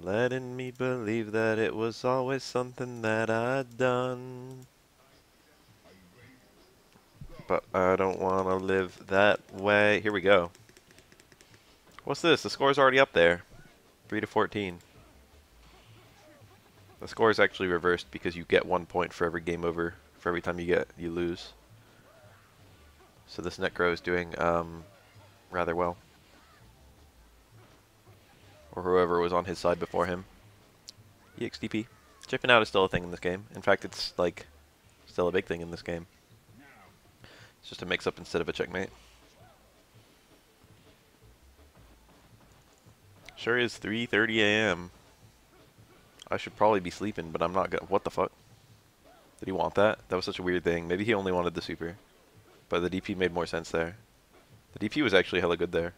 letting me believe that it was always something that I'd done. But I don't want to live that way. Here we go. What's this? The score's already up there. 3 to 14. The score is actually reversed because you get 1 point for every game over, for every time you lose. So this Necro is doing rather well. Or whoever was on his side before him. EXDP. Chipping out is still a thing in this game. In fact, it's like still a big thing in this game. It's just a mix-up instead of a checkmate. Sure is 3:30 a.m. I should probably be sleeping, but I'm not gonna. What the fuck? Did he want that? That was such a weird thing. Maybe he only wanted the super. But the DP made more sense there. The DP was actually hella good there.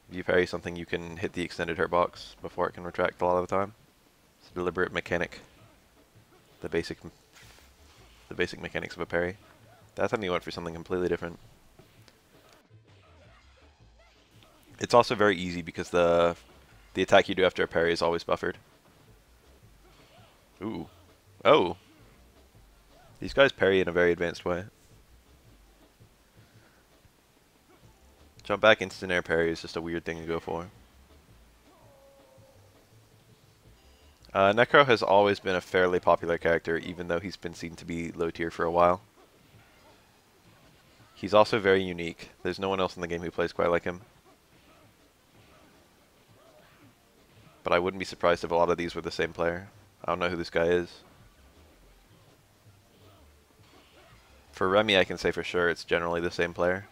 If you parry something, you can hit the extended hurt box before it can retract a lot of the time. It's a deliberate mechanic. The basic mechanics of a parry. That time he went for something completely different. It's also very easy because the attack you do after a parry is always buffered. Ooh. Oh. These guys parry in a very advanced way. Jump back instant air parry is just a weird thing to go for. Necro has always been a fairly popular character, even though he's been seen to be low tier for a while. He's also very unique. There's no one else in the game who plays quite like him. But I wouldn't be surprised if a lot of these were the same player. I don't know who this guy is. For Remy, I can say for sure it's generally the same player.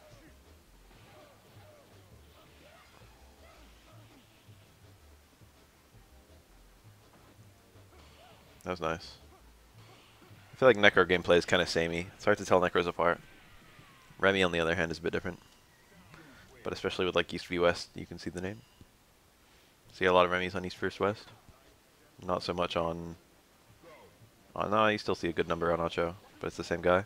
That was nice. I feel like Necro gameplay is kind of samey. It's hard to tell Necros apart. Remy, on the other hand, is a bit different. But especially with like East v West, you can see the name. See a lot of Remys on East vs West. Not so much on... no, you still see a good number on Ocho, but it's the same guy.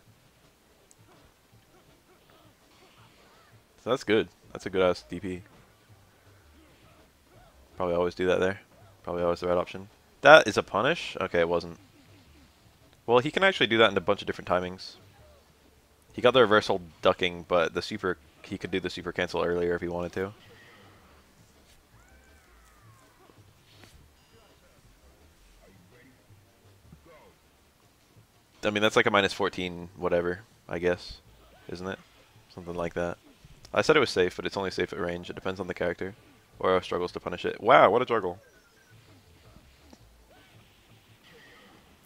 So that's good. That's a good ass DP. Probably always do that there. Probably always the right option. That is a punish? Okay, it wasn't. Well, he can actually do that in a bunch of different timings. He got the reversal ducking, but the super, he could do the super cancel earlier if he wanted to. I mean, that's like a minus 14 whatever, I guess. Isn't it? Something like that. I said it was safe, but it's only safe at range. It depends on the character. Or struggles to punish it. Wow, what a juggle.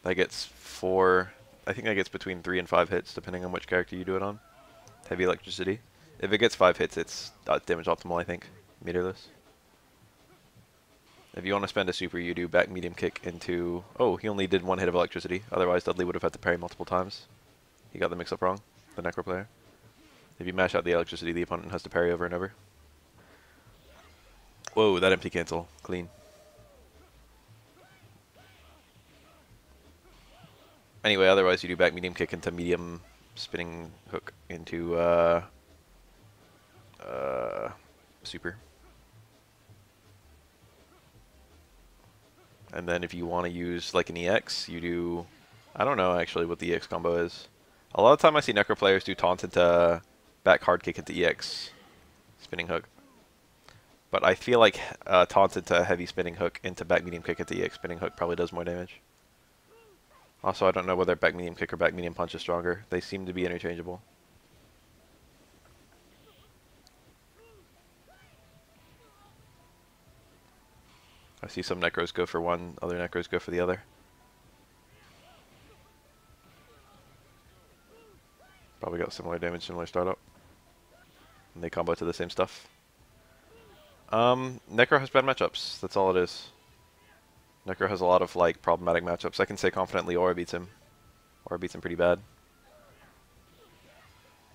That gets 4... I think that gets between 3 and 5 hits, depending on which character you do it on. Heavy electricity. If it gets 5 hits, it's damage optimal, I think. Meterless. If you want to spend a super, you do back medium kick into... Oh, he only did 1 hit of electricity. Otherwise, Dudley would have had to parry multiple times. He got the mix-up wrong, the Necro player. If you mash out the electricity, the opponent has to parry over and over. Whoa, that empty cancel. Clean. Anyway, otherwise you do back medium kick into medium spinning hook into super. And then if you want to use like an EX, you do... I don't know actually what the EX combo is. A lot of time I see Necro players do taunt into back hard kick into EX spinning hook. But I feel like taunt into heavy spinning hook into back medium kick into EX spinning hook probably does more damage. Also, I don't know whether back medium kick or back medium punch is stronger. They seem to be interchangeable. I see some Necros go for one, other Necros go for the other. Probably got similar damage, similar startup. And they combo to the same stuff. Necro has bad matchups. That's all it is. Necro has a lot of like problematic matchups. I can say confidently Aura beats him. Aura beats him pretty bad.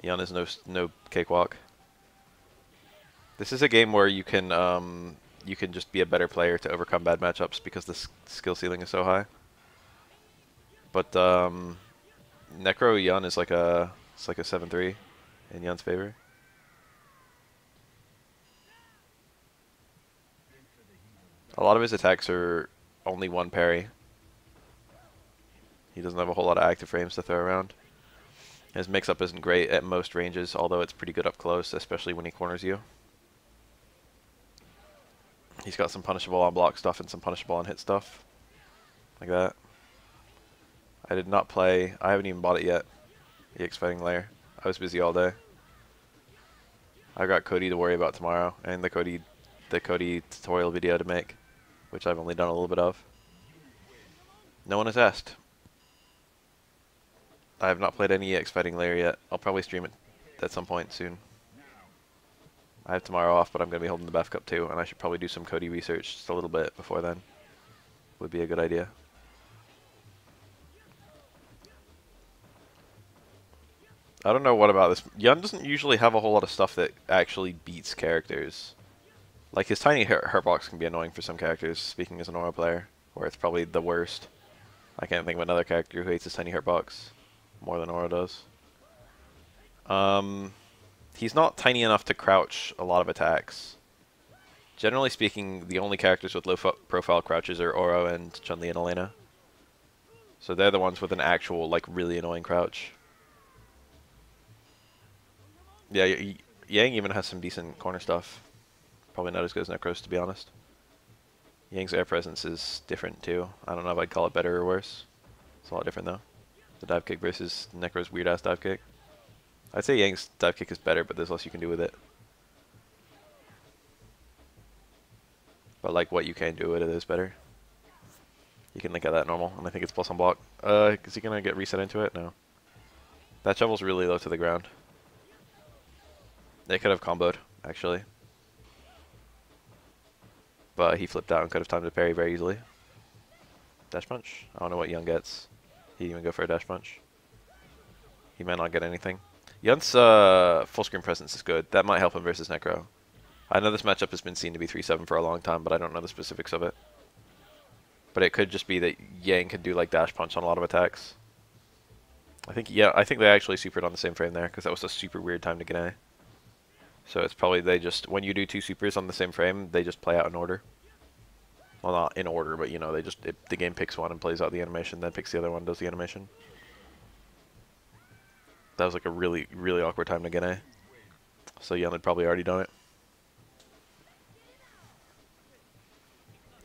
Yun is no cakewalk. This is a game where you can just be a better player to overcome bad matchups because the skill ceiling is so high. But Necro Yun is like a 7-3 in Yun's favor. A lot of his attacks are only one parry. He doesn't have a whole lot of active frames to throw around. His mix-up isn't great at most ranges, although it's pretty good up close, especially when he corners you. He's got some punishable on block stuff and some punishable on hit stuff. Like that. I did not play. I haven't even bought it yet. EX Fighting Lair. I was busy all day. I got Cody to worry about tomorrow, and the Cody tutorial video to make, which I've only done a little bit of. No one has asked. I have not played any EX Fighting Lair yet. I'll probably stream it at some point soon. I have tomorrow off, but I'm going to be holding the BAF Cup too, and I should probably do some Cody research just a little bit before then. Would be a good idea. I don't know what about this. Yun doesn't usually have a whole lot of stuff that actually beats characters. Like, his tiny hurtbox can be annoying for some characters, speaking as an Aura player, where it's probably the worst. I can't think of another character who hates his tiny hurtbox more than Aura does. He's not tiny enough to crouch a lot of attacks. Generally speaking, the only characters with low profile crouches are Aura and Chun-Li and Elena. So they're the ones with an actual, like, really annoying crouch. Yeah, Yang even has some decent corner stuff. Probably not as good as Necros, to be honest. Yang's air presence is different, too. I don't know if I'd call it better or worse. It's a lot different, though. The dive kick versus Necros' weird-ass dive kick. I'd say Yang's dive kick is better, but there's less you can do with it. But, like, what you can do with it is better. You can link at that normal, and I think it's plus on block. Is he going to get reset into it? No. That shovel's really low to the ground. They could have comboed, actually. But he flipped out and could have timed a parry very easily. Dash punch? I don't know what Yun gets. He didn't even go for a dash punch. He might not get anything. Yun's full screen presence is good. That might help him versus Necro. I know this matchup has been seen to be 3-7 for a long time, but I don't know the specifics of it. But it could just be that Yang can do like dash punch on a lot of attacks. I think they actually supered on the same frame there, because that was a super weird time to get A. So it's probably they just, when you do two supers on the same frame, they just play out in order. Well, not in order, but you know, the game picks one and plays out the animation, then picks the other one and does the animation. That was like a really, really awkward time to get A. So Yun had probably already done it.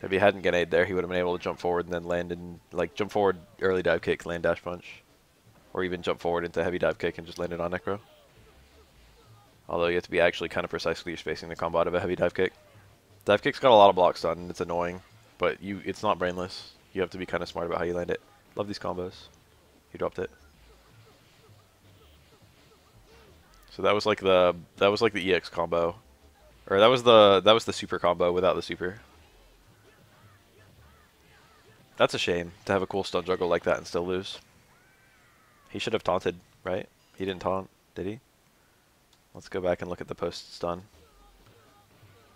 If he hadn't get A'd there, he would have been able to jump forward and then land in, like, jump forward, early dive kick, land dash punch. Or even jump forward into heavy dive kick and just land it on Necro. Although you have to be actually kind of precise with your spacing to combo out of a heavy dive kick. Dive kick's got a lot of blocks done, and it's annoying, but it's not brainless. You have to be kind of smart about how you land it. Love these combos. He dropped it. So that was like the EX combo, or that was the super combo without the super. That's a shame to have a cool stun juggle like that and still lose. He should have taunted, right? He didn't taunt, did he? Let's go back and look at the post stun.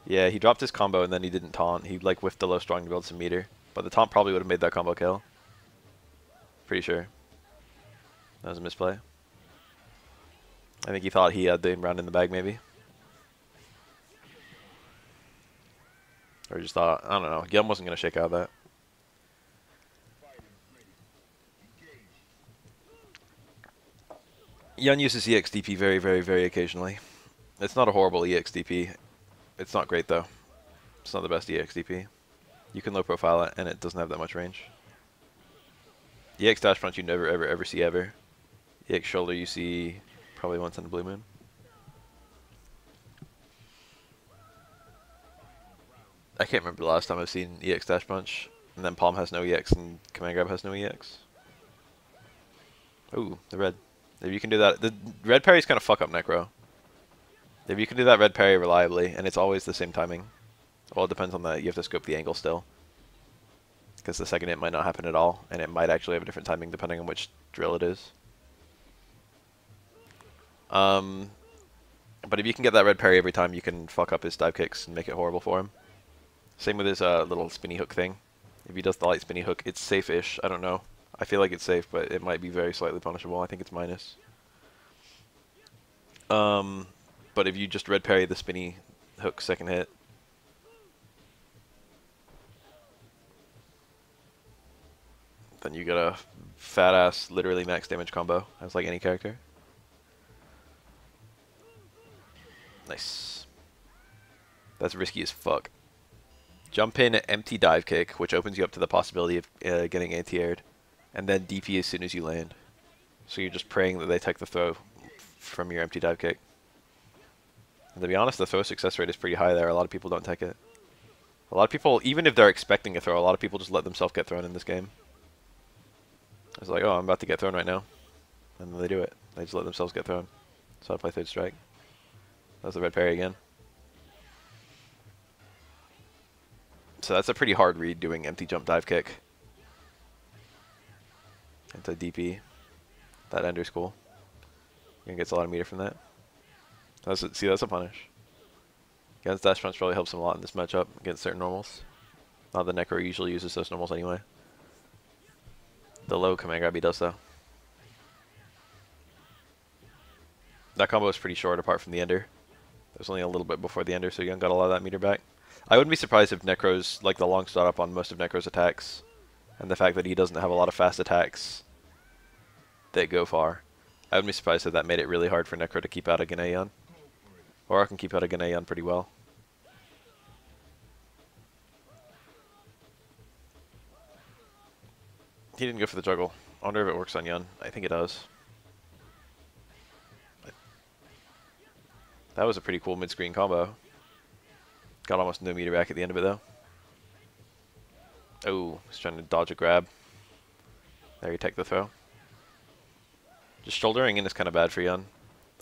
Yeah, he dropped his combo and then he didn't taunt. He like whiffed the low strong to build some meter. But the taunt probably would have made that combo kill. Pretty sure. That was a misplay. I think he thought he had the round in the bag maybe. Or just thought, I don't know. Yum wasn't going to shake out of that. Yun uses EXDP very, very, very occasionally. It's not a horrible EXDP. It's not great though. It's not the best EXDP. You can low profile it and it doesn't have that much range. EX dash punch you never ever ever see ever. EX shoulder you see probably once in the blue moon. I can't remember the last time I've seen EX dash punch. And then palm has no EX and command grab has no EX. Ooh, the red. If you can do that, the red parries kind of fuck up Necro. If you can do that red parry reliably, and it's always the same timing. Well, it depends on that. You have to scope the angle still. Because the second hit might not happen at all, and it might actually have a different timing depending on which drill it is. But if you can get that red parry every time, you can fuck up his dive kicks and make it horrible for him. Same with his little spinny hook thing. If he does the light spinny hook, it's safe-ish. I don't know. I feel like it's safe, but it might be very slightly punishable. I think it's minus. But if you just red parry the spinny hook second hit, then you get a fat ass, literally max damage combo, as like any character. Nice. That's risky as fuck. Jump in, empty dive kick, which opens you up to the possibility of getting anti-aired, and then DP as soon as you land. So you're just praying that they take the throw from your empty dive kick. And to be honest, the throw success rate is pretty high there. A lot of people don't take it. A lot of people, even if they're expecting a throw, a lot of people just let themselves get thrown in this game. It's like, oh, I'm about to get thrown right now. And then they do it. They just let themselves get thrown. So I play third strike. That's the red parry again. So that's a pretty hard read doing empty jump dive kick. Into DP. That ender's cool. He gets a lot of meter from that. See, that's a punish. Against dash punch probably helps him a lot in this matchup against certain normals. Not the Necro usually uses those normals anyway. The low command grab he does though. That combo is pretty short apart from the ender. There's only a little bit before the ender, so Young got a lot of that meter back. I wouldn't be surprised if Necro's, like the long start up on most of Necro's attacks, and the fact that he doesn't have a lot of fast attacks that go far. I wouldn't be surprised if that made it really hard for Necro to keep out of Ganayon. Or I can keep out of Ganayon pretty well. He didn't go for the juggle. I wonder if it works on Yun. I think it does. That was a pretty cool mid-screen combo. Got almost no meter back at the end of it though. Oh, he's trying to dodge a grab. There you take the throw. Just shouldering in is kind of bad for Yun.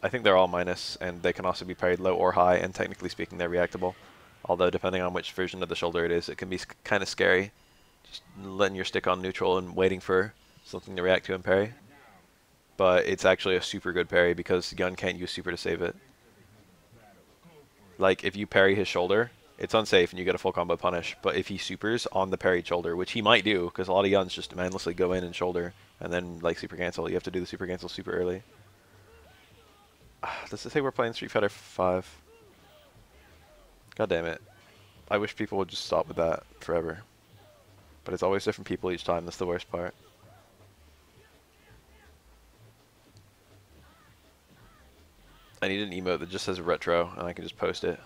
I think they're all minus, and they can also be parried low or high, and technically speaking they're reactable. Although depending on which version of the shoulder it is, it can be kind of scary. Just letting your stick on neutral and waiting for something to react to and parry. But it's actually a super good parry because Yun can't use super to save it. Like, if you parry his shoulder, it's unsafe and you get a full combo punish. But if he supers on the parried shoulder, which he might do, because a lot of Yuns just mindlessly go in and shoulder, and then, like, super cancel. You have to do the super cancel super early. Does it say we're playing Street Fighter 5? God damn it. I wish people would just stop with that forever. But it's always different people each time. That's the worst part. I need an emote that just says retro, and I can just post it.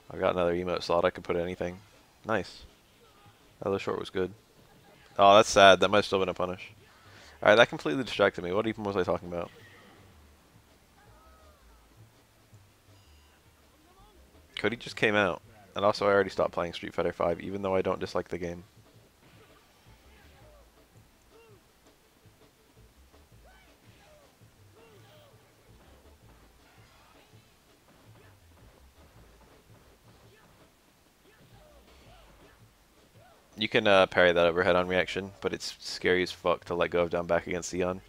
I've got another emote slot. I can put anything. Nice. That other short was good. Oh, that's sad. That might have still been a punish. Alright, that completely distracted me. What even was I talking about? Cody just came out. And also I already stopped playing Street Fighter 5, even though I don't dislike the game. You can parry that overhead on reaction, but it's scary as fuck to let go of down back against the Yun.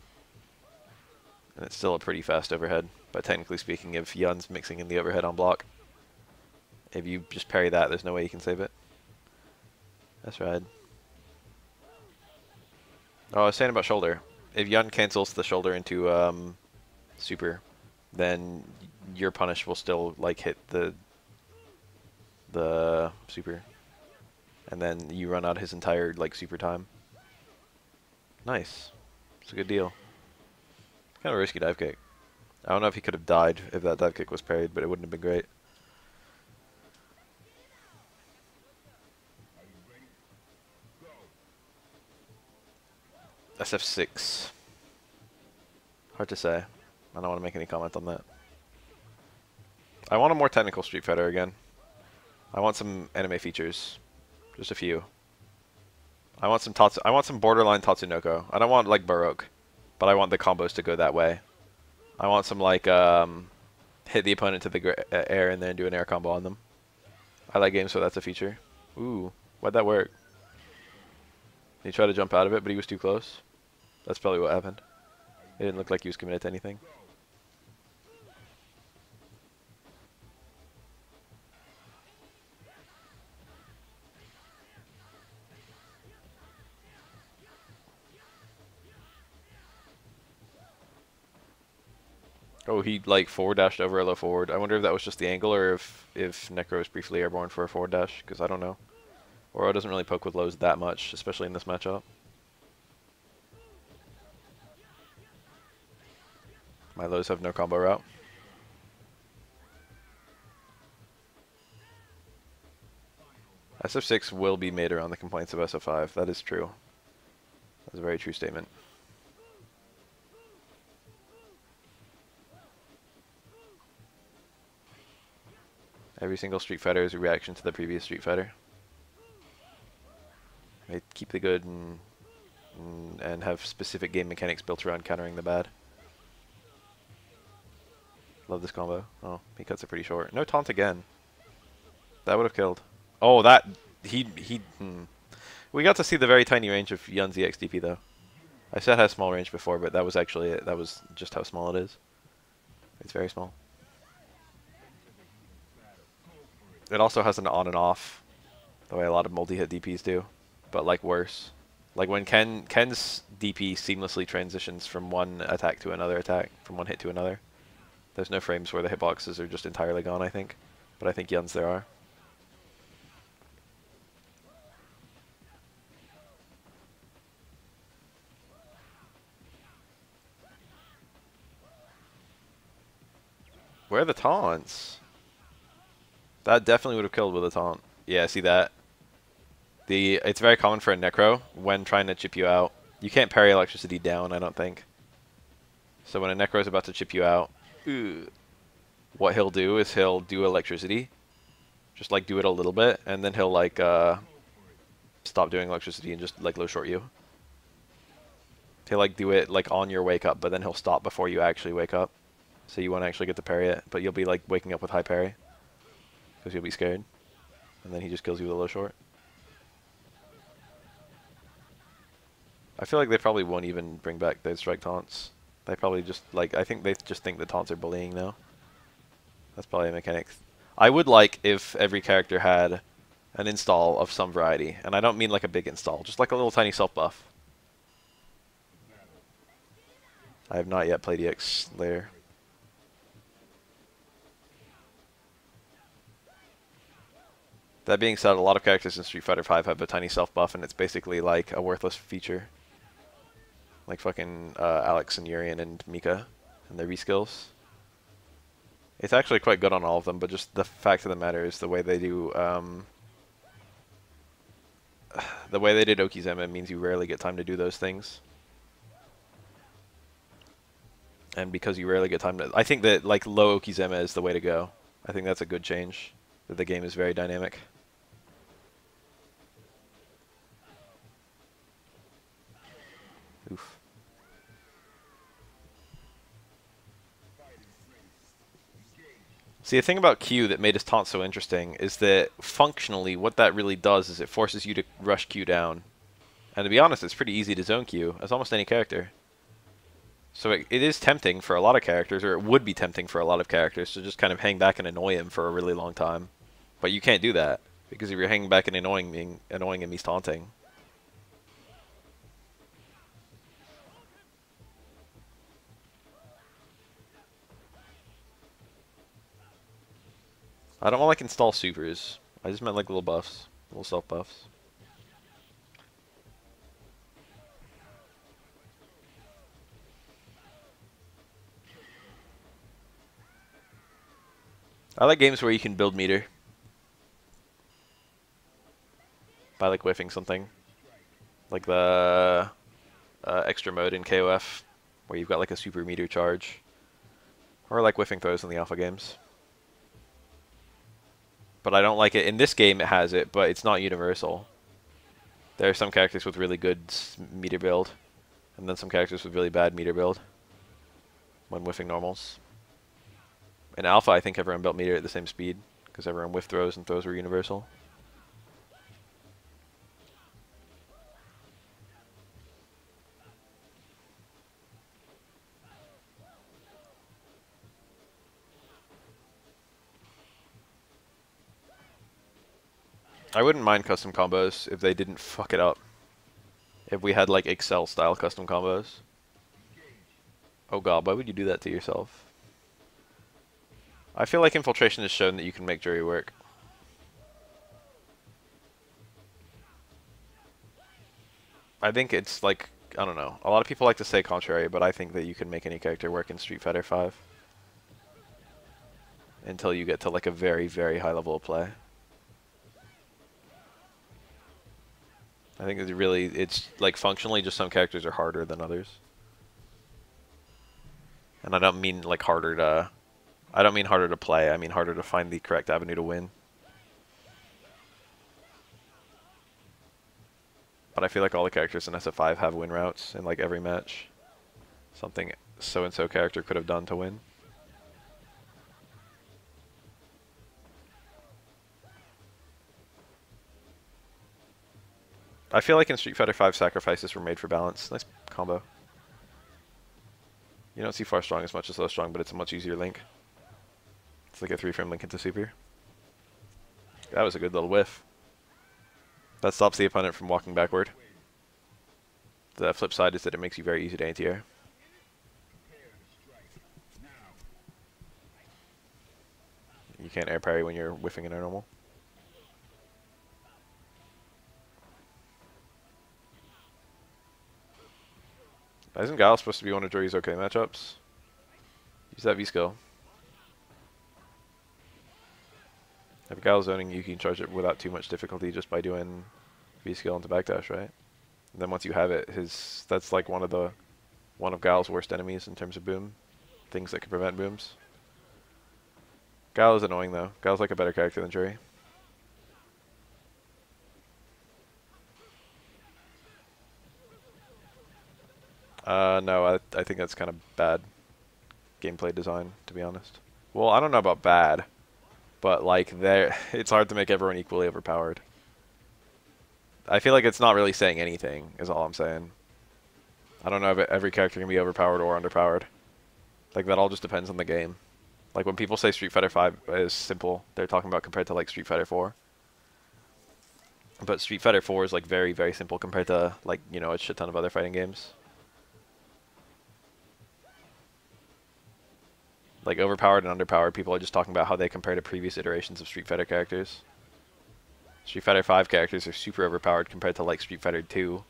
And it's still a pretty fast overhead, but technically speaking, if Yun's mixing in the overhead on block, if you just parry that, there's no way you can save it. That's right. Oh, I was saying about shoulder. If Yun cancels the shoulder into super, then your punish will still like hit the super. And then you run out his entire like super time. Nice. It's a good deal. Kind of a risky dive kick. I don't know if he could have died if that dive kick was parried, but it wouldn't have been great. SF6. Hard to say. I don't want to make any comment on that. I want a more technical Street Fighter again. I want some anime features. Just a few. I want some borderline Tatsunoko. I don't want like Baroque, but I want the combos to go that way. I want some like hit the opponent to the air and then do an air combo on them. I like games where that's a feature. Ooh, why'd that work? He tried to jump out of it, but he was too close. That's probably what happened. It didn't look like he was committed to anything. Oh, he like forward dashed over a low forward. I wonder if that was just the angle or if Necro was briefly airborne for a forward dash, because I don't know. Oro doesn't really poke with lows that much, especially in this matchup. My lows have no combo route. SF6 will be made around the complaints of SF5. That is true. That's a very true statement. Every single Street Fighter is a reaction to the previous Street Fighter. They keep the good and have specific game mechanics built around countering the bad. Love this combo. Oh, he cuts it pretty short. No taunt again. That would have killed. Oh, that we got to see the very tiny range of Yun's EXDP though. I said it has small range before, but that was actually it. That was just how small it is. It's very small. It also has an on and off, the way a lot of multi-hit DPs do, but like worse. Like when Ken's DP seamlessly transitions from one attack to another attack, from one hit to another. There's no frames where the hitboxes are just entirely gone, I think. But I think Yun's there are. Where are the taunts? That definitely would have killed with a taunt. Yeah, see that? It's very common for a Necro, when trying to chip you out. You can't parry electricity down, I don't think. So when a Necro is about to chip you out, what he'll do is he'll do electricity. Just like do it a little bit, and then he'll like stop doing electricity and just like low short you. He'll like do it like on your wake up, but then he'll stop before you actually wake up. So you won't actually get to parry it, but you'll be like waking up with high parry. Because you'll be scared. And then he just kills you with a low short. I feel like they probably won't even bring back those strike taunts. They probably just like, I think they just think the taunts are bullying now. That's probably a mechanic. I would like if every character had an install of some variety. And I don't mean like a big install, just like a little tiny self buff. I have not yet played EX Layer. That being said, a lot of characters in Street Fighter V have a tiny self buff, and it's basically like a worthless feature. Like fucking Alex and Urian and Mika and their reskills. It's actually quite good on all of them, but just the fact of the matter is the way they do the way they did Okizeme means you rarely get time to do those things. And because you rarely get time to, I think that like low Okizeme is the way to go. I think that's a good change. That the game is very dynamic. Oof. See, the thing about Q that made his taunt so interesting is that functionally what that really does is it forces you to rush Q down. And to be honest, it's pretty easy to zone Q, as almost any character. So it is tempting for a lot of characters, or it would be tempting for a lot of characters, to just kind of hang back and annoy him for a really long time. But you can't do that, because if you're hanging back and annoying him, he's taunting. I don't want like install supers. I just meant like little buffs, little self buffs. I like games where you can build meter by like whiffing something, like the extra mode in KOF, where you've got like a super meter charge, or like whiffing throws in the alpha games. But I don't like it. In this game it has it, but it's not universal. There are some characters with really good meter build, and then some characters with really bad meter build when whiffing normals. In alpha, I think everyone built meter at the same speed, because everyone whiff throws and throws were universal. I wouldn't mind custom combos if they didn't fuck it up. If we had like Excel style custom combos. Oh god, why would you do that to yourself? I feel like Infiltration has shown that you can make jury work. I think it's like, I don't know. A lot of people like to say contrary, but I think that you can make any character work in Street Fighter 5 until you get to like a very, very high level of play. I think it's like functionally just some characters are harder than others. And I don't mean like I don't mean harder to play, I mean harder to find the correct avenue to win. But I feel like all the characters in SF5 have win routes in like every match. Something so-and-so character could have done to win. I feel like in Street Fighter 5 sacrifices were made for balance. Nice combo. You don't see far strong as much as low strong, but it's a much easier link. It's like a 3-frame link into super. That was a good little whiff. That stops the opponent from walking backward. The flip side is that it makes you very easy to anti-air. You can't air parry when you're whiffing in a normal. Isn't Gal supposed to be one of Jory's okay matchups? Use that V-skill. If Gal's zoning, you can charge it without too much difficulty just by doing V-skill into backdash, right? And then once you have it, that's like one of Gal's worst enemies in terms of boom. Things that can prevent booms. Gal is annoying though. Gal's like a better character than Jury. No, I think that's kind of bad gameplay design, to be honest. Well, I don't know about bad, but like it's hard to make everyone equally overpowered. I feel like it's not really saying anything, is all I'm saying. I don't know if every character can be overpowered or underpowered. Like, that all just depends on the game. Like, when people say Street Fighter 5 is simple, they're talking about compared to, like, Street Fighter 4. But Street Fighter 4 is, like, very, very simple compared to, like, you know, a shit ton of other fighting games. Like, overpowered and underpowered, people are just talking about how they compare to previous iterations of Street Fighter characters. Street Fighter 5 characters are super overpowered compared to, like, Street Fighter 2.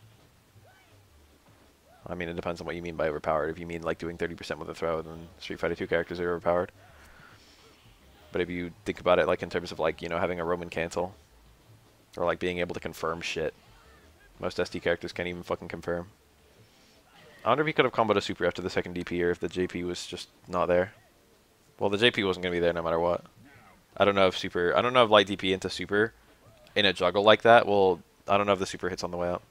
I mean, it depends on what you mean by overpowered. If you mean, like, doing 30% with a throw, then Street Fighter 2 characters are overpowered. But if you think about it, like, in terms of, like, you know, having a Roman cancel, or, like, being able to confirm shit, most SD characters can't even fucking confirm. I wonder if he could have comboed a super after the second DP, or if the JP was just not there. Well, the JP wasn't going to be there no matter what. I don't know if light DP into super in a juggle like that, well, I don't know if the super hits on the way up.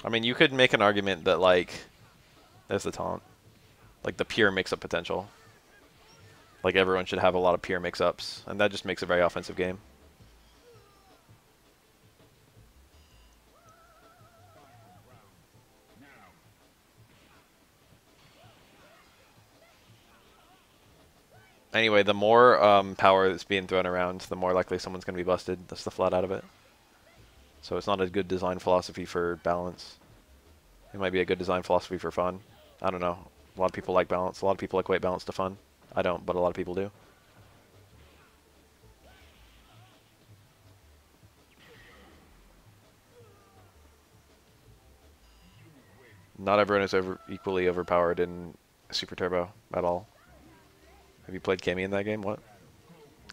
I mean, you could make an argument that, like, there's the taunt. Like, the pure mix-up potential. Like, everyone should have a lot of pure mix-ups, and that just makes a very offensive game. Anyway, the more power that's being thrown around, the more likely someone's going to be busted. That's the flat out of it. So it's not a good design philosophy for balance. It might be a good design philosophy for fun. I don't know. A lot of people like balance. A lot of people equate balance to fun. I don't, but a lot of people do. Not everyone is equally overpowered in Super Turbo at all. Have you played Cammy in that game? What?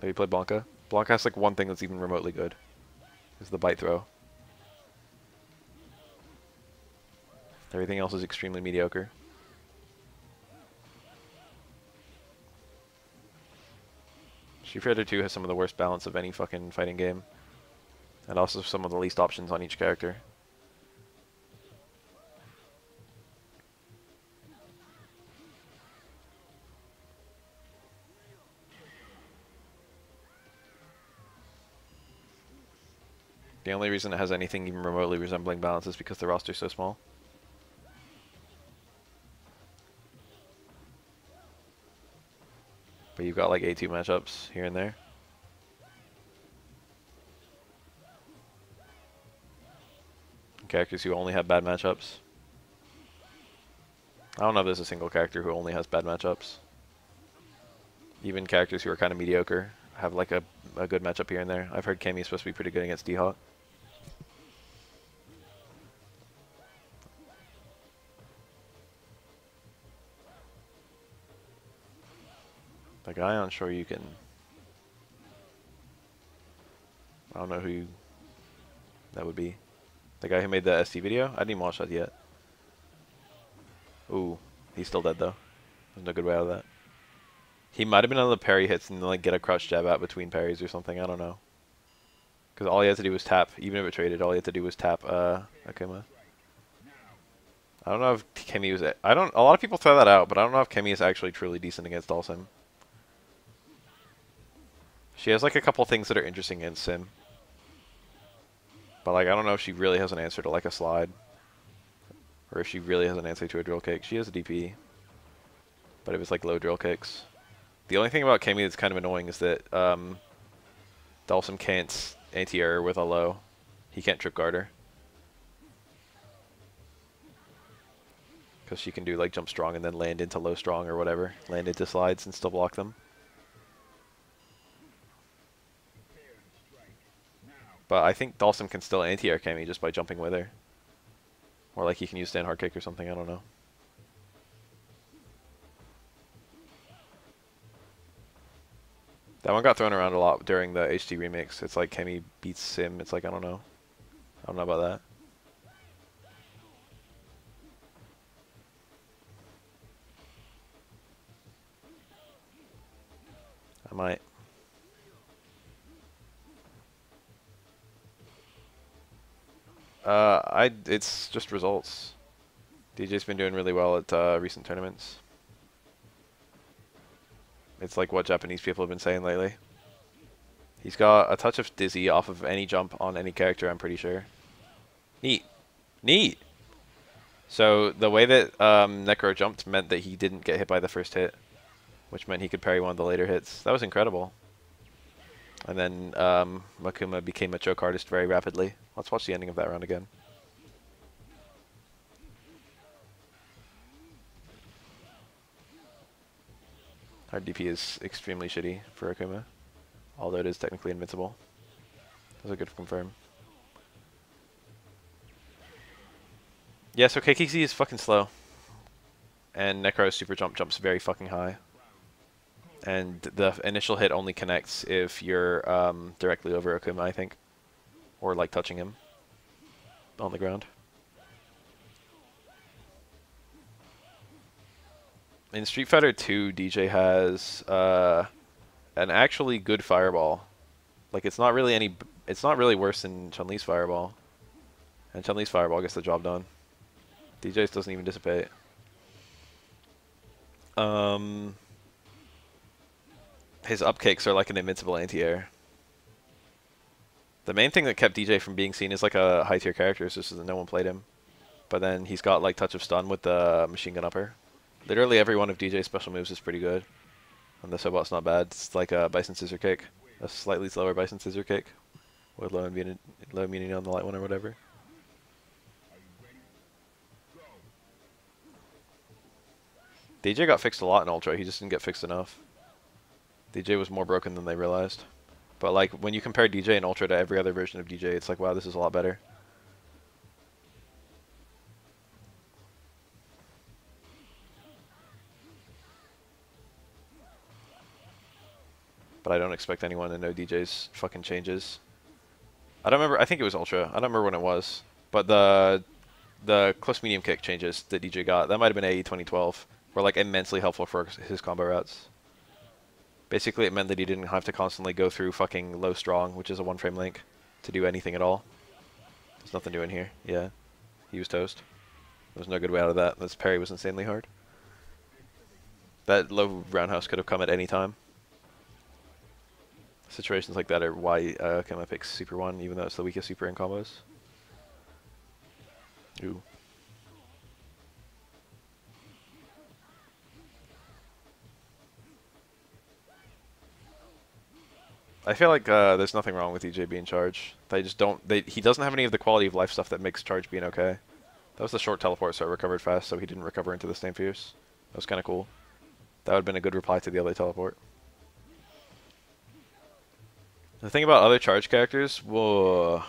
Have you played Blanca? Blanca has like one thing that's even remotely good. Is the bite throw. Everything else is extremely mediocre. Street Fighter 2 has some of the worst balance of any fucking fighting game. And also some of the least options on each character. The only reason it has anything even remotely resembling balance is because the roster's so small. But you've got like A2 matchups here and there. Characters who only have bad matchups. I don't know if there's a single character who only has bad matchups. Even characters who are kind of mediocre have like a good matchup here and there. I've heard Cammy's supposed to be pretty good against D-Hawk. The guy on Shore you can... I don't know who that would be. The guy who made the ST video? I didn't even watch that yet. Ooh, he's still dead though. There's no good way out of that. He might have been able to parry hits and like get a crouch jab out between parries or something. I don't know. Because all he had to do was tap. Even if it traded, all he had to do was tap Akuma. I don't know if Kemi was... A lot of people throw that out, but I don't know if Kemi is actually truly decent against Dhalsim. She has like a couple things that are interesting against Sim. But like, I don't know if she really has an answer to like a slide. Or if she really has an answer to a drill kick. She has a DP. But it was like low drill kicks. The only thing about Kemi that's kind of annoying is that Dhalsim can't anti-air with a low. He can't trip guard her. Because she can do like jump strong and then land into low strong or whatever. Land into slides and still block them. But I think Dhalsim can still anti-air Kemi just by jumping with her. Or like he can use stand hard kick or something, I don't know. That one got thrown around a lot during the HT remix. It's like Kemi beats Sim. It's like, I don't know. I don't know about that. I might. It's just results. DJ's been doing really well at recent tournaments. It's like what Japanese people have been saying lately. He's got a touch of dizzy off of any jump on any character, I'm pretty sure. Neat. Neat! So the way that Necro jumped meant that he didn't get hit by the first hit, which meant he could parry one of the later hits. That was incredible. And then Makuma became a choke artist very rapidly. Let's watch the ending of that round again. Our DP is extremely shitty for Akuma, although it is technically invincible. That's a good confirm. Yeah, so KKZ is fucking slow. And Necro's super jumps very fucking high. And the initial hit only connects if you're directly over Akuma, I think. Or like touching him on the ground. In Street Fighter 2, DJ has an actually good fireball. Like it's not really worse than Chun-Li's fireball. And Chun-Li's fireball gets the job done. DJ's doesn't even dissipate. His up kicks are like an invincible anti-air. The main thing that kept DJ from being seen as like a high tier character is just that no one played him. But then he's got like touch of stun with the machine gun upper. Literally every one of DJ's special moves is pretty good. And the Sobot's not bad. It's like a Bison Scissor Kick. A slightly slower Bison Scissor Kick. With low immunity on the light one or whatever. DJ got fixed a lot in Ultra. He just didn't get fixed enough. DJ was more broken than they realized. But like when you compare DJ in Ultra to every other version of DJ, it's like, wow, this is a lot better. But I don't expect anyone to know DJ's fucking changes. I don't remember. I think it was Ultra. I don't remember when it was. But the close medium kick changes that DJ got, that might have been AE 2012, were like immensely helpful for his combo routes. Basically, it meant that he didn't have to constantly go through fucking low strong, which is a one frame link, to do anything at all. There's nothing doing here. Yeah, he was toast. There's no good way out of that. This parry was insanely hard. That low roundhouse could have come at any time. Situations like that are why Kema picks Super 1, even though it's the weakest Super in combos. Ooh. I feel like there's nothing wrong with DJ being charge. They just don't. He doesn't have any of the quality of life stuff that makes charge being okay. That was the short teleport, so it recovered fast, so he didn't recover into the same fierce. That was kind of cool. That would have been a good reply to the other teleport. The thing about other charge characters, whoa.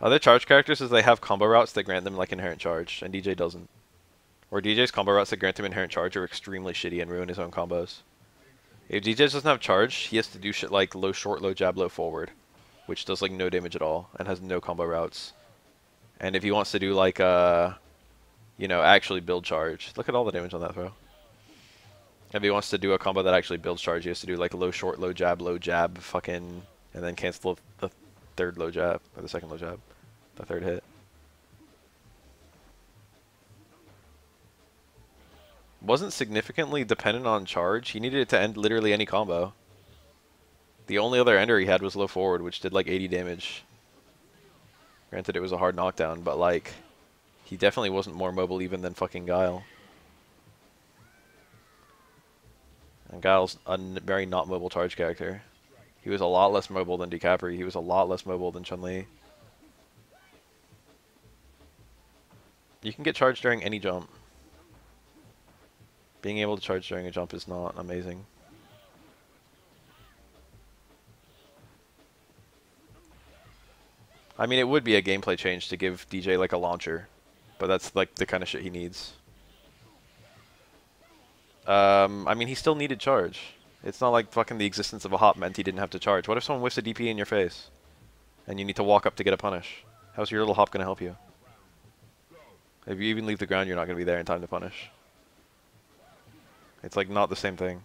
Other charge characters is they have combo routes that grant them like inherent charge, and DJ doesn't. Or DJ's combo routes that grant him inherent charge are extremely shitty and ruin his own combos. If DJ doesn't have charge, he has to do shit like low short, low jab, low forward, which does like no damage at all and has no combo routes. And if he wants to do like you know, actually build charge, look at all the damage on that throw. If he wants to do a combo that actually builds charge, he has to do like low short, low jab, fucking, and then cancel the third low jab or the second low jab, the third hit. Wasn't significantly dependent on charge. He needed it to end literally any combo. The only other ender he had was low forward, which did like 80 damage. Granted, it was a hard knockdown, but like, he definitely wasn't more mobile even than fucking Guile. And Guile's a very not mobile charge character. He was a lot less mobile than DiCaprio. He was a lot less mobile than Chun-Li. You can get charged during any jump. Being able to charge during a jump is not amazing. I mean, it would be a gameplay change to give DJ like a launcher, but that's like the kind of shit he needs. I mean, he still needed charge. It's not like fucking the existence of a hop meant he didn't have to charge. What if someone whiffs a DP in your face, and you need to walk up to get a punish? How's your little hop gonna help you? If you even leave the ground, you're not gonna be there in time to punish. It's like not the same thing.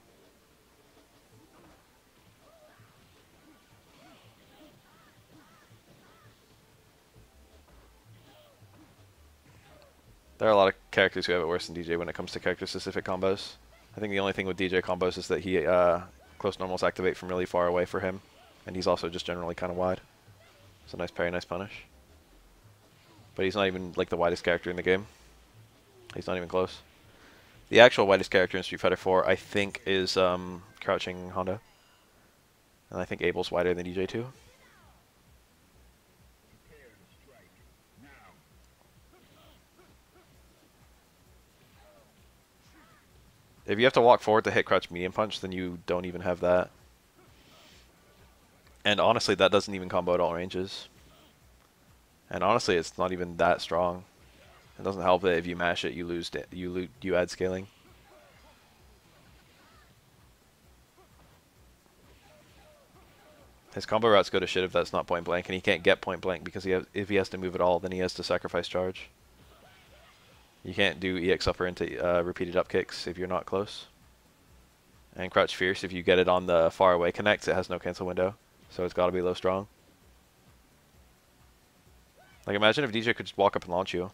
There are a lot of characters who have it worse than DJ when it comes to character-specific combos. I think the only thing with DJ combos is that he close normals activate from really far away for him, and he's also just generally kind of wide. So nice parry, nice punish. But he's not even like the widest character in the game. He's not even close. The actual widest character in Street Fighter 4, I think, is Crouching Honda. And I think Abel's wider than DJ too. If you have to walk forward to hit crouch medium punch, then you don't even have that. And honestly, that doesn't even combo at all ranges. And honestly, it's not even that strong. It doesn't help that if you mash it, you add scaling. His combo routes go to shit if that's not point blank, and he can't get point blank because if he has to move at all, then he has to sacrifice charge. You can't do EX upper into repeated up kicks if you're not close. And crouch fierce, if you get it on the far away connects, it has no cancel window, so it's got to be low strong. Like imagine if DJ could just walk up and launch you.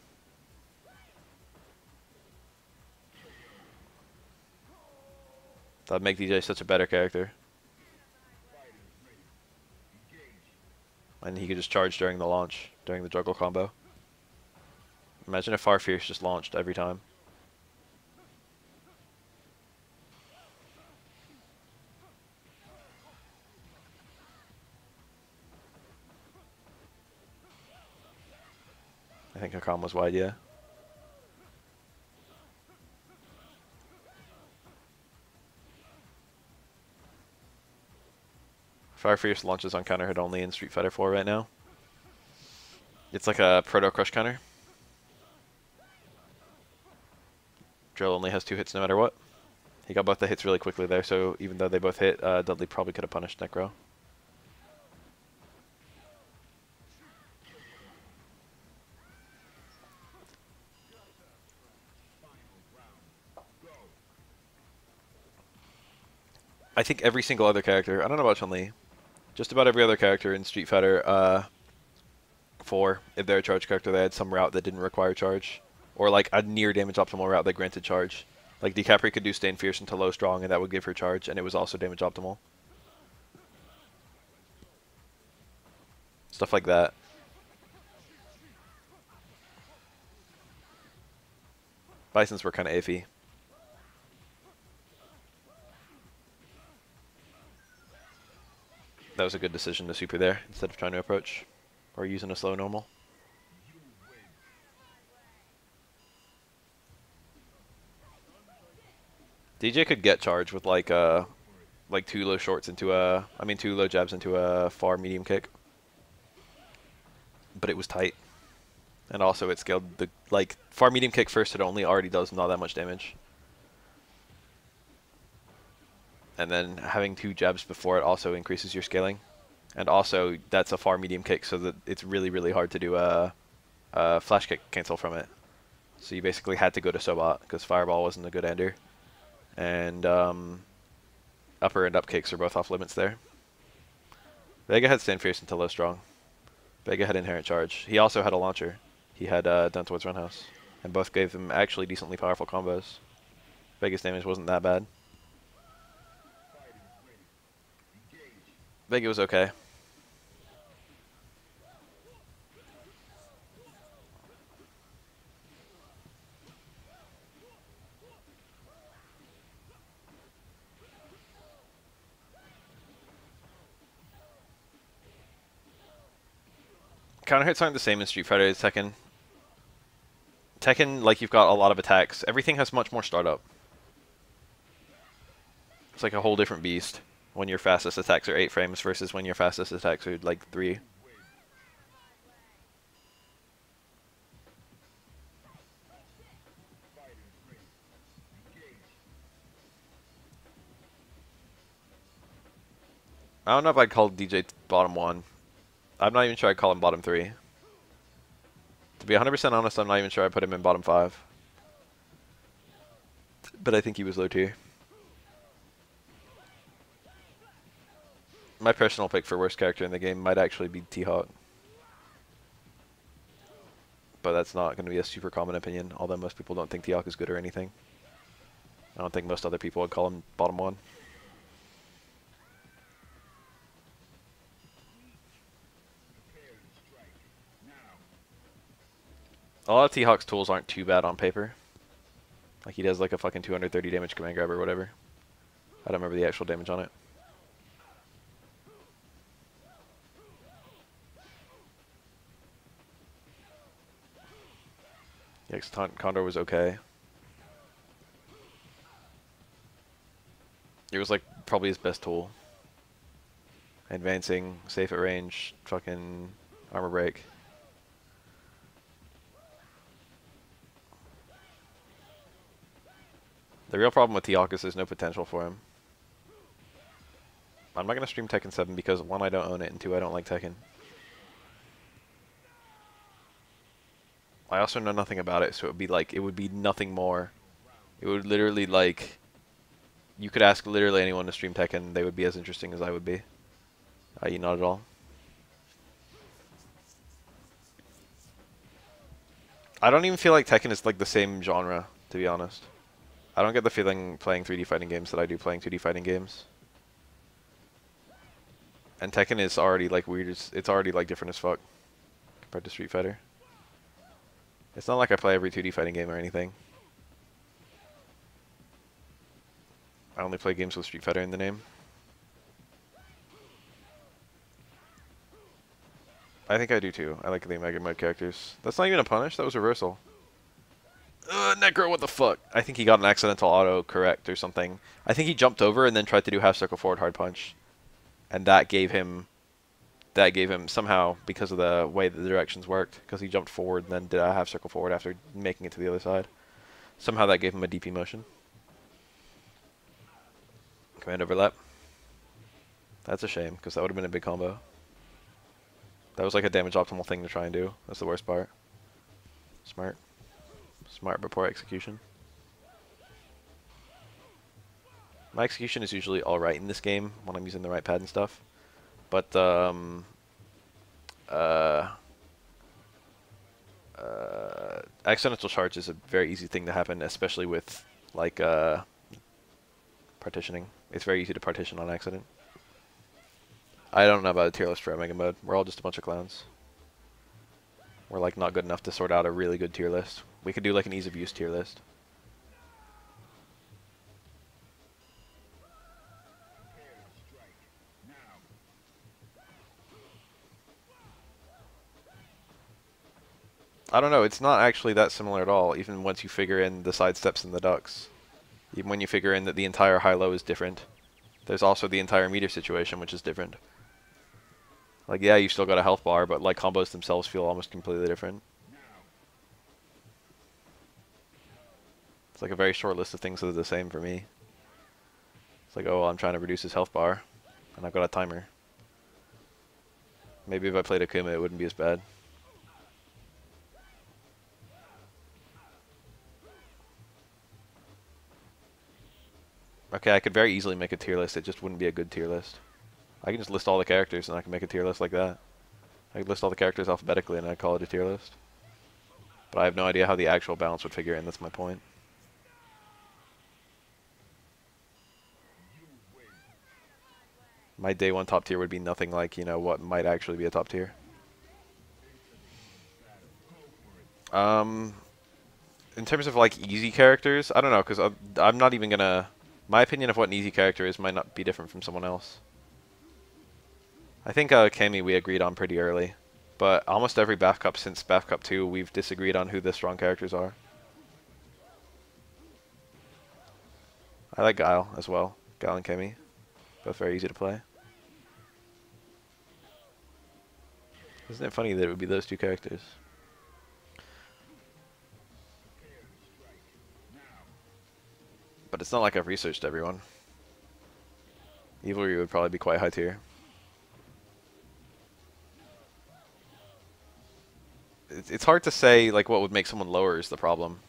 That'd make DJ such a better character. And he could just charge during the launch, during the juggle combo. Imagine if Far Fierce just launched every time. I think Hakam was wide, yeah. Fire Fierce launches on counter hit only in Street Fighter 4 right now. It's like a proto crush counter. Drill only has 2 hits no matter what. He got both the hits really quickly there, so even though they both hit, Dudley probably could have punished Necro. I think every single other character, I don't know about Chun-Li, just about every other character in Street Fighter 4, if they're a charge character, they had some route that didn't require charge. Or like a near damage optimal route that granted charge. Like DiCaprio could do Stay Fierce into low strong and that would give her charge, and it was also damage optimal. Stuff like that. Bisons were kind of iffy. That was a good decision to super there instead of trying to approach or using a slow normal. DJ could get charged with like 2 low shorts into a, 2 low jabs into a far medium kick. But it was tight. And also it scaled the, like, far medium kick first it only already does not that much damage. And then having 2 jabs before it also increases your scaling. And also that's a far medium kick so that it's really, really hard to do a flash kick cancel from it. So you basically had to go to Sobat because Fireball wasn't a good ender. And upper and up kicks are both off limits there. Vega had Stand Fierce into low strong. Vega had Inherent Charge. He also had a launcher. He had down towards Runhouse. And both gave him actually decently powerful combos. Vega's damage wasn't that bad. Vega was okay. Counter hits aren't the same in Street Fighter as Tekken. Tekken, like, you've got a lot of attacks. Everything has much more startup. It's like a whole different beast when your fastest attacks are 8 frames versus when your fastest attacks are like 3. I don't know if I'd call DJ bottom 1. I'm not even sure I'd call him bottom 3. To be 100% honest, I'm not even sure I'd put him in bottom 5. But I think he was low tier. My personal pick for worst character in the game might actually be T-Hawk. But that's not going to be a super common opinion, although most people don't think T-Hawk is good or anything. I don't think most other people would call him bottom 1. A lot of T-Hawk's tools aren't too bad on paper. Like, he does like a fucking 230 damage command grab or whatever. I don't remember the actual damage on it. Yeah, Condor was okay. It was like probably his best tool. Advancing, safe at range, fucking armor break. The real problem with T-Hawk is there's no potential for him. I'm not going to stream Tekken 7 because 1, I don't own it, and 2, I don't like Tekken. I also know nothing about it, so it would be nothing more. It would literally, like, you could ask literally anyone to stream Tekken, they would be as interesting as I would be. I.e. not at all. I don't even feel like Tekken is like the same genre, to be honest. I don't get the feeling playing 3D fighting games that I do playing 2D fighting games. And Tekken is already like weird, it's already like different as fuck compared to Street Fighter. It's not like I play every 2D fighting game or anything. I only play games with Street Fighter in the name. I think I do too. I like the Mega Mode characters. That's not even a punish, that was reversal. Necro, what the fuck? I think he got an accidental auto correct or something. I think he jumped over and then tried to do half circle forward hard punch. And that gave him somehow, because of the way the directions worked, because he jumped forward and then did a half circle forward after making it to the other side. Somehow that gave him a DP motion. Command overlap. That's a shame, because that would have been a big combo. That was like a damage optimal thing to try and do. That's the worst part. Smart. Smart but poor execution. My execution is usually alright in this game when I'm using the right pad and stuff. But, accidental charge is a very easy thing to happen, especially with, like, partitioning. It's very easy to partition on accident. I don't know about a tier list for Omega Mode. We're all just a bunch of clowns. We're, like, not good enough to sort out a really good tier list. We could do, like, an ease of use tier list. I don't know, it's not actually that similar at all, even once you figure in the side steps and the ducks. Even when you figure in that the entire high-low is different. There's also the entire meter situation, which is different. Like, yeah, you still got a health bar, but like combos themselves feel almost completely different. It's like a very short list of things that are the same for me. It's like, oh, well, I'm trying to reduce his health bar, and I've got a timer. Maybe if I played Akuma, it wouldn't be as bad. Okay, I could very easily make a tier list. It just wouldn't be a good tier list. I can just list all the characters, and I can make a tier list like that. I could list all the characters alphabetically, and I'd call it a tier list. But I have no idea how the actual balance would figure in. That's my point. My day one top tier would be nothing like, you know, what might actually be a top tier. In terms of like easy characters, I don't know, because I'm not even gonna. My opinion of what an easy character is might not be different from someone else. I think Kami we agreed on pretty early, but almost every BAF Cup since BAF Cup 2 we've disagreed on who the strong characters are. I like Guile as well. Guile and Kami, both very easy to play. Isn't it funny that it would be those two characters? But it's not like I've researched everyone. Evilry would probably be quite high tier. It's hard to say like what would make someone lower is the problem.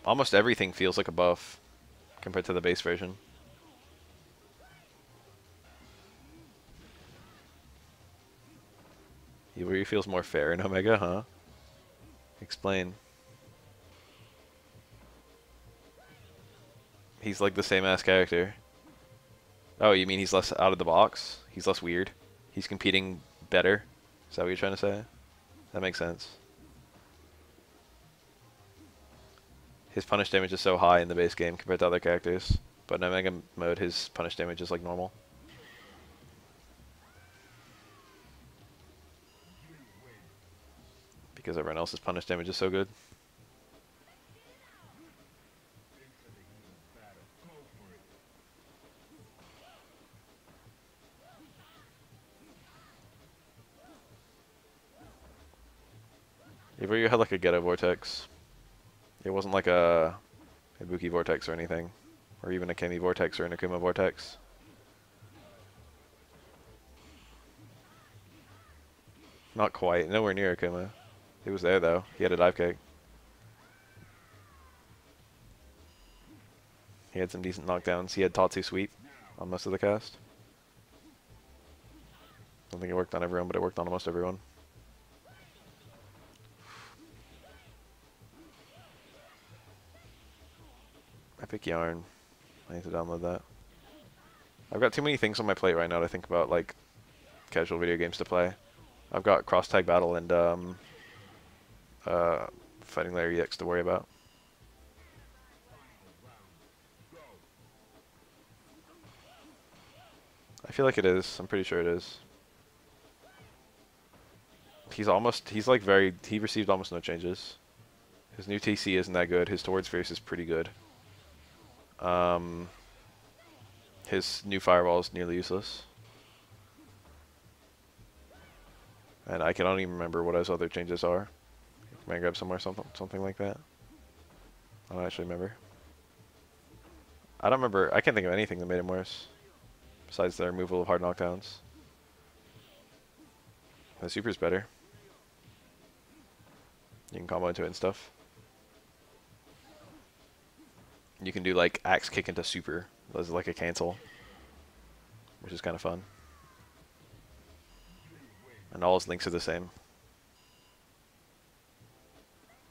Almost everything feels like a buff compared to the base version. Evilry feels more fair in Omega, huh? Explain. He's like the same ass character. Oh, you mean he's less out of the box? He's less weird? He's competing better? Is that what you're trying to say? That makes sense. His punish damage is so high in the base game compared to other characters, but in Omega mode his punish damage is like normal. Because everyone else's punish damage is so good. You had like a Ghetto Vortex. It wasn't like a Ibuki Vortex or anything. Or even a Kami Vortex or an Akuma Vortex. Not quite. Nowhere near Akuma. He was there though. He had a dive kick. He had some decent knockdowns. He had Tatsu sweep on most of the cast. I don't think it worked on everyone, but it worked on almost everyone. Epic Yarn. I need to download that. I've got too many things on my plate right now to think about, like, casual video games to play. I've got Cross Tag Battle and Fighting Layer EX to worry about. I feel like it is. I'm pretty sure it is. He's like he received almost no changes. His new TC isn't that good. His towards face is pretty good. His new firewall is nearly useless. And I don't even remember what his other changes are. Can I grab somewhere something like that? I don't actually remember. I don't remember. I can't think of anything that made him worse. Besides the removal of hard knockdowns. The super's better. You can combo into it and stuff. You can do like axe kick into super as like a cancel, which is kind of fun. And all his links are the same.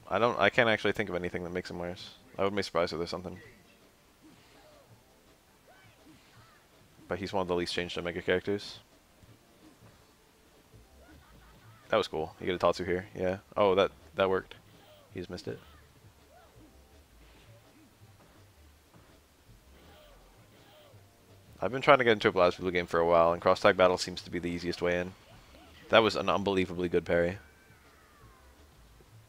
I can't actually think of anything that makes him worse. I wouldn't be surprised if there's something. But he's one of the least changed Omega characters. That was cool. You get a Tatsu here. Yeah. Oh, that worked. He just missed it. I've been trying to get into a BlazBlue game for a while, and Cross Tag Battle seems to be the easiest way in. That was an unbelievably good parry.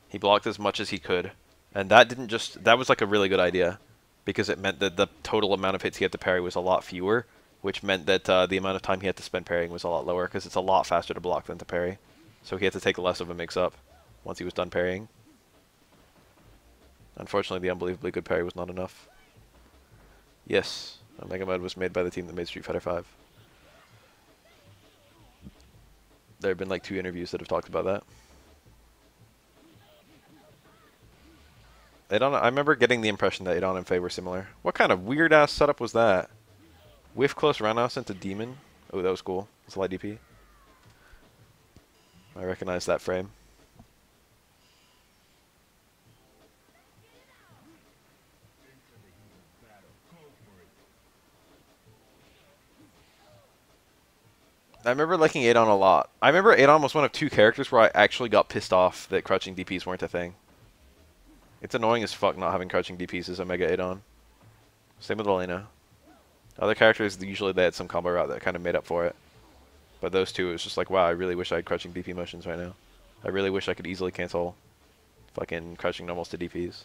He blocked as much as he could, and that didn't just that was like a really good idea, because it meant that the total amount of hits he had to parry was a lot fewer, which meant that the amount of time he had to spend parrying was a lot lower, because it's a lot faster to block than to parry. So he had to take less of a mix-up once he was done parrying. Unfortunately, the unbelievably good parry was not enough. Yes, Omega Mode was made by the team that made Street Fighter V. There have been like 2 interviews that have talked about that. I remember getting the impression that Adon and Faye were similar. What kind of weird-ass setup was that? Whiff close roundhouse into Demon. Oh, that was cool. It's light DP. I recognize that frame. I remember liking Adon a lot. I remember Adon was one of 2 characters where I actually got pissed off that crouching DPs weren't a thing. It's annoying as fuck not having crouching DPs as Omega Adon. Same with Elena. Other characters, usually they had some combo route that kind of made up for it. But those 2, it was just like, wow, I really wish I had crouching DP motions right now. I really wish I could easily cancel fucking crouching normals to DPs.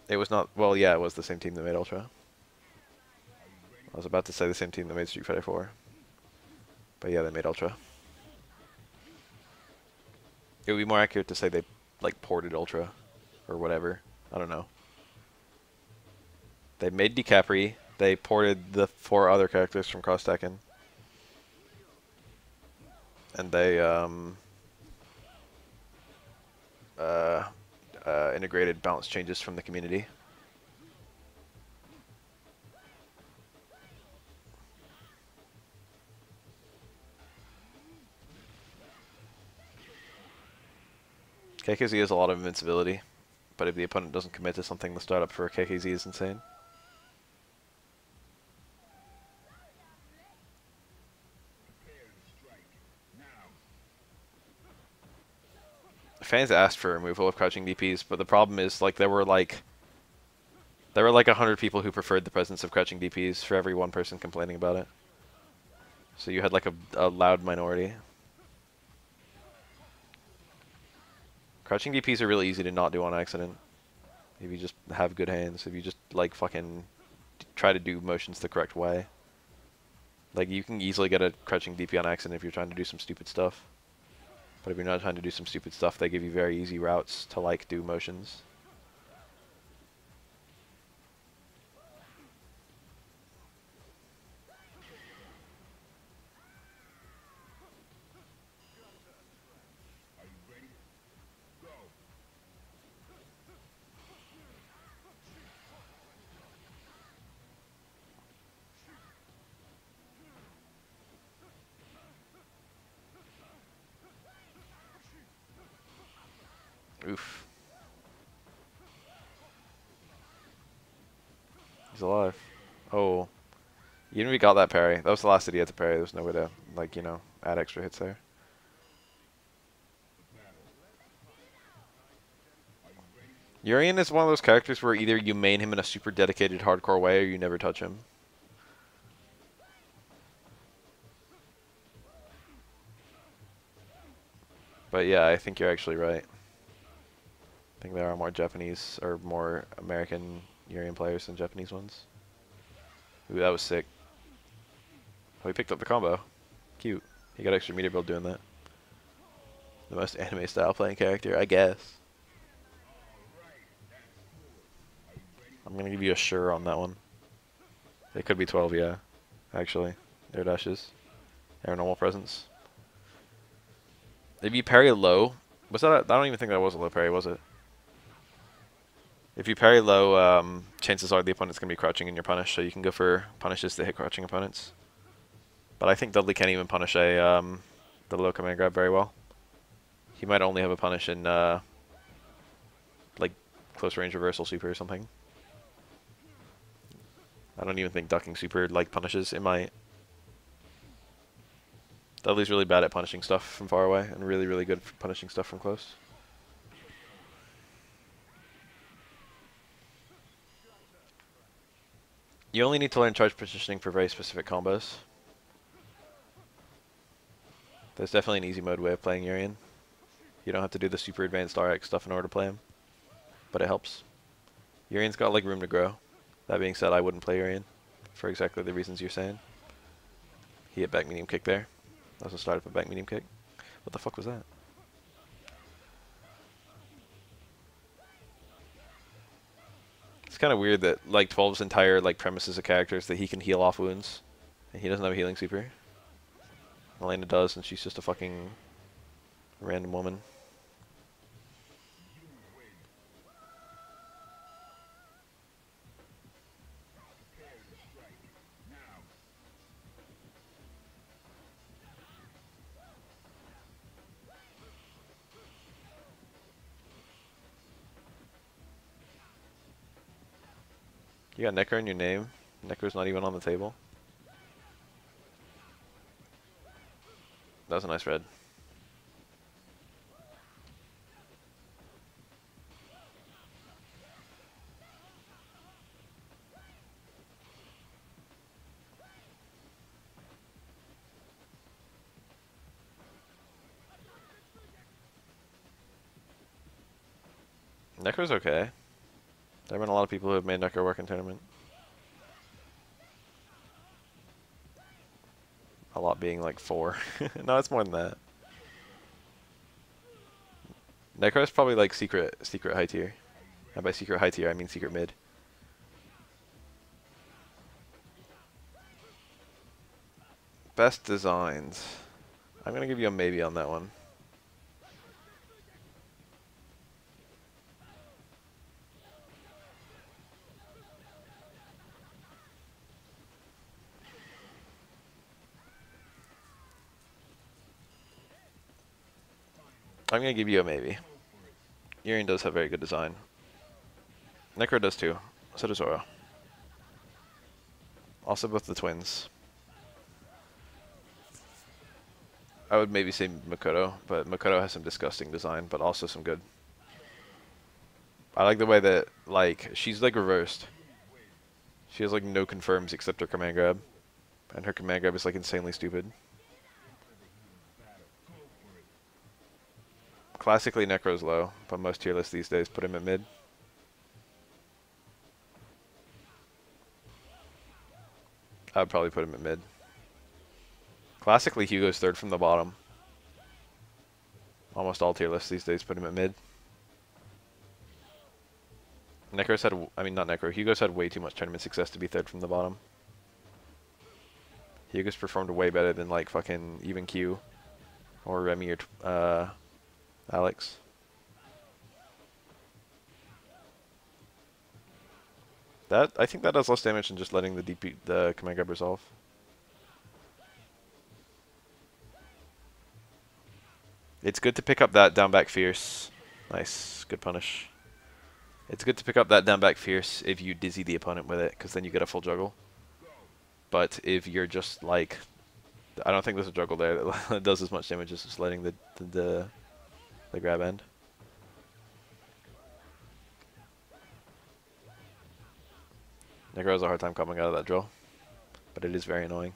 It was not, well, yeah, it was the same team that made Ultra. I was about to say the same team that made Street Fighter 4. But yeah, they made Ultra. It would be more accurate to say they, like, ported Ultra. Or whatever. I don't know. They made DiCapri. They ported the 4 other characters from Cross Tekken. And they, integrated balance changes from the community. KKZ has a lot of invincibility, but if the opponent doesn't commit to something, the startup for KKZ is insane. Fans asked for removal of crouching DPs, but the problem is, like, there were like 100 people who preferred the presence of crouching DPs for every 1 person complaining about it. So you had like a loud minority. Crouching DPs are really easy to not do on accident. If you just have good hands, if you just like fucking try to do motions the correct way. Like, you can easily get a crouching DP on accident if you're trying to do some stupid stuff. But if you're not trying to do some stupid stuff, they give you very easy routes to like do motions. Oof. He's alive. Oh. Even if he got that parry, that was the last that he had to parry. There was no way to, like, you know, add extra hits there. Urian is one of those characters where either you main him in a super dedicated hardcore way or you never touch him. But yeah, I think you're actually right. I think there are more Japanese or more American Urian players than Japanese ones. Ooh, that was sick. Oh, he picked up the combo. Cute. He got extra meter build doing that. The most anime style playing character, I guess. I'm gonna give you a sure on that one. It could be 12, yeah. Actually. Air dashes. Air normal presence. If you parry low, was that I don't even think that was a low parry, was it? If you parry low, chances are the opponent's going to be crouching in your punish, so you can go for punishes that hit crouching opponents. But I think Dudley can't even punish the low command grab very well. He might only have a punish in, like, close range reversal super or something. I don't even think ducking super, like, punishes. It might. Dudley's really bad at punishing stuff from far away, and really, really good for punishing stuff from close. You only need to learn charge positioning for very specific combos. There's definitely an easy mode way of playing Urian. You don't have to do the super advanced RX stuff in order to play him, but it helps. Urian's got like room to grow. That being said, I wouldn't play Urian for exactly the reasons you're saying. He hit back medium kick there. That was a start of a back medium kick. What the fuck was that? It's kind of weird that like 12's entire like premise as a character is that he can heal off wounds, and he doesn't have a healing super. Elena does, and she's just a fucking random woman. You got Necro in your name. Necro's not even on the table. That was a nice red. Necro's okay. There have been a lot of people who have made Necro work in tournament. A lot being like 4. No, it's more than that. Necro's probably like secret high tier. And by secret high tier, I mean secret mid. Best designs. I'm gonna give you a maybe on that one. I'm gonna give you a maybe. Urian does have very good design. Necro does too. So does Oro. Also both the twins. I would maybe say Makoto, but Makoto has some disgusting design, but also some good. I like the way that, like, she's like reversed. She has like no confirms except her command grab. And her command grab is like insanely stupid. Classically, Necro's low, but most tier lists these days put him at mid. I would probably put him at mid. Classically, Hugo's third from the bottom. Almost all tier lists these days put him at mid. Necro's had, I mean not Necro, Hugo's had way too much tournament success to be third from the bottom. Hugo's performed way better than like fucking even Q or Remy or Alex. That, I think that does less damage than just letting the command grab resolve. It's good to pick up that down back fierce. Nice, good punish. It's good to pick up that down back fierce if you dizzy the opponent with it, because then you get a full juggle. But if you're just like, I don't think there's a juggle there that does as much damage as just letting the grab end. Negro has a hard time coming out of that drill, but it is very annoying.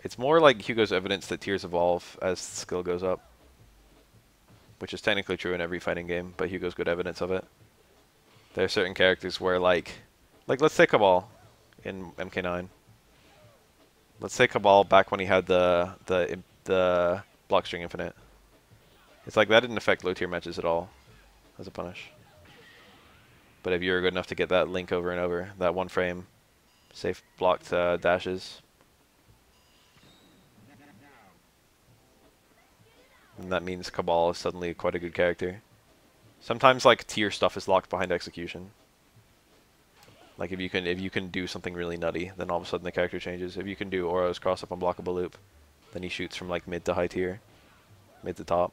It's more like Hugo's evidence that tiers evolve as skill goes up, which is technically true in every fighting game, but Hugo's good evidence of it. There are certain characters where like let's say Cabal in MK9. Let's say Cabal back when he had the block string infinite. It's like that didn't affect low tier matches at all as a punish. But if you're good enough to get that link over and over, that one frame, safe blocked dashes, and that means Cabal is suddenly quite a good character. Sometimes like tier stuff is locked behind execution. Like if you can do something really nutty, then all of a sudden the character changes. If you can do Oro's cross up unblockable loop, then he shoots from like mid to high tier, mid to top.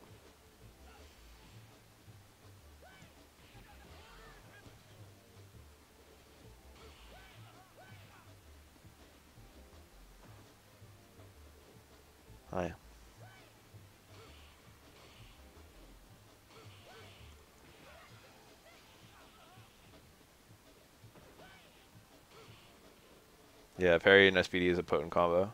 Hi. Yeah, parry and SPD is a potent combo.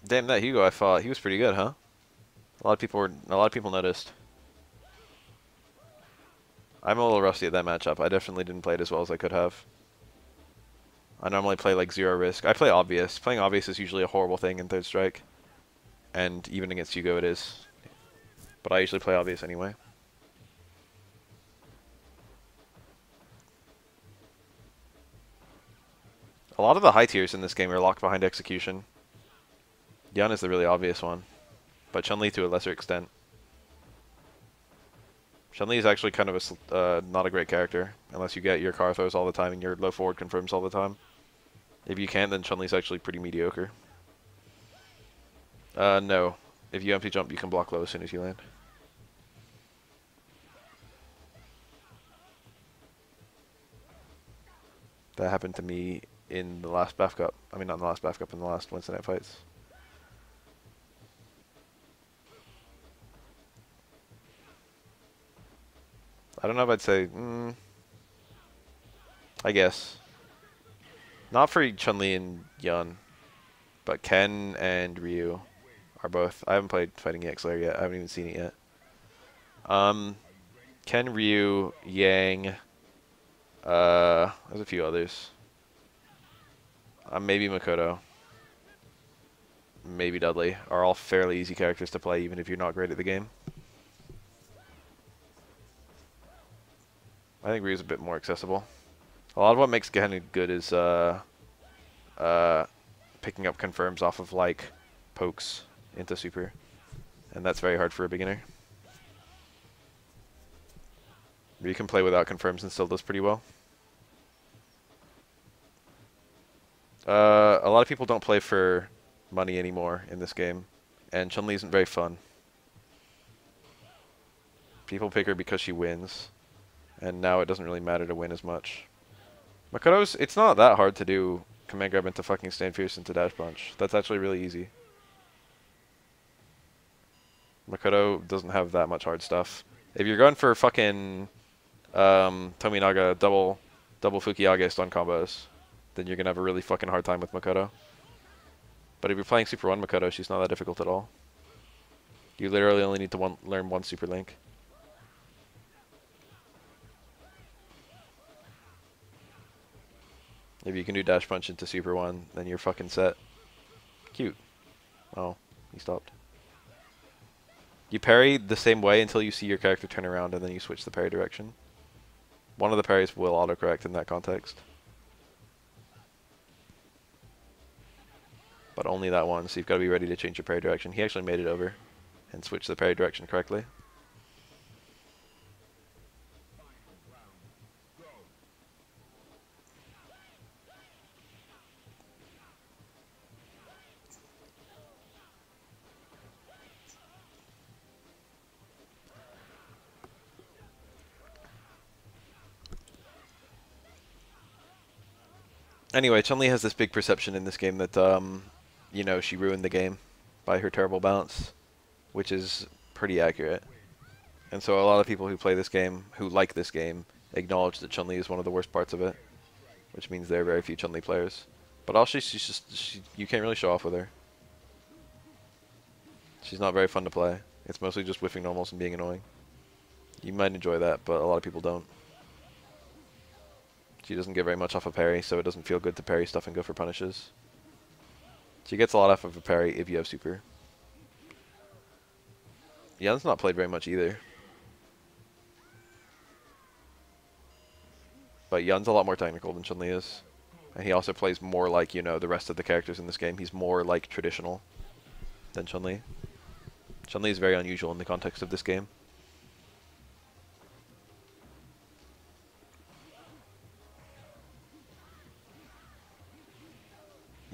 Damn, that Hugo I fought, he was pretty good, huh? A lot of people noticed. I'm a little rusty at that matchup. I definitely didn't play it as well as I could have. I normally play like zero risk. I play obvious. Playing obvious is usually a horrible thing in third strike. And even against Hugo it is. But I usually play obvious anyway. A lot of the high tiers in this game are locked behind execution. Yun is the really obvious one. But Chun-Li to a lesser extent. Chun-Li is actually kind of a not a great character. Unless you get your car throws all the time and your low forward confirms all the time. If you can, then Chun-Li's actually pretty mediocre. No. If you empty jump, you can block low as soon as you land. That happened to me in the last BAF Cup. I mean, not in the last BAF Cup, in the last Wednesday Night Fights. I don't know if I'd say, I guess. Not for Chun-Li and Yun, but Ken and Ryu are both. I haven't played Fighting EX Layer yet. I haven't even seen it yet. Ken, Ryu, Yang, there's a few others. Maybe Makoto. Maybe Dudley are all fairly easy characters to play even if you're not great at the game. I think Ryu's a bit more accessible. A lot of what makes Ken good is picking up confirms off of like pokes into super. And that's very hard for a beginner. Ryu can play without confirms and still does pretty well. A lot of people don't play for money anymore in this game, and Chun-Li isn't very fun. People pick her because she wins, and now it doesn't really matter to win as much. Makoto's, it's not that hard to do command grab into fucking stand fierce into dash punch. That's actually really easy. Makoto doesn't have that much hard stuff. If you're going for fucking Tominaga double Fukiage stun combos, then you're gonna have a really fucking hard time with Makoto. But if you're playing Super 1 Makoto, she's not that difficult at all. You literally only need to learn one Super Link. If you can do dash punch into Super 1, then you're fucking set. Cute. Oh, he stopped. You parry the same way until you see your character turn around, and then you switch the parry direction. One of the parries will autocorrect in that context. But only that one, so you've got to be ready to change your parry direction. He actually made it over and switched the parry direction correctly. Anyway, Chun-Li has this big perception in this game that, you know, she ruined the game by her terrible bounce, which is pretty accurate. And so a lot of people who play this game, who like this game, acknowledge that Chun-Li is one of the worst parts of it, which means there are very few Chun-Li players. But also, you can't really show off with her. She's not very fun to play. It's mostly just whiffing normals and being annoying. You might enjoy that, but a lot of people don't. She doesn't get very much off a parry, so it doesn't feel good to parry stuff and go for punishes. She gets a lot off of a parry if you have super. Yun's not played very much either. But Yun's a lot more technical than Chun-Li is. And he also plays more like, you know, the rest of the characters in this game. He's more like traditional than Chun-Li. Chun-Li is very unusual in the context of this game.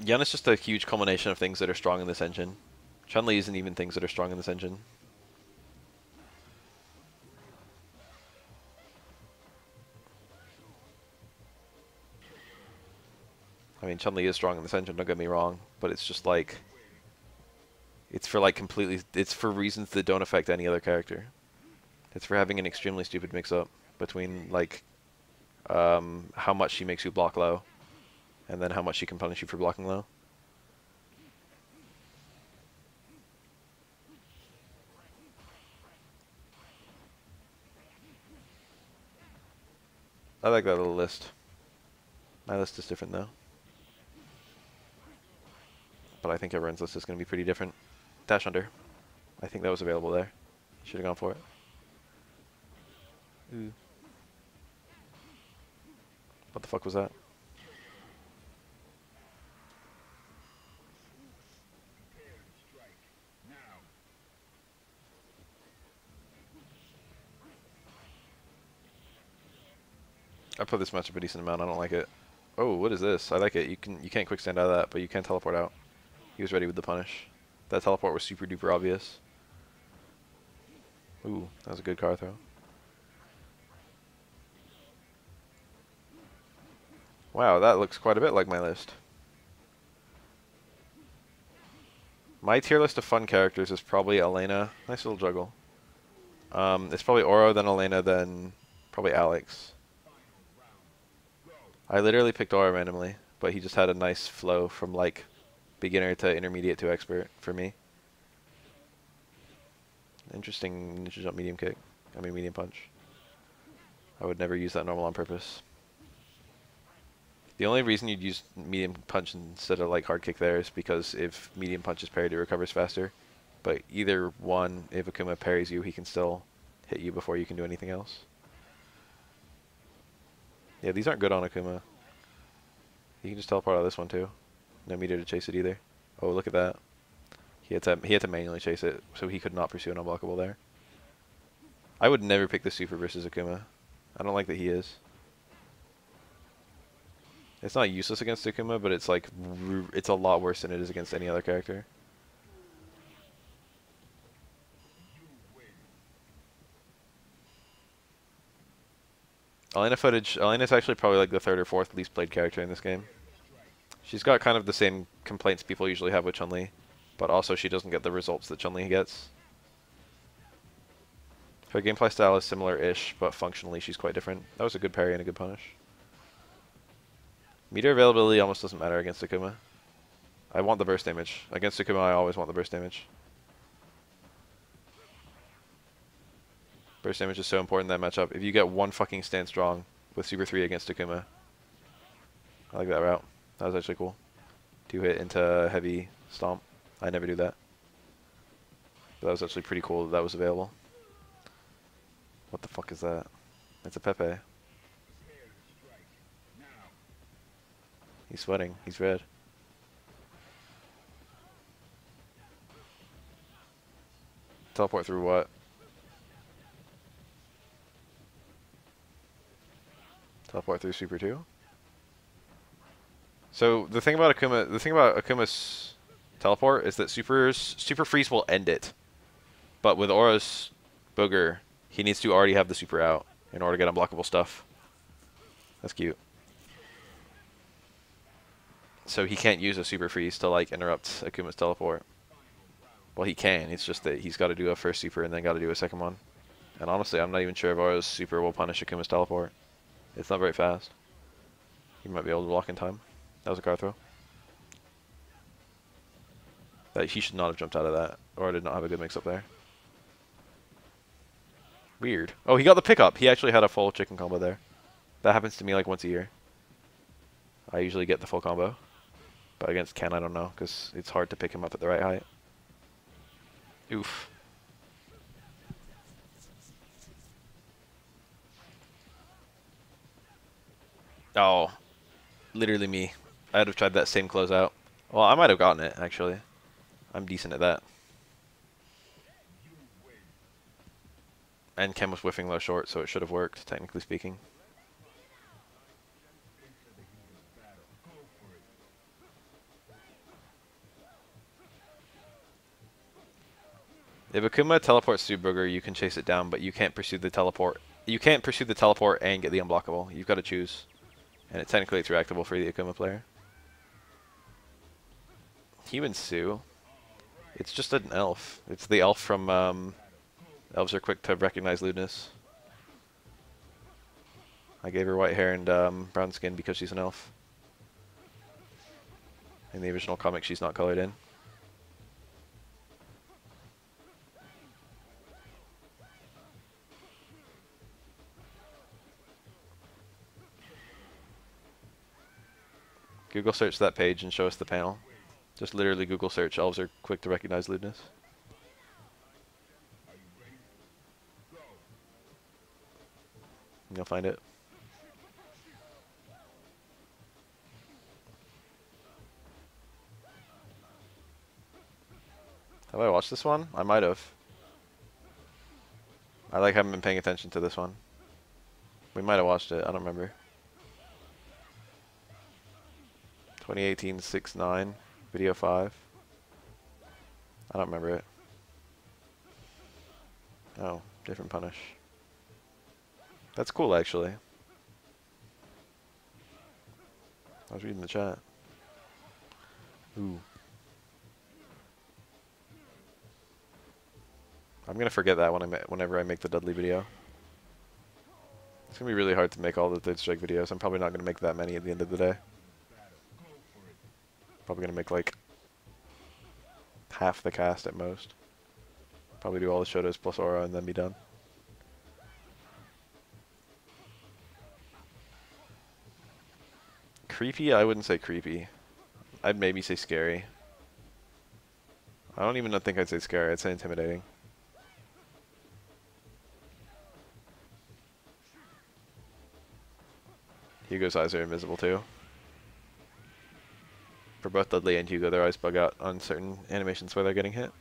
Yun is just a huge culmination of things that are strong in this engine. Chun-Li isn't even things that are strong in this engine. I mean, Chun-Li is strong in this engine, don't get me wrong, but it's just like... It's for like completely... It's for reasons that don't affect any other character. It's for having an extremely stupid mix-up between, like, how much she makes you block low, and then how much she can punish you for blocking low. I like that little list. My list is different though. But I think everyone's list is going to be pretty different. Dash under. I think that was available there. Should have gone for it. Ooh. What the fuck was that? I put this matchup a decent amount. I don't like it. Oh, what is this? I like it. You can't quick stand out of that, but you can teleport out. He was ready with the punish. That teleport was super duper obvious. Ooh, that was a good card throw. Wow, that looks quite a bit like my list. My tier list of fun characters is probably Elena. Nice little juggle. It's probably Oro, then Elena, then probably Alex. I literally picked Oro randomly, but he just had a nice flow from like beginner to intermediate to expert for me. Interesting ninja jump medium kick. I mean medium punch. I would never use that normal on purpose. The only reason you'd use medium punch instead of like hard kick there is because if medium punch is parried, it recovers faster. But either one, if Akuma parries you, he can still hit you before you can do anything else. Yeah, these aren't good on Akuma. You can just teleport out of this one too. No meter to chase it either. Oh, look at that. He had to manually chase it, so he could not pursue an unblockable there. I would never pick the super versus Akuma. I don't like that he is. It's not useless against Akuma, but it's like it's a lot worse than it is against any other character. Elena footage. Elena's actually probably like the third or fourth least played character in this game. She's got kind of the same complaints people usually have with Chun-Li, but also she doesn't get the results that Chun-Li gets. Her gameplay style is similar-ish, but functionally she's quite different. That was a good parry and a good punish. Meter availability almost doesn't matter against Akuma. I want the burst damage. Against Akuma, I always want the burst damage. Burst damage is so important in that matchup. If you get one fucking stand strong with Super 3 against Akuma, I like that route. That was actually cool. 2-hit into heavy stomp. I never do that. But that was actually pretty cool that was available. What the fuck is that? It's a Pepe. He's sweating. He's red. Teleport through what? Teleport through Super 2? So the thing about Akuma's teleport is that Super Freeze will end it. But with Aura's Booger, he needs to already have the Super out in order to get unblockable stuff. That's cute. So he can't use a Super Freeze to like interrupt Akuma's teleport. Well, he can. It's just that he's got to do a first Super and then got to do a second one. And honestly, I'm not even sure if Aura's Super will punish Akuma's teleport. It's not very fast. He might be able to block in time. That was a card throw. He should not have jumped out of that. Or did not have a good mix-up there. Weird. Oh, he got the pickup. He actually had a full chicken combo there. That happens to me like once a year. I usually get the full combo. But against Ken, I don't know, because it's hard to pick him up at the right height. Oof. Oh. Literally me. I'd have tried that same closeout. Well, I might have gotten it, actually. I'm decent at that. And Ken was whiffing low short, so it should have worked, technically speaking. If Akuma teleports through Booger, you can chase it down, but you can't pursue the teleport. You can't pursue the teleport and get the unblockable. You've got to choose. And technically it's reactable for the Akuma player. Human Sue. It's just an elf. It's the elf from Elves Are Quick to Recognize Lewdness. I gave her white hair and brown skin because she's an elf. In the original comic, she's not colored in. Google search that page and show us the panel. Just literally Google search. Elves are quick to recognize lewdness. And you'll find it. Have I watched this one? I might have. I like haven't been paying attention to this one. We might have watched it. I don't remember. 2018 6-9 video 5. I don't remember it. Oh, different punish. That's cool actually. I was reading the chat. Ooh. I'm gonna forget that whenever I make the Dudley video. It's gonna be really hard to make all the Third Strike videos. I'm probably not gonna make that many at the end of the day. Probably gonna make like half the cast at most. Probably do all the Shotos plus Aura and then be done. Creepy? I wouldn't say creepy. I'd maybe say scary. I don't even think I'd say scary. I'd say intimidating. Hugo's eyes are invisible too. For both Dudley and Hugo, their eyes bug out on certain animations where they're getting hit.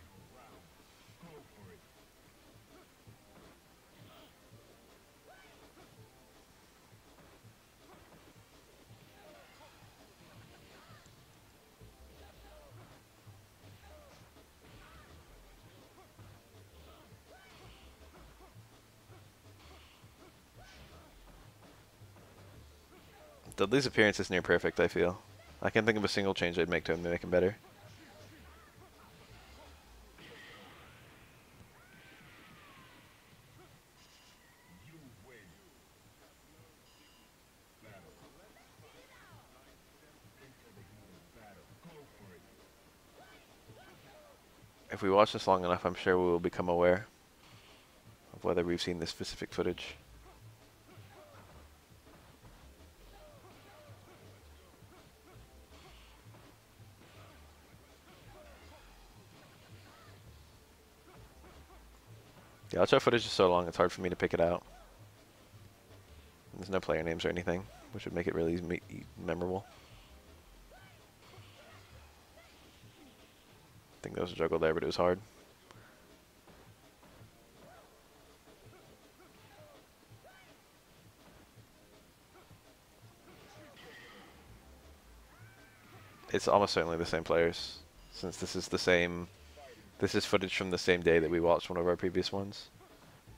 Dudley's appearance is near perfect, I feel. I can't think of a single change I'd make to him to make him better. If we watch this long enough, I'm sure we will become aware of whether we've seen this specific footage. The outro footage is so long, it's hard for me to pick it out. There's no player names or anything, which would make it really memorable. I think there was a juggle there, but it was hard. It's almost certainly the same players, since this is the same. This is footage from the same day that we watched one of our previous ones.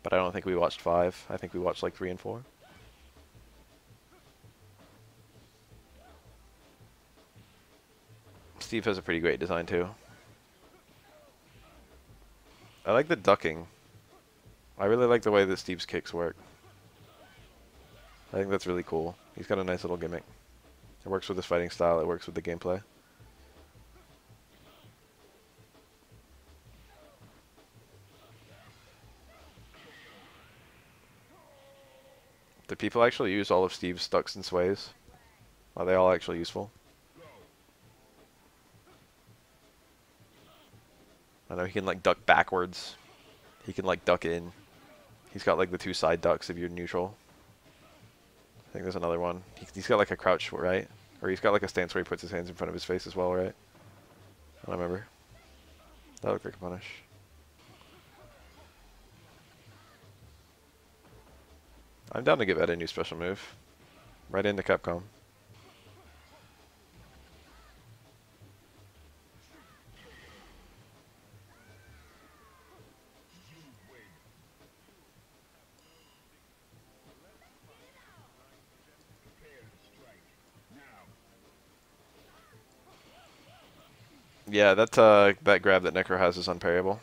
But I don't think we watched 5. I think we watched like 3 and 4. Steve has a pretty great design too. I like the ducking. I really like the way that Steve's kicks work. I think that's really cool. He's got a nice little gimmick. It works with his fighting style, it works with the gameplay. Do people actually use all of Steve's ducks and sways? Are they all actually useful? I know he can like duck backwards. He can like duck in. He's got like the 2 side ducks if you're neutral. I think there's another one. He's got like a crouch, right? Or he's got like a stance where he puts his hands in front of his face as well, right? I don't remember. That looked like a punish. I'm down to give Ed a new special move. Right into Capcom. Yeah, that grab that Necro has is unparryable.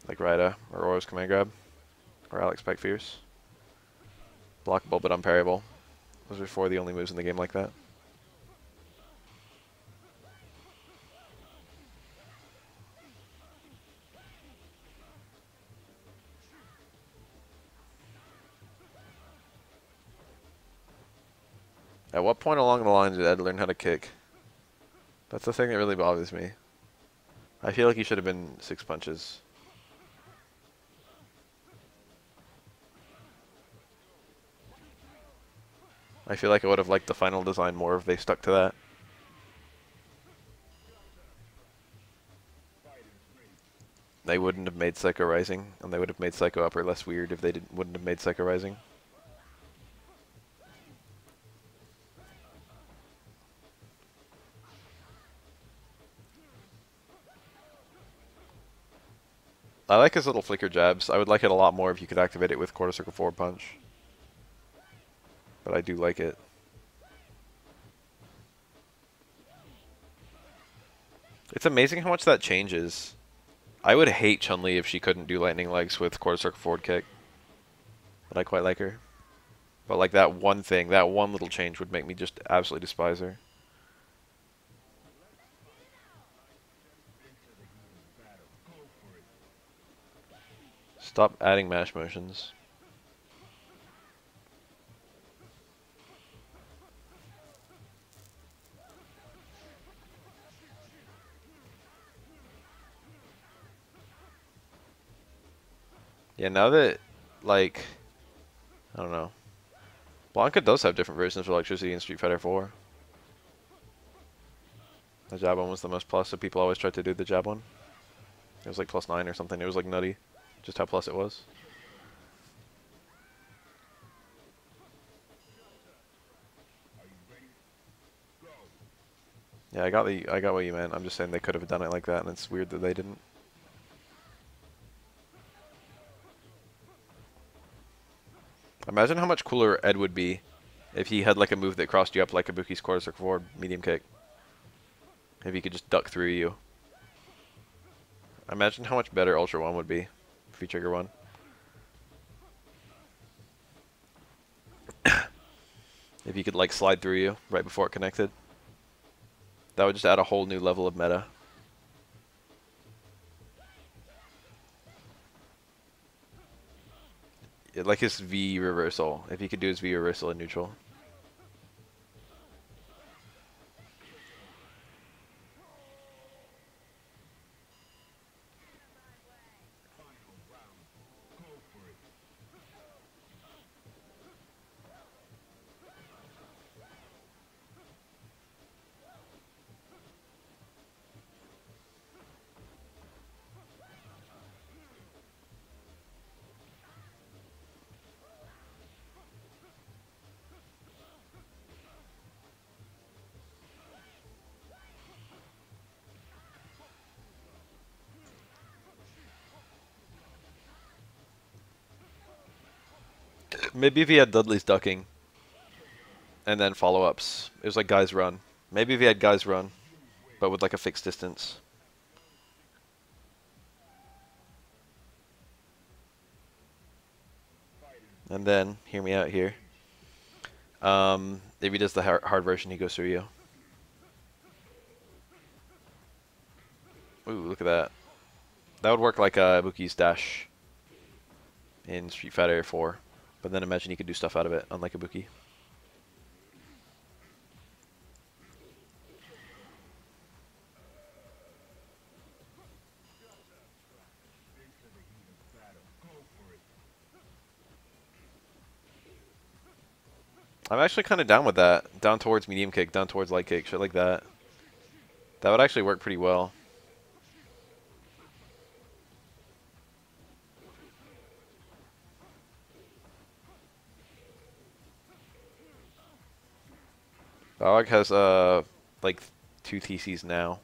Like Raida or Aura's command grab. Or Alex Spike Fierce. Blockable but unparryable. Those are 4 of the only moves in the game like that. At what point along the line did Ed learn how to kick? That's the thing that really bothers me. I feel like he should have been 6 punches. I feel like I would have liked the final design more if they stuck to that. They wouldn't have made Psycho Rising, and they would have made Psycho Upper less weird if they wouldn't have made Psycho Rising. I like his little flicker jabs. I would like it a lot more if you could activate it with quarter circle forward punch. But I do like it. It's amazing how much that changes. I would hate Chun-Li if she couldn't do lightning legs with quarter circle forward kick. But I quite like her. But like that one thing, that one little change would make me just absolutely despise her. Stop adding mash motions. Yeah, now that, like, I don't know. Blanka does have different versions of electricity in Street Fighter 4. The jab one was the most plus, so people always tried to do the jab one. It was like +9 or something. It was like nutty, just how plus it was. Yeah, I got what you meant. I'm just saying they could have done it like that, and it's weird that they didn't. Imagine how much cooler Ed would be if he had like a move that crossed you up like Ibuki's quarter circle forward medium kick. If he could just duck through you. Imagine how much better Ultra 1 would be if he trigger 1. If he could like slide through you right before it connected. That would just add a whole new level of meta. Like his V reversal. If he could do his V reversal in neutral. Maybe if he had Dudley's ducking. And then follow-ups. It was like Guy's Run. Maybe if he had Guy's Run, but with like a fixed distance. And then, hear me out here. If he does the hard version, he goes through you. Ooh, look at that. That would work like Ibuki's dash in Street Fighter 4. But then imagine you could do stuff out of it, unlike Ibuki. I'm actually kind of down with that. Down towards medium kick, down towards light kick, shit like that. That would actually work pretty well. Balrog has like 2 TCs now.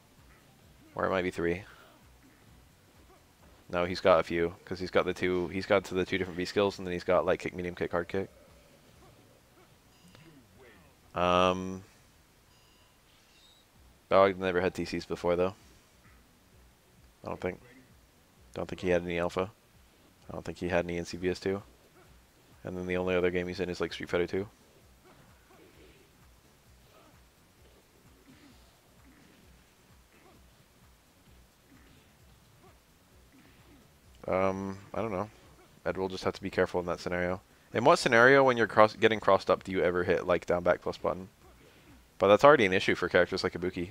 Or it might be 3. No, he's got a few, because he's got the 2 different V skills, and then he's got light kick, medium kick, hard kick. Balrog never had TCs before though. I don't think. Don't think he had any alpha. I don't think he had any in CBS2. And then the only other game he's in is like Street Fighter 2. I don't know. Ed will just have to be careful in that scenario. In what scenario when you're getting crossed up do you ever hit like down back plus button? But that's already an issue for characters like Ibuki.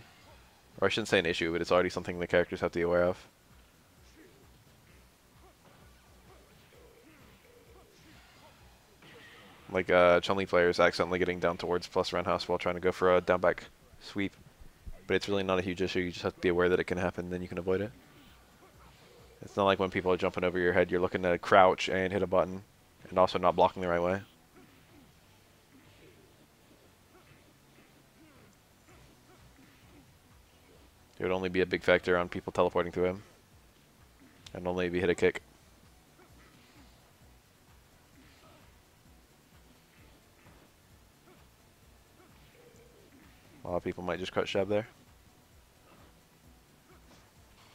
Or I shouldn't say an issue, but it's already something the characters have to be aware of. Like Chun-Li players accidentally getting down towards plus roundhouse while trying to go for a down back sweep. But it's really not a huge issue, you just have to be aware that it can happen, then you can avoid it. It's not like when people are jumping over your head, you're looking to crouch and hit a button, and also not blocking the right way. It would only be a big factor on people teleporting through him, and only if you hit a kick. A lot of people might just crouch jab there.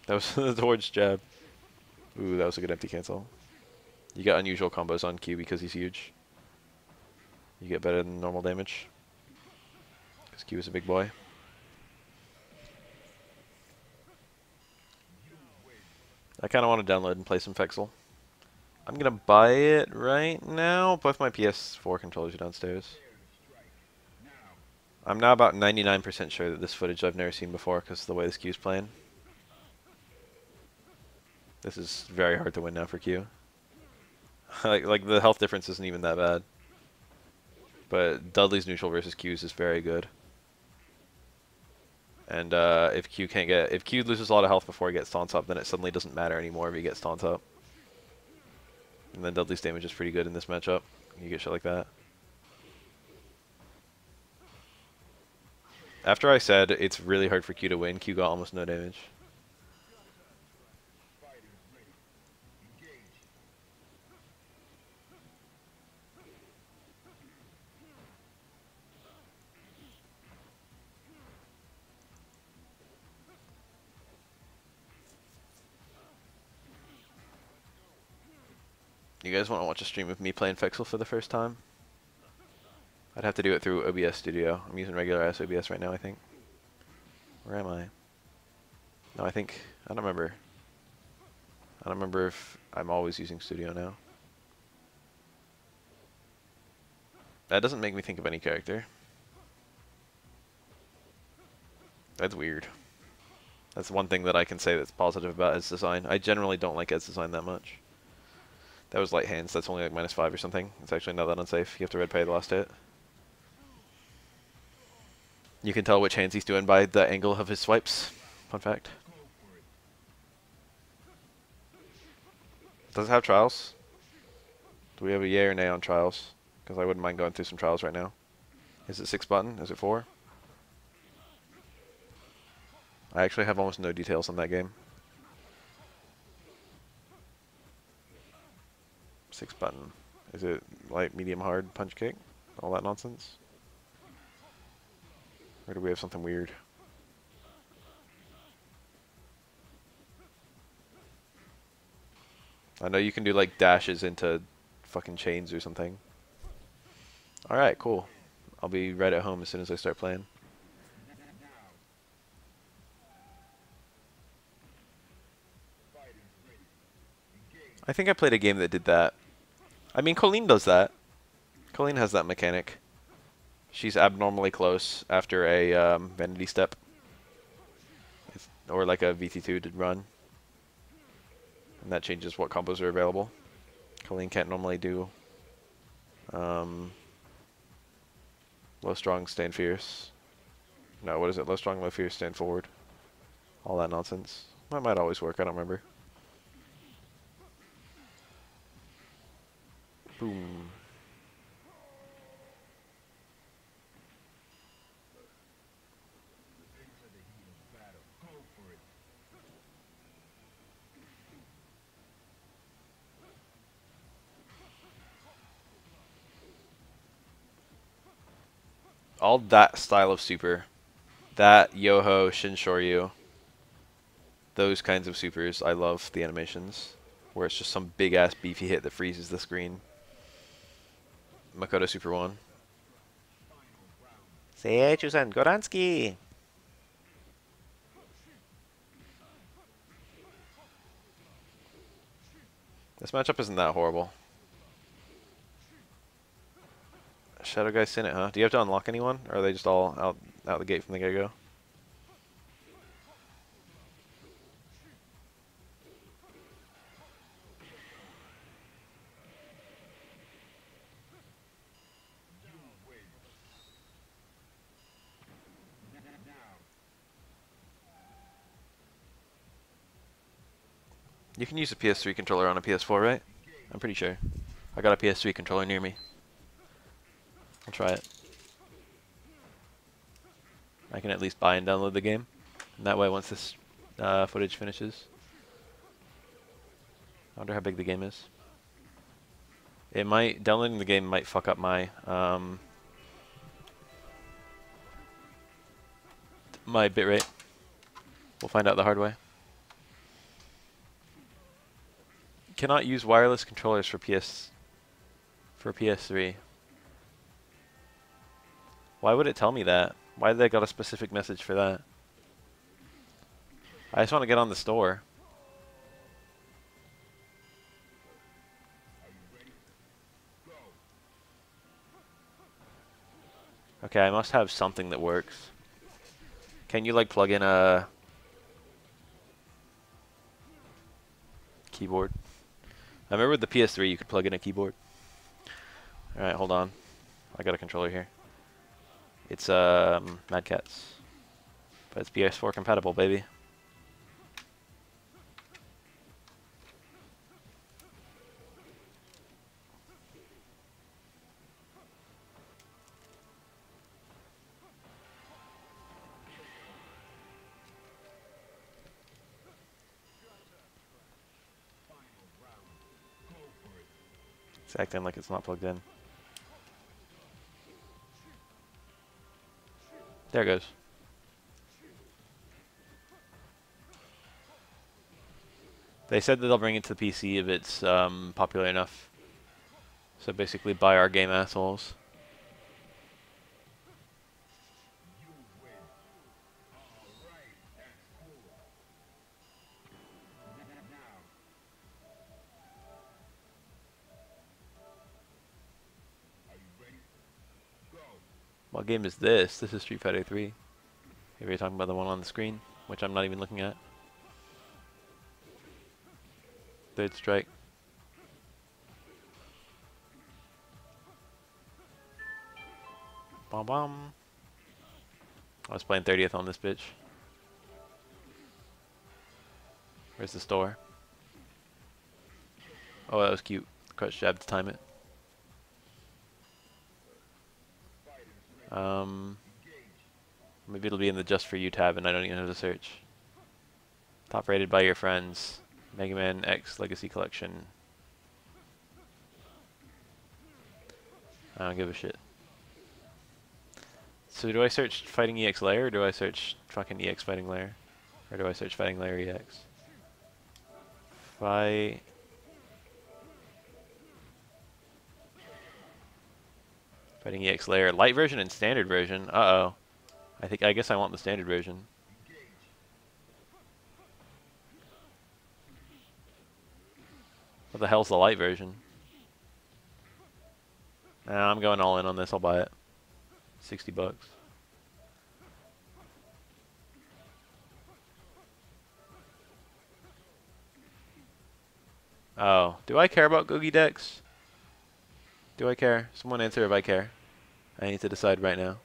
That was the towards jab. Ooh, that was a good empty cancel. You got unusual combos on Q because he's huge. You get better than normal damage. Because Q is a big boy. I kind of want to download and play some Fexel. I'm going to buy it right now. Both my PS4 controllers are downstairs. I'm now about 99% sure that this footage I've never seen before because of the way this Q is playing. This is very hard to win now for Q. like the health difference isn't even that bad. But Dudley's neutral versus Q's is very good. And if Q loses a lot of health before he gets taunts up, then it suddenly doesn't matter anymore if he gets taunts up. And then Dudley's damage is pretty good in this matchup. You get shit like that. After I said it's really hard for Q to win, Q got almost no damage. You guys want to watch a stream of me playing Fexel for the first time? I'd have to do it through OBS Studio. I'm using regular ass OBS right now, I think. Where am I? No, I don't remember. I don't remember if I'm always using Studio now. That doesn't make me think of any character. That's weird. That's one thing that I can say that's positive about Ed's design. I generally don't like Ed's design that much. That was light hands. That's only like -5 or something. It's actually not that unsafe. You have to red pay the last hit. You can tell which hands he's doing by the angle of his swipes. Fun fact. Does it have trials? Do we have a yay or nay on trials? Because I wouldn't mind going through some trials right now. Is it 6 button? Is it 4? I actually have almost no details on that game. 6 button. Is it light, medium, hard, punch, kick? All that nonsense? Or do we have something weird? I know you can do like dashes into fucking chains or something. Alright, cool. I'll be right at home as soon as I start playing. I think I played a game that did that. I mean, Colleen does that. Colleen has that mechanic. She's abnormally close after a vanity step. Or like a VT2 to run. And that changes what combos are available. Colleen can't normally do low strong, stand fierce. No, what is it? Low strong, low fierce, stand forward. All that nonsense. That might always work, I don't remember. Boom. All that style of super. That, Yoho, Shinshoryu. Those kinds of supers, I love the animations. Where it's just some big ass beefy hit that freezes the screen. Makoto Super 1. Seichu-san, Goransky! This matchup isn't that horrible. Shadow Guy's in it, huh? Do you have to unlock anyone? Or are they just all out out the gate from the get-go. You can use a PS3 controller on a PS4, right? I'm pretty sure. I got a PS3 controller near me. I'll try it. I can at least buy and download the game. And that way, once this footage finishes. I wonder how big the game is. It might, downloading the game might fuck up my, my bitrate. We'll find out the hard way. Cannot use wireless controllers for PS3. Why would it tell me that? Why did they got a specific message for that? I just want to get on the store. Okay, I must have something that works. Can you like plug in a keyboard? I remember with the PS3 you could plug in a keyboard. Alright, hold on. I got a controller here. It's Mad Catz. But it's PS4 compatible, baby. It's acting like it's not plugged in. There it goes. They said that they'll bring it to the PC if it's popular enough. So basically buy our game, assholes. What game is this? This is Street Fighter 3. Maybe you're talking about the one on the screen, which I'm not even looking at. Third Strike. Bom bom. I was playing 30th on this bitch. Where's the store? Oh, that was cute. Crouch jab to time it. Maybe it'll be in the Just For You tab and I don't even have to search. Top rated by your friends. Mega Man X Legacy Collection. I don't give a shit. So do I search Fighting EX Lair or do I search fucking EX Fighting Lair? Or do I search Fighting Lair EX? Fighting EX Lair. Light version and standard version. Uh-oh. I guess I want the standard version. What the hell's the light version? Nah, I'm going all in on this. I'll buy it. 60 bucks. Oh, do I care about Googie decks? Do I care? Someone answer if I care. I need to decide right now.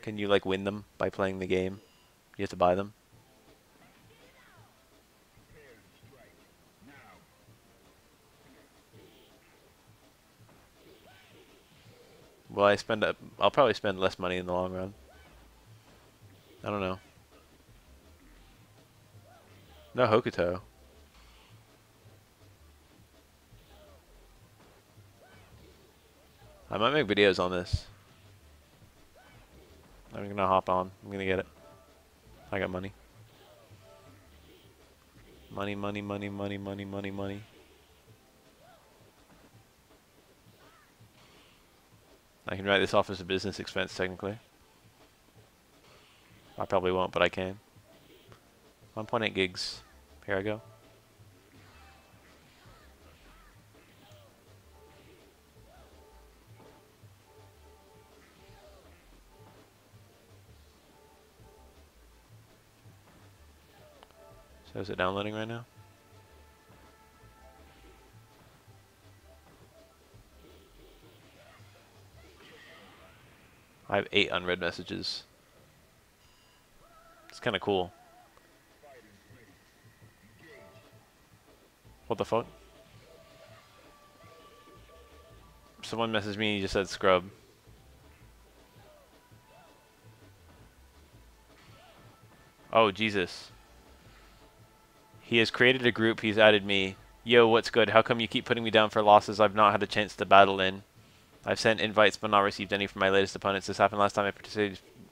Can you like win them by playing the game? You have to buy them. Will I spend I'll probably spend less money in the long run. I don't know. No Hokuto. I might make videos on this. I'm gonna hop on. I'm gonna get it. I got money. Money, money, money, money, money, money, money. I can write this off as a business expense, technically. I probably won't, but I can. 1.8 gigs. Here I go. So is it downloading right now? I have 8 unread messages. It's kind of cool. What the fuck? Someone messaged me and he just said scrub. Oh, Jesus. He has created a group. He's added me. Yo, what's good? How come you keep putting me down for losses I've not had a chance to battle in? I've sent invites but not received any from my latest opponents. This happened last time I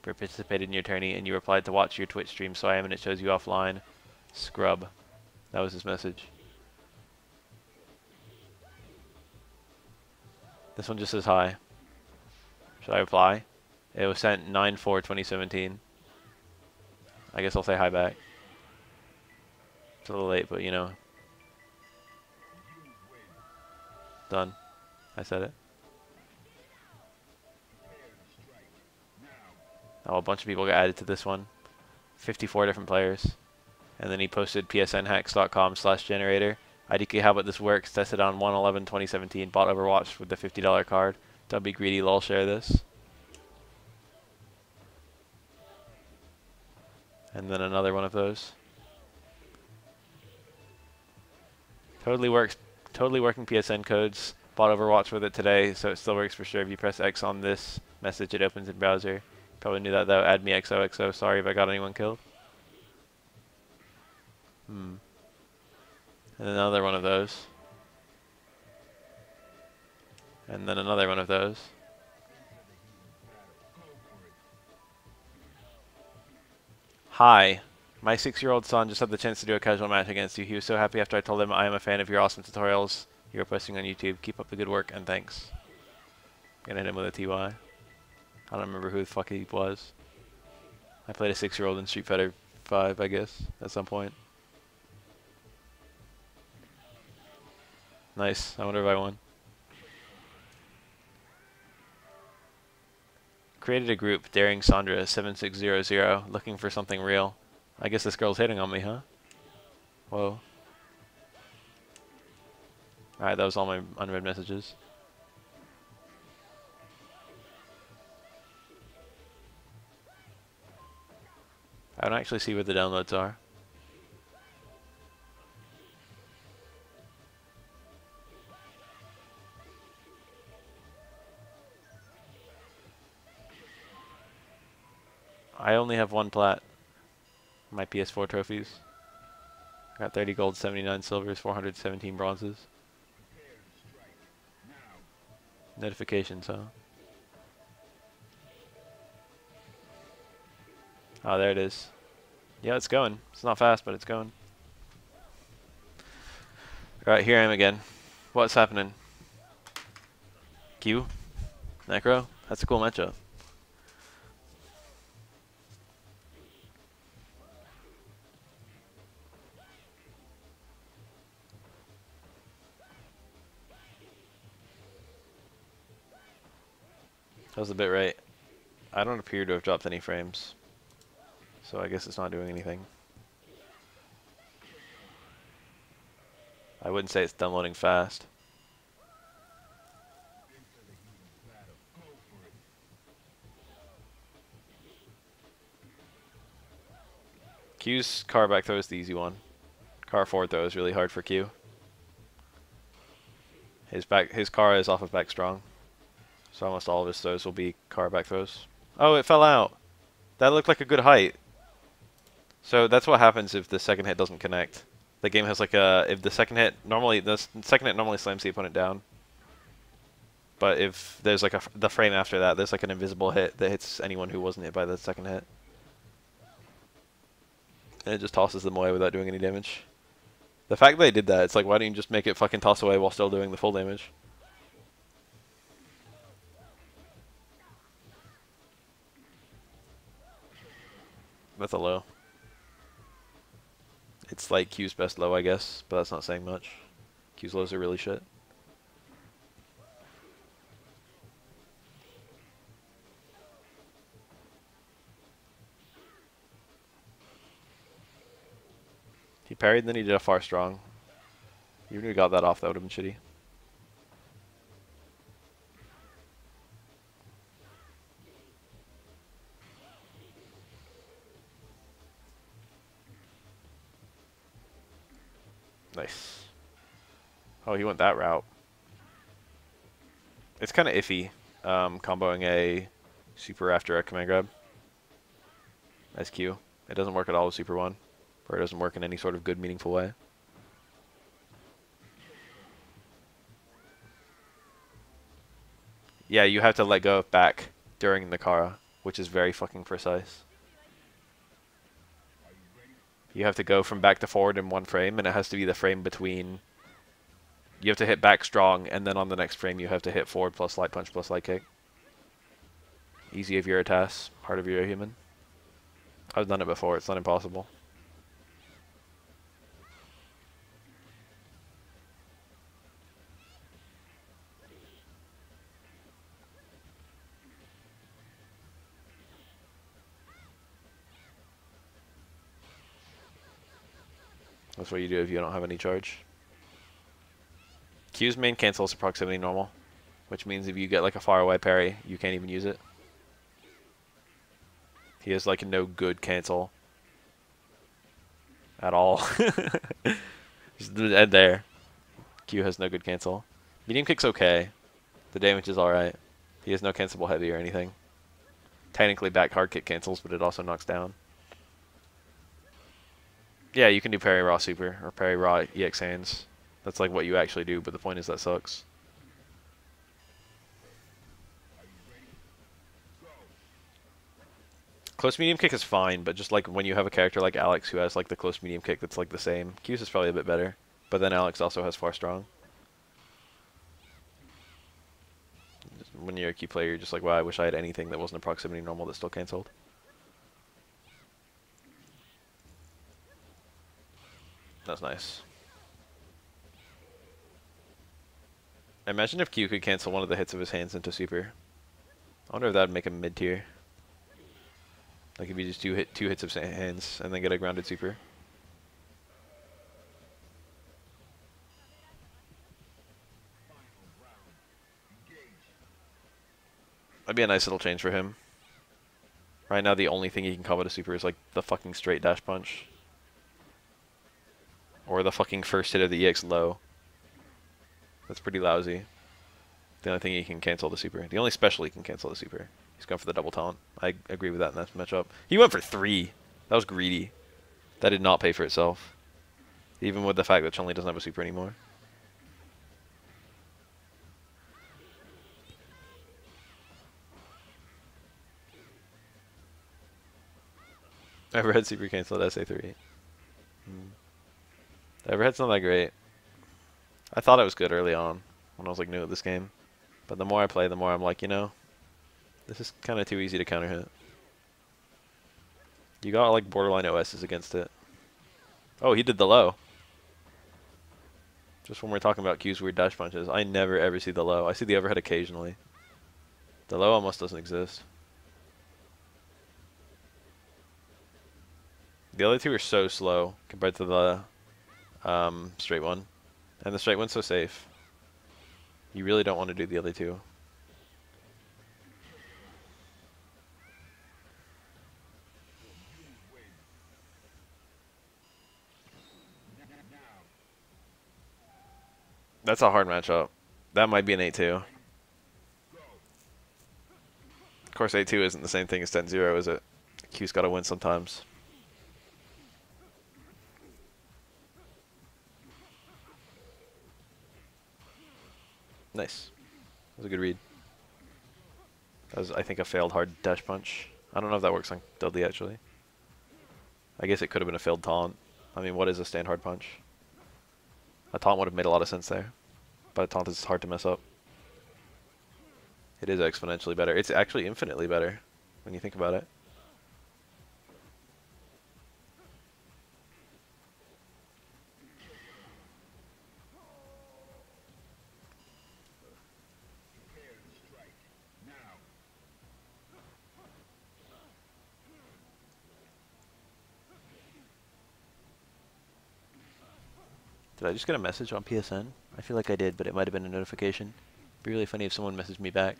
participated in your tourney and you replied to watch your Twitch stream, so I am and it shows you offline. Scrub. That was his message. This one just says hi. Should I reply? It was sent 9/4/2017. I guess I'll say hi back. It's a little late, but you know. Done. I said it. Oh, a bunch of people got added to this one. 54 different players. And then he posted psnhacks.com/generator. IDK, how about this works? Tested on 1/11/2017. Bought Overwatch with the $50 card. Don't be greedy, lol, share this. And then another one of those. Totally works. Totally working PSN codes. Bought Overwatch with it today, so it still works for sure. If you press X on this message, it opens in browser. Probably knew that though. Add me XOXO. Sorry if I got anyone killed. And another one of those. And then another one of those. Hi. My 6-year-old son just had the chance to do a casual match against you. He was so happy after I told him I am a fan of your awesome tutorials you are posting on YouTube. Keep up the good work and thanks. Gonna hit him with a TY. I don't remember who the fuck he was. I played a 6-year-old in Street Fighter 5, I guess, at some point. Nice. I wonder if I won. Created a group, Daring Sandra 7600, looking for something real. I guess this girl's hitting on me, huh? Whoa. Alright, that was all my unread messages. I don't actually see where the downloads are. I only have 1 plat. My PS4 trophies. I got 30 gold, 79 silvers, 417 bronzes. Notifications, huh? Oh, there it is. Yeah, it's going. It's not fast, but it's going. Alright, here I am again. What's happening? Q? Necro? That's a cool matchup. That was a bit right. I don't appear to have dropped any frames. So I guess it's not doing anything. I wouldn't say it's downloading fast. Q's car back throw is the easy one. Car forward throw is really hard for Q. His car is off of back strong. So almost all of his throws will be car back throws. Oh, it fell out. That looked like a good height. So that's what happens if the second hit doesn't connect. The game has like a, if the second hit normally slams the opponent down. But if there's like the frame after that, there's like an invisible hit that hits anyone who wasn't hit by the second hit. And it just tosses them away without doing any damage. The fact they did that, it's like, why don't you just make it fucking toss away while still doing the full damage? That's a low. It's like Q's best low, I guess, but that's not saying much. Q's lows are really shit. He parried, and then he did a far strong. Even if he got that off, that would have been shitty. Nice. Oh, he went that route. It's kind of iffy, comboing a super after a command grab as Q. It doesn't work at all with Super 1, or it doesn't work in any sort of good, meaningful way. Yeah, you have to let go of back during the Kara, which is very fucking precise. You have to go from back to forward in one frame, and it has to be the frame between... You have to hit back strong, and then on the next frame you have to hit forward plus light punch plus light kick. Easy if you're a TAS, hard if you're a human. I've done it before, it's not impossible. That's what you do if you don't have any charge. Q's main cancel is a proximity normal, which means if you get like a far away parry, you can't even use it. He has like no good cancel at all. Just the end there. Q has no good cancel. Medium kick's okay. The damage is alright. He has no cancelable heavy or anything. Technically back hard kick cancels, but it also knocks down. Yeah, you can do parry raw super or parry raw EX hands. That's like what you actually do, but the point is that sucks. Close medium kick is fine, but just like when you have a character like Alex who has like the close medium kick that's like the same, Q's is probably a bit better. But then Alex also has far strong. When you're a Q player, you're just like, wow, I wish I had anything that wasn't a proximity normal that still canceled. That's nice. Imagine if Q could cancel one of the hits of his hands into super. I wonder if that would make him mid-tier. Like if you just do two hits of hands and then get a grounded super. That'd be a nice little change for him. Right now the only thing he can combo to super is like the fucking straight dash punch. Or the fucking first hit of the EX low. That's pretty lousy. The only thing he can cancel the super. The only special he can cancel the super. He's going for the double taunt. I agree with that in that matchup. He went for 3. That was greedy. That did not pay for itself. Even with the fact that Chun-Li doesn't have a super anymore. Overhead super cancel at SA3. The overhead's not that great. I thought it was good early on when I was like new at this game. But the more I play, the more I'm like, you know, this is kind of too easy to counter hit. You got like borderline OSs against it. Oh, he did the low. Just when we're talking about Q's weird dash punches, I never ever see the low. I see the overhead occasionally. The low almost doesn't exist. The other two are so slow compared to the straight one. And the straight one's so safe. You really don't want to do the other two. That's a hard matchup. That might be an 8-2. Of course, 8-2 isn't the same thing as 10-0, is it? Q's got to win sometimes. Nice. That was a good read. That was, I think, a failed hard dash punch. I don't know if that works on Dudley, actually. I guess it could have been a failed taunt. I mean, what is a stand hard punch? A taunt would have made a lot of sense there. But a taunt is hard to mess up. It is exponentially better. It's actually infinitely better when you think about it. Did I just get a message on PSN? I feel like I did, but it might have been a notification. It'd be really funny if someone messaged me back.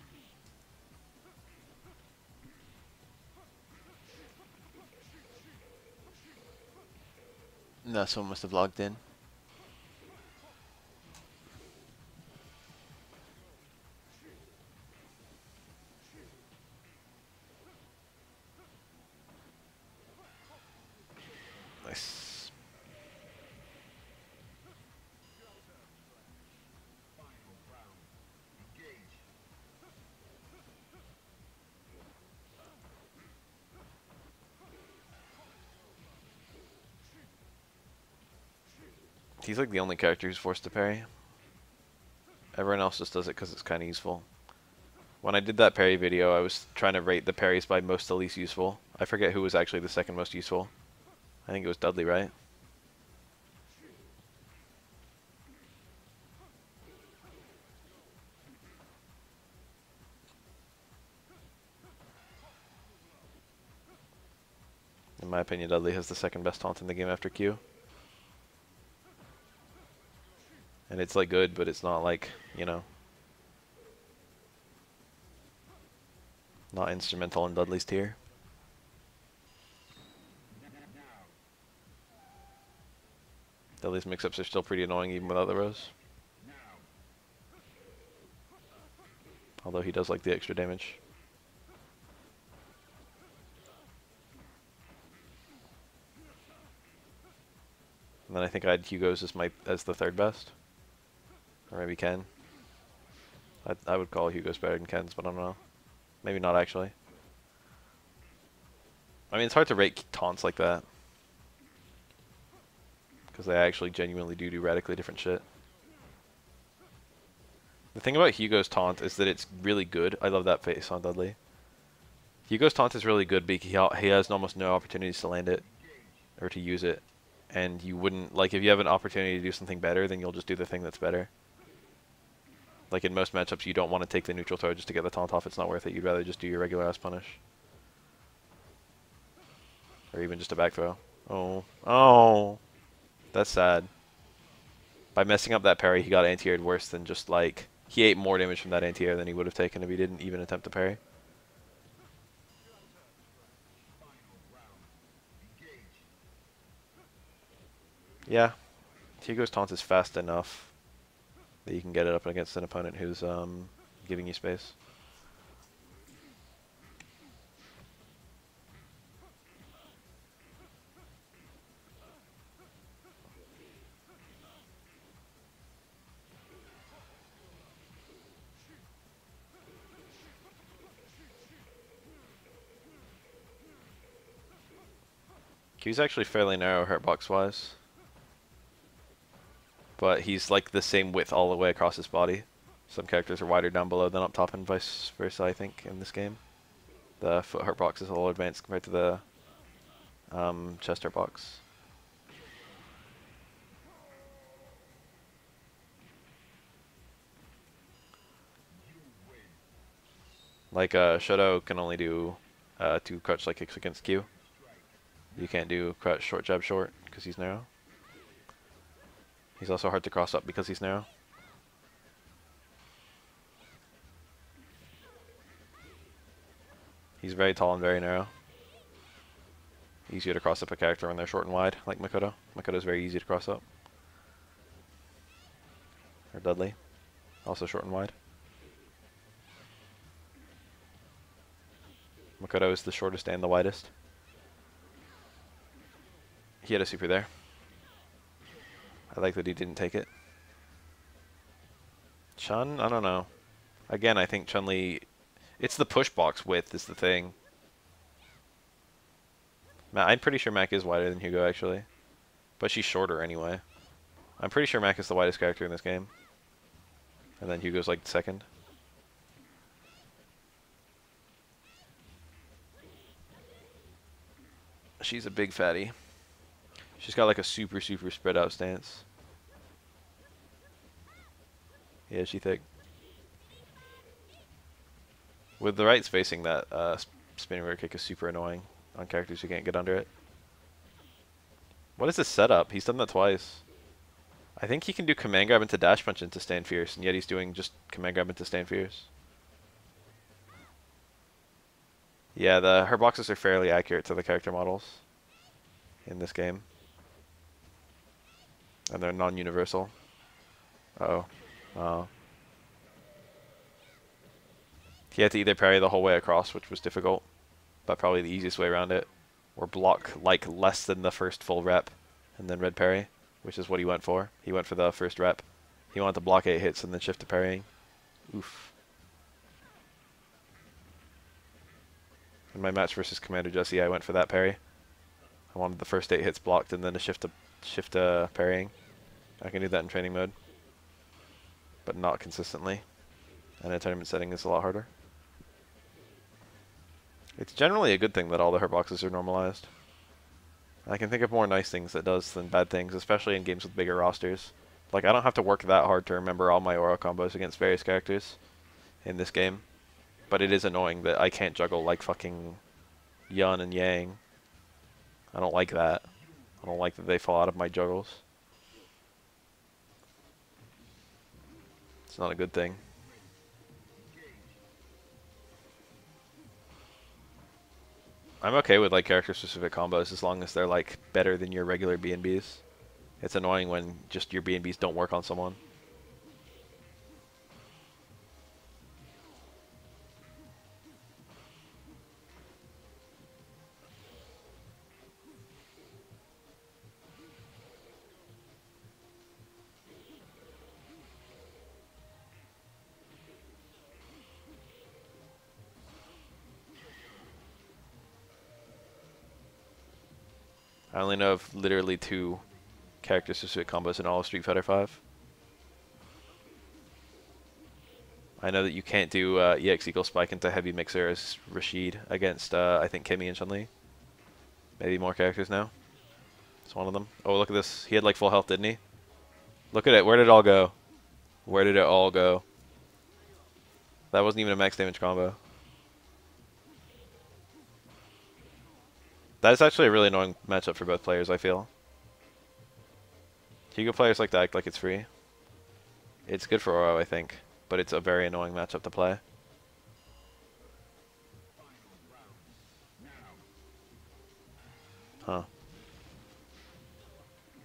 No, someone must have logged in. Nice. He's like the only character who's forced to parry. Everyone else just does it because it's kind of useful. When I did that parry video, I was trying to rate the parries by most to least useful. I forget who was actually the second most useful. I think it was Dudley, right? In my opinion, Dudley has the second best taunt in the game after Q. And it's like good, but it's not like, you know, not instrumental in Dudley's tier. Dudley's mix-ups are still pretty annoying even without the rose. Although he does like the extra damage. And then I think I had Hugo's as the third best. Or maybe Ken. I would call Hugo's better than Ken's, but I don't know. Maybe not actually. I mean, it's hard to rate taunts like that. Because they actually genuinely do radically different shit. The thing about Hugo's taunt is that it's really good. I love that face on Dudley. Hugo's taunt is really good because he has almost no opportunities to land it. Or to use it. And you wouldn't, like, if you have an opportunity to do something better, then you'll just do the thing that's better. Like, in most matchups, you don't want to take the neutral throw just to get the taunt off. It's not worth it. You'd rather just do your regular ass punish. Or even just a back throw. Oh. Oh. That's sad. By messing up that parry, he got anti-aired worse than just, like... He ate more damage from that anti-air than he would have taken if he didn't even attempt to parry. Yeah. Hugo's taunt is fast enough that you can get it up against an opponent who's giving you space. Q's actually fairly narrow hurtbox-wise. But he's like the same width all the way across his body. Some characters are wider down below than up top and vice versa, I think, in this game. The foot hurtbox is a little advanced compared to the chest hurtbox. Like, Shoto can only do 2 crouch like kicks against Q. You can't do crouch short jab short because he's narrow. He's also hard to cross up because he's narrow. He's very tall and very narrow. Easier to cross up a character when they're short and wide, like Makoto. Makoto's very easy to cross up. Or Dudley, also short and wide. Makoto is the shortest and the widest. He had a super there. I like that he didn't take it. Chun? I don't know. Again, I think Chun-Li... It's the push box width is the thing. I'm pretty sure Mac is wider than Hugo, actually. But she's shorter anyway. I'm pretty sure Mac is the widest character in this game. And then Hugo's like second. She's a big fatty. She's got like a super spread out stance. Yeah, she thick. With the right spacing, that spinning rear kick is super annoying on characters who can't get under it. What is this setup? He's done that twice. I think he can do command grab into dash punch into stand fierce, and yet he's doing just command grab into stand fierce. Yeah, her boxes are fairly accurate to the character models in this game. And they're non-universal. Uh-oh. Oh. He had to either parry the whole way across, which was difficult, but probably the easiest way around it, or block like less than the first full rep, and then red parry, which is what he went for. He went for the first rep. He wanted to block 8 hits and then shift to parrying. Oof. In my match versus Commander Jesse, I went for that parry. I wanted the first 8 hits blocked and then a shift to parrying. I can do that in training mode, but not consistently. And in a tournament setting, it's a lot harder. It's generally a good thing that all the hurt boxes are normalized. I can think of more nice things it does than bad things, especially in games with bigger rosters. Like, I don't have to work that hard to remember all my aura combos against various characters in this game. But it is annoying that I can't juggle like fucking Yun and Yang. I don't like that. I don't like that they fall out of my juggles. It's not a good thing. I'm okay with like character specific combos as long as they're like better than your regular B&Bs. It's annoying when just your B&Bs don't work on someone. I only know of literally 2 character specific combos in all of Street Fighter V. I know that you can't do EX equals spike into heavy mixer as Rashid against I think Kimmy and Chun-Li. Maybe more characters now. It's one of them. Oh, look at this. He had like full health, didn't he? Look at it. Where did it all go? Where did it all go? That wasn't even a max damage combo. That is actually a really annoying matchup for both players, I feel. Hugo players like to act like it's free. It's good for Oro, I think, but it's a very annoying matchup to play. Huh.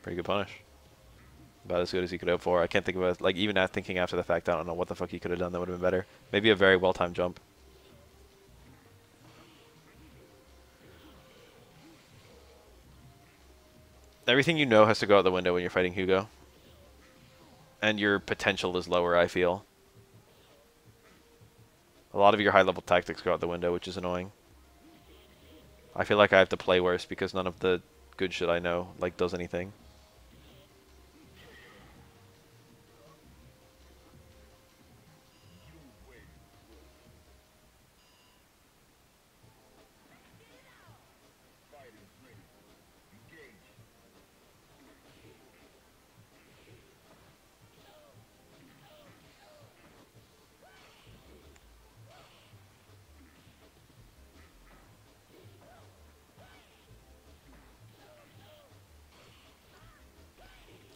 Pretty good punish. About as good as he could hope for. I can't think of it. Like, even after thinking after the fact, I don't know what the fuck he could have done that would have been better. Maybe a very well-timed jump. Everything you know has to go out the window when you're fighting Hugo. And your potential is lower, I feel. A lot of your high-level tactics go out the window, which is annoying. I feel like I have to play worse because none of the good shit I know, like, does anything.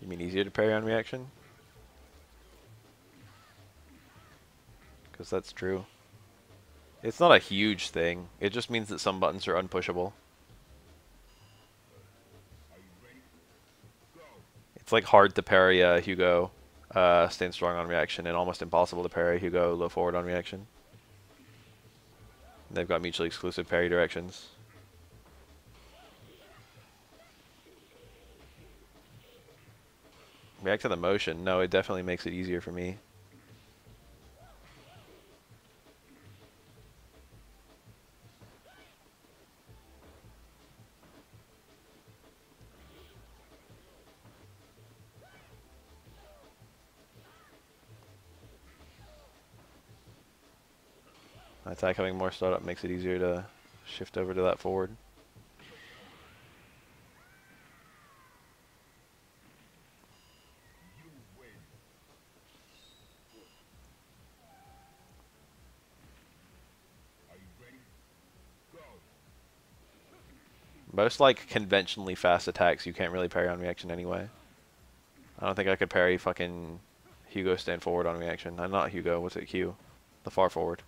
You mean easier to parry on reaction? Because that's true. It's not a huge thing. It just means that some buttons are unpushable. It's like hard to parry Hugo stand strong on reaction and almost impossible to parry Hugo low forward on reaction. They've got mutually exclusive parry directions. React to the motion. No, it definitely makes it easier for me. Attack having more startup makes it easier to shift over to that forward. Most like conventionally fast attacks you can't really parry on reaction anyway. I don't think I could parry fucking Hugo stand forward on reaction. I'm not Hugo. What's it? Q. The far forward.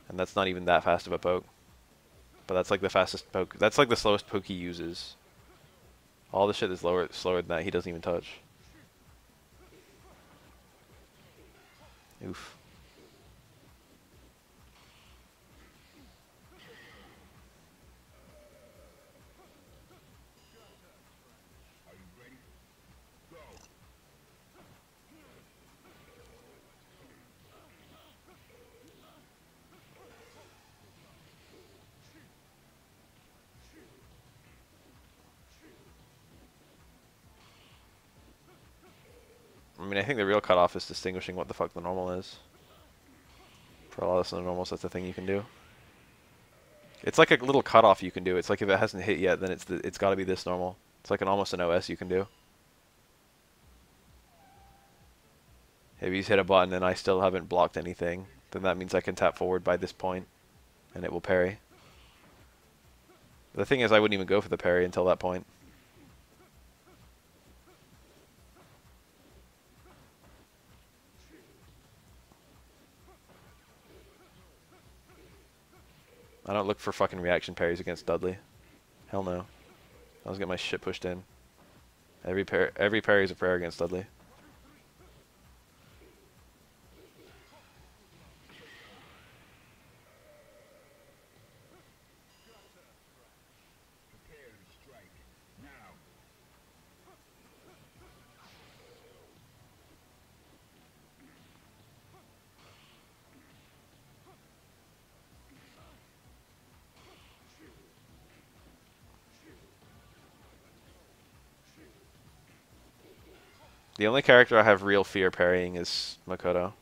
And that's not even that fast of a poke. But that's like the fastest poke. That's like the slowest poke he uses. All the shit is slower than that. He doesn't even touch. Oof. I mean, I think the real cutoff is distinguishing what the fuck the normal is. For a lot of the normals, that's the thing you can do. It's like a little cutoff you can do. It's like if it hasn't hit yet, then it's got to be this normal. It's like almost an OS you can do. If he's hit a button and I still haven't blocked anything, then that means I can tap forward by this point, and it will parry. The thing is, I wouldn't even go for the parry until that point. I don't look for fucking reaction parries against Dudley. Hell no. I was getting my shit pushed in. Every parry is a prayer against Dudley. The only character I have real fear parrying is Makoto.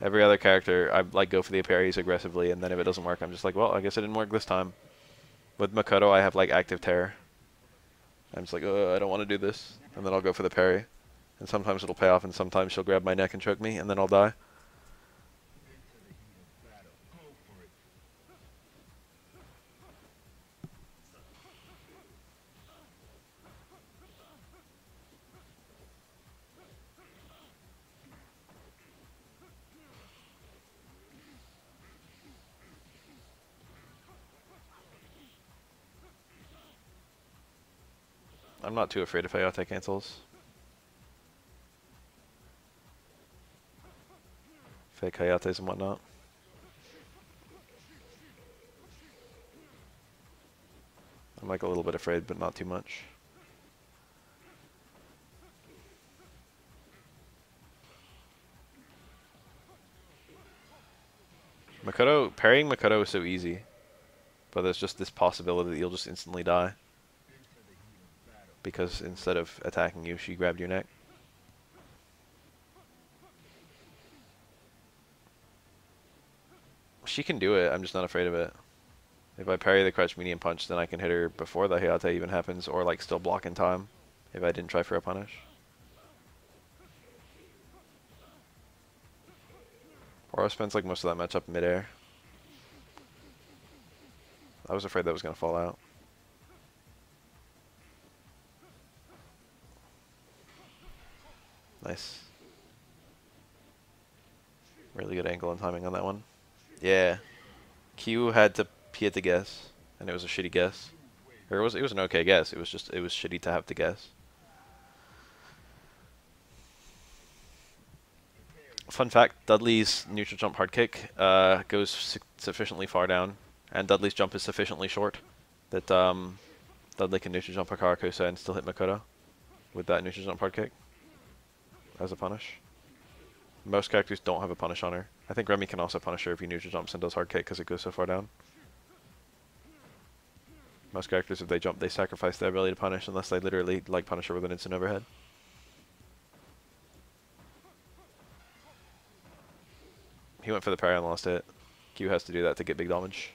Every other character, I like go for the parries aggressively, and then if it doesn't work, I'm just like, well, I guess it didn't work this time. With Makoto, I have like active terror. I'm just like, I don't want to do this, and then I'll go for the parry. And sometimes it'll pay off, and sometimes she'll grab my neck and choke me, and then I'll die. I'm not too afraid of Hayate cancels. Fake Hayates and whatnot. I'm like a little bit afraid, but not too much. Makoto, parrying Makoto is so easy. But there's just this possibility that you'll just instantly die. Because instead of attacking you, she grabbed your neck. She can do it, I'm just not afraid of it. If I parry the crouch medium punch, then I can hit her before the Hayate even happens, or like still block in time, if I didn't try for a punish. Oro spends like most of that matchup midair. I was afraid that was going to fall out. Nice. Really good angle and timing on that one. Yeah. Q had to guess, and it was a shitty guess. Or it was an okay guess. It was shitty to have to guess. Fun fact, Dudley's neutral jump hard kick goes sufficiently far down, and Dudley's jump is sufficiently short that Dudley can neutral jump a Karakusa and still hit Makoto with that neutral jump hard kick as a punish. Most characters don't have a punish on her. I think Remy can also punish her if he neutral jumps and does hard kick because it goes so far down. Most characters, if they jump, they sacrifice their ability to punish unless they literally like punish her with an instant overhead. He went for the parry on the last hit. Q has to do that to get big damage.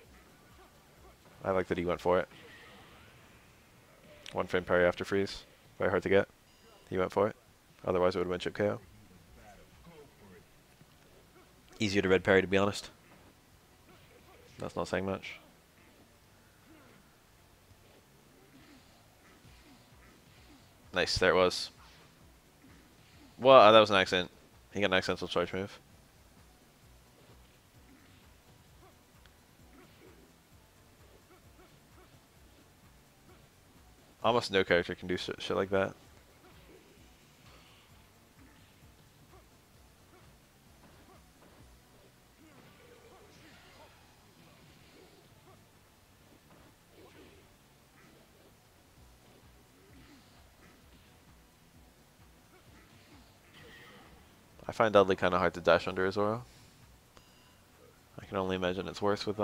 I like that he went for it. 1 frame parry after freeze. Very hard to get. He went for it. Otherwise it would have been chip KO. Easier to red parry, to be honest. That's not saying much. Nice, there it was. Well, that was an accident. He got an accidental charge move. Almost no character can do shit like that. I find Dudley kind of hard to dash under his aura. I can only imagine it's worse with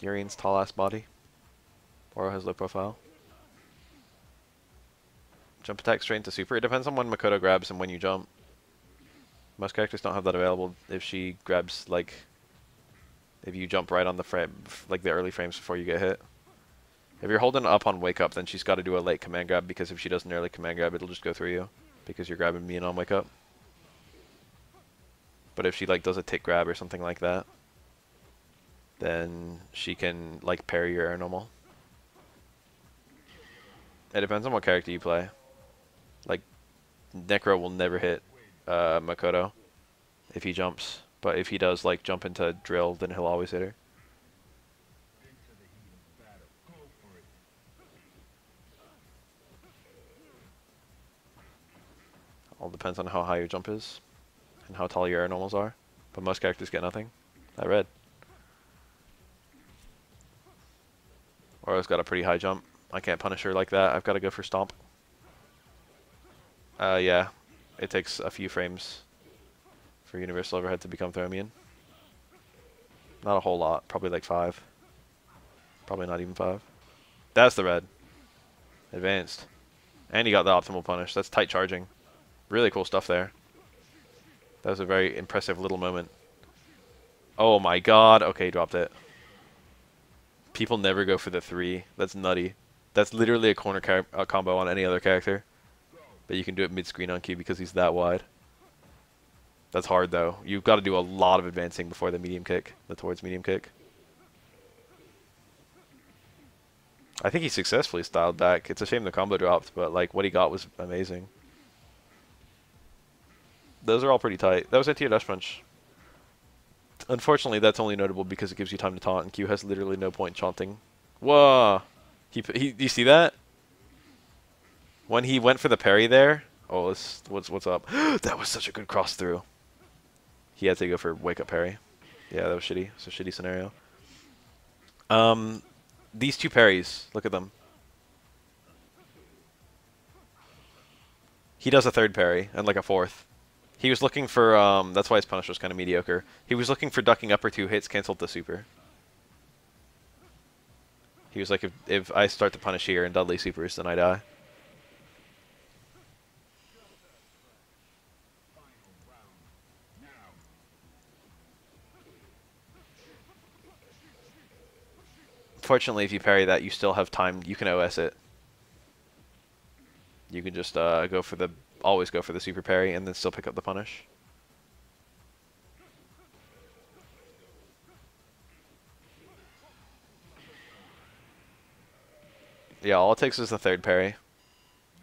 Urine's tall ass body. Aura has low profile. Jump attack straight into super. It depends on when Makoto grabs and when you jump. Most characters don't have that available if she grabs, like, if you jump right on the frame, like the early frames before you get hit. If you're holding up on wake up, then she's got to do a late command grab, because if she does an early command grab, it'll just go through you because you're grabbing me and on wake up. But if she like does a tick grab or something like that, then she can like parry your air normal. It depends on what character you play. Like Necro will never hit Makoto if he jumps, but if he does like jump into drill, then he'll always hit her. All depends on how high your jump is and how tall your air normals are, but most characters get nothing. I read. Aura's got a pretty high jump. I can't punish her like that. I've got to go for stomp. Yeah. It takes a few frames for Universal Overhead to become Thromian. Not a whole lot. Probably like 5. Probably not even 5. That's the red. Advanced. And he got the optimal punish. That's tight charging. Really cool stuff there. That was a very impressive little moment. Oh my god. Okay, dropped it. People never go for the 3. That's nutty. That's literally a corner combo on any other character. But you can do it mid-screen on Q because he's that wide. That's hard, though. You've got to do a lot of advancing before the medium kick, the towards medium kick. I think he successfully styled back. It's a shame the combo dropped, but like what he got was amazing. Those are all pretty tight. That was anti-air dash punch. Unfortunately, that's only notable because it gives you time to taunt, and Q has literally no point taunting. Whoa! You see that? When he went for the parry there, oh, what's up? That was such a good cross through. He had to go for wake up parry. Yeah, that was shitty. It's a shitty scenario. These two parries, look at them. He does a third parry and like a fourth. He was looking for that's why his punish was kind of mediocre. He was looking for ducking upper 2 hits, canceled the super. He was like, if I start to punish here and Dudley supers, then I die. Fortunately, if you parry that, you still have time. You can OS it. You can just always go for the super parry and then still pick up the punish. Yeah, all it takes is the third parry,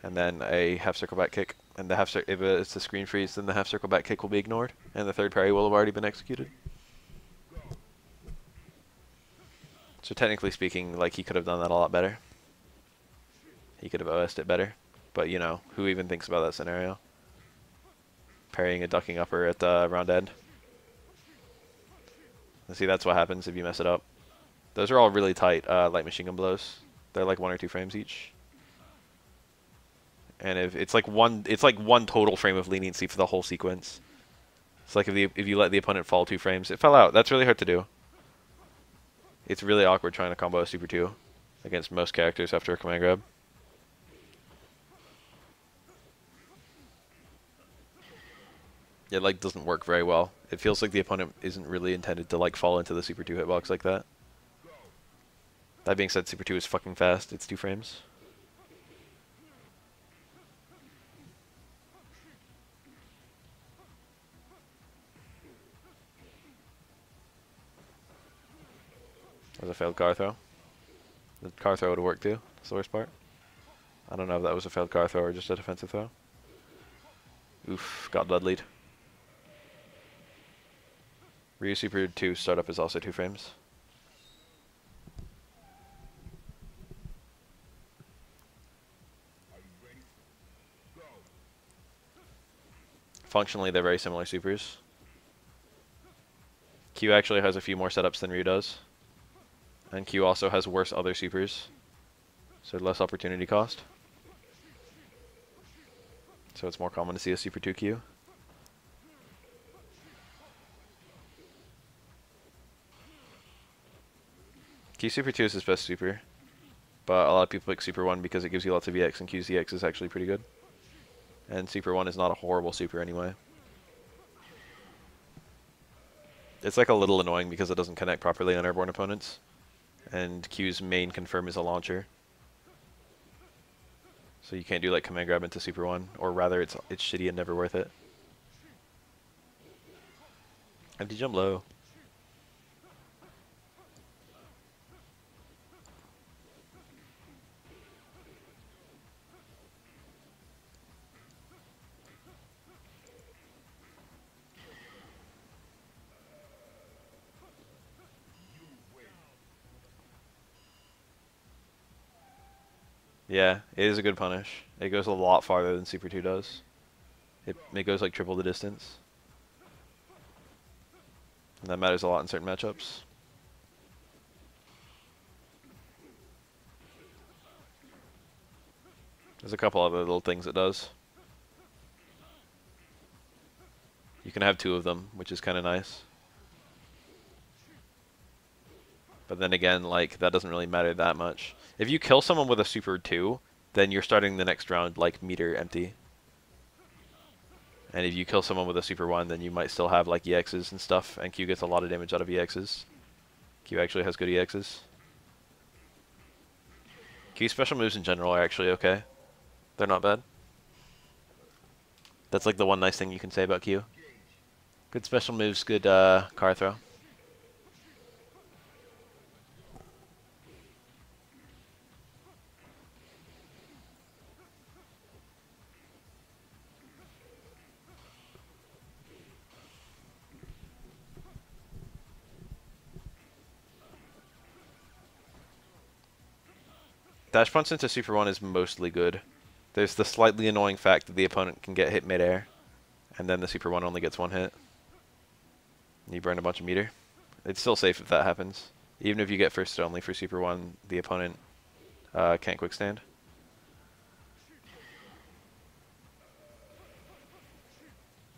and then a half circle back kick. And the if it's a screen freeze, then the half circle back kick will be ignored, and the third parry will have already been executed. So technically speaking, like he could have done that a lot better. He could have OS'd it better, but you know, who even thinks about that scenario? Parrying a ducking upper at the round end. And see, that's what happens if you mess it up. Those are all really tight light machine gun blows. They're like 1 or 2 frames each. And if it's like one total frame of leniency for the whole sequence. It's like if you let the opponent fall 2 frames, it fell out. That's really hard to do. It's really awkward trying to combo a super 2 against most characters after a command grab. It like doesn't work very well. It feels like the opponent isn't really intended to like fall into the super 2 hitbox like that. That being said, super 2 is fucking fast. It's 2 frames. That was a failed car throw. The car throw would have worked too. That's the worst part. I don't know if that was a failed car throw or just a defensive throw. Oof, got Dudley'd. Ryu Super 2 startup is also 2 frames. Functionally, they're very similar supers. Q actually has a few more setups than Ryu does. And Q also has worse other supers. So less opportunity cost. So it's more common to see a Super 2 Q. Q Super 2 is his best super. But a lot of people pick Super 1 because it gives you lots of EX, and Q's EX is actually pretty good. And Super 1 is not a horrible super anyway. It's like a little annoying because it doesn't connect properly on airborne opponents. And Q's main confirm is a launcher. So you can't do like command grab into Super 1, or rather it's shitty and never worth it. Empty jump low. Yeah, it is a good punish. It goes a lot farther than Super 2 does. It goes like triple the distance. And that matters a lot in certain matchups. There's a couple other little things it does. You can have 2 of them, which is kind of nice. But then again, like, that doesn't really matter that much. If you kill someone with a Super 2, then you're starting the next round, like, meter empty. And if you kill someone with a Super 1, then you might still have, like, EXs and stuff, and Q gets a lot of damage out of EXs. Q actually has good EXs. Q special moves in general are actually okay. They're not bad. That's, like, the one nice thing you can say about Q. Good special moves, good car throw. Dash punch into Super 1 is mostly good. There's the slightly annoying fact that the opponent can get hit midair, and then the Super 1 only gets 1 hit. You burn a bunch of meter. It's still safe if that happens. Even if you get first only for Super 1, the opponent can't quick stand.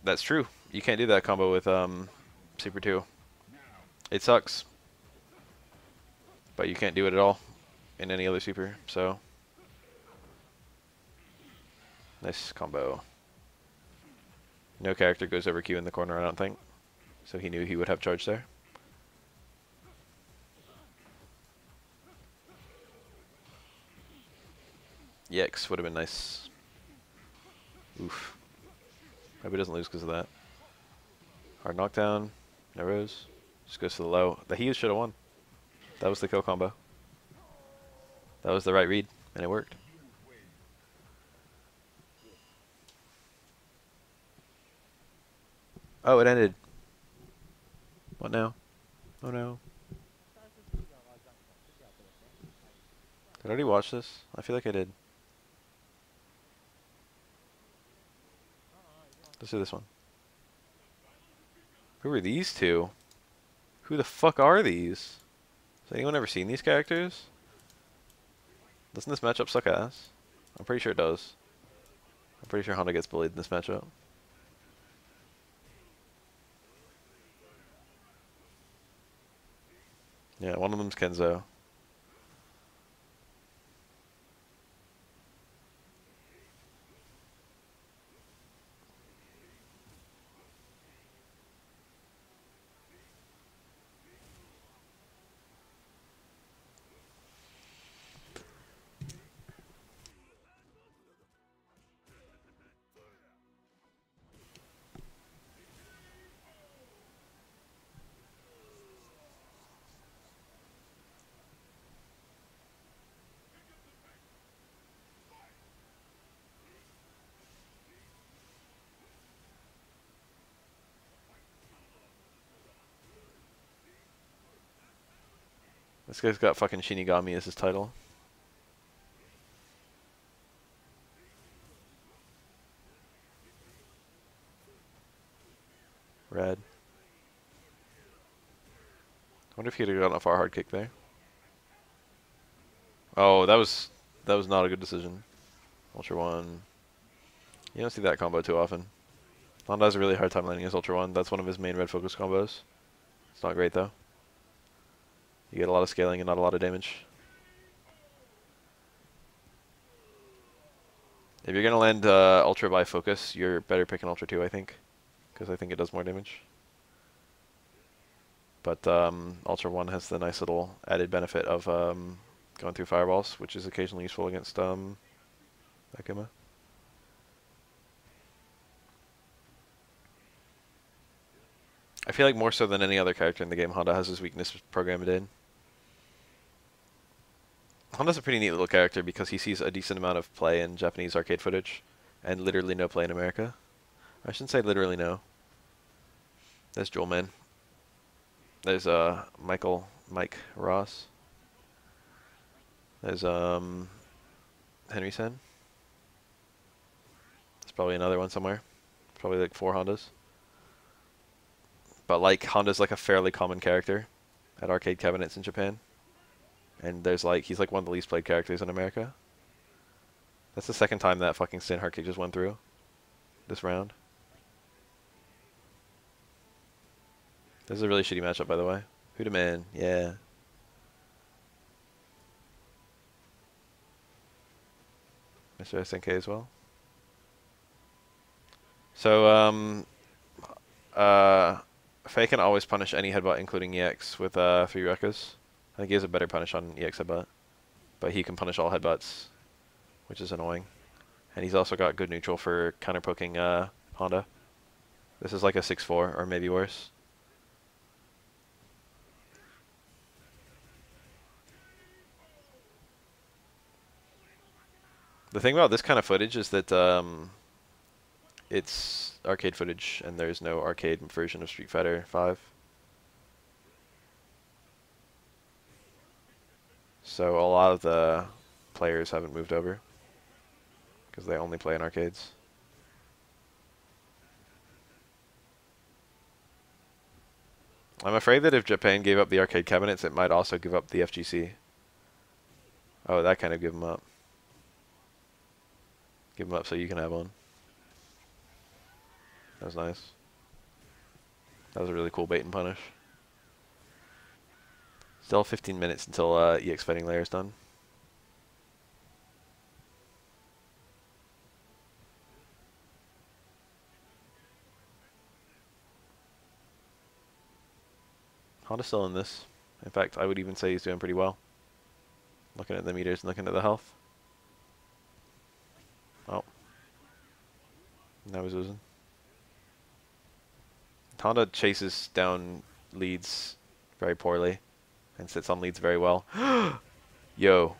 That's true. You can't do that combo with Super 2. It sucks. But you can't do it at all in any other super, so... Nice combo. No character goes over Q in the corner, I don't think. So he knew he would have charge there. EX would have been nice. Oof. Hope he doesn't lose because of that. Hard knockdown. No rose. Just goes to the low. The he should have won. That was the kill combo. That was the right read, and it worked. Oh, it ended. What now? Oh no. Did I already watch this? I feel like I did. Let's do this one. Who are these two? Who the fuck are these? Has anyone ever seen these characters? Doesn't this matchup suck ass? I'm pretty sure it does. I'm pretty sure Honda gets bullied in this matchup. Yeah, one of them's Kenzo. This guy's got fucking Shinigami as his title. Red. I wonder if he'd have gotten a far hard kick there. Oh, that was not a good decision. Ultra One. You don't see that combo too often. Honda has a really hard time landing his Ultra One. That's one of his main red focus combos. It's not great though. You get a lot of scaling and not a lot of damage. If you're gonna land Ultra by focus, you're better picking Ultra 2, I think. Because I think it does more damage. But Ultra 1 has the nice little added benefit of going through fireballs, which is occasionally useful against Akuma. I feel like more so than any other character in the game, Honda has his weakness programmed in. Honda's a pretty neat little character because he sees a decent amount of play in Japanese arcade footage, and literally no play in America. I shouldn't say literally no. There's Jewel Man. There's Mike Ross. There's Henry Sen. There's probably another one somewhere. Probably like 4 Hondas. But like Honda's like a fairly common character at arcade cabinets in Japan. And there's like he's like one of the least played characters in America. That's the second time that fucking Stan hard kick just went through this round. This is a really shitty matchup, by the way. Huda Man, yeah. Mr. SNK as well. So, Faye can always punish any headbutt, including EX, with 3 Rekkas. I think he has a better punish on EX headbutt. But he can punish all headbutts, which is annoying. And he's also got good neutral for counter poking Honda. This is like a 6-4, or maybe worse. The thing about this kind of footage is that it's arcade footage, and there's no arcade version of Street Fighter 5. So a lot of the players haven't moved over because they only play in arcades. I'm afraid that if Japan gave up the arcade cabinets, it might also give up the FGC. Oh, that kind of give them up. Give them up so you can have one. That was nice. That was a really cool bait and punish. Still 15 minutes until EX Fighting Layer is done. Honda's still in this. In fact, I would even say he's doing pretty well. Looking at the meters and looking at the health. Oh. Now he's losing. Honda chases down leads very poorly and sits on leads very well. Yo.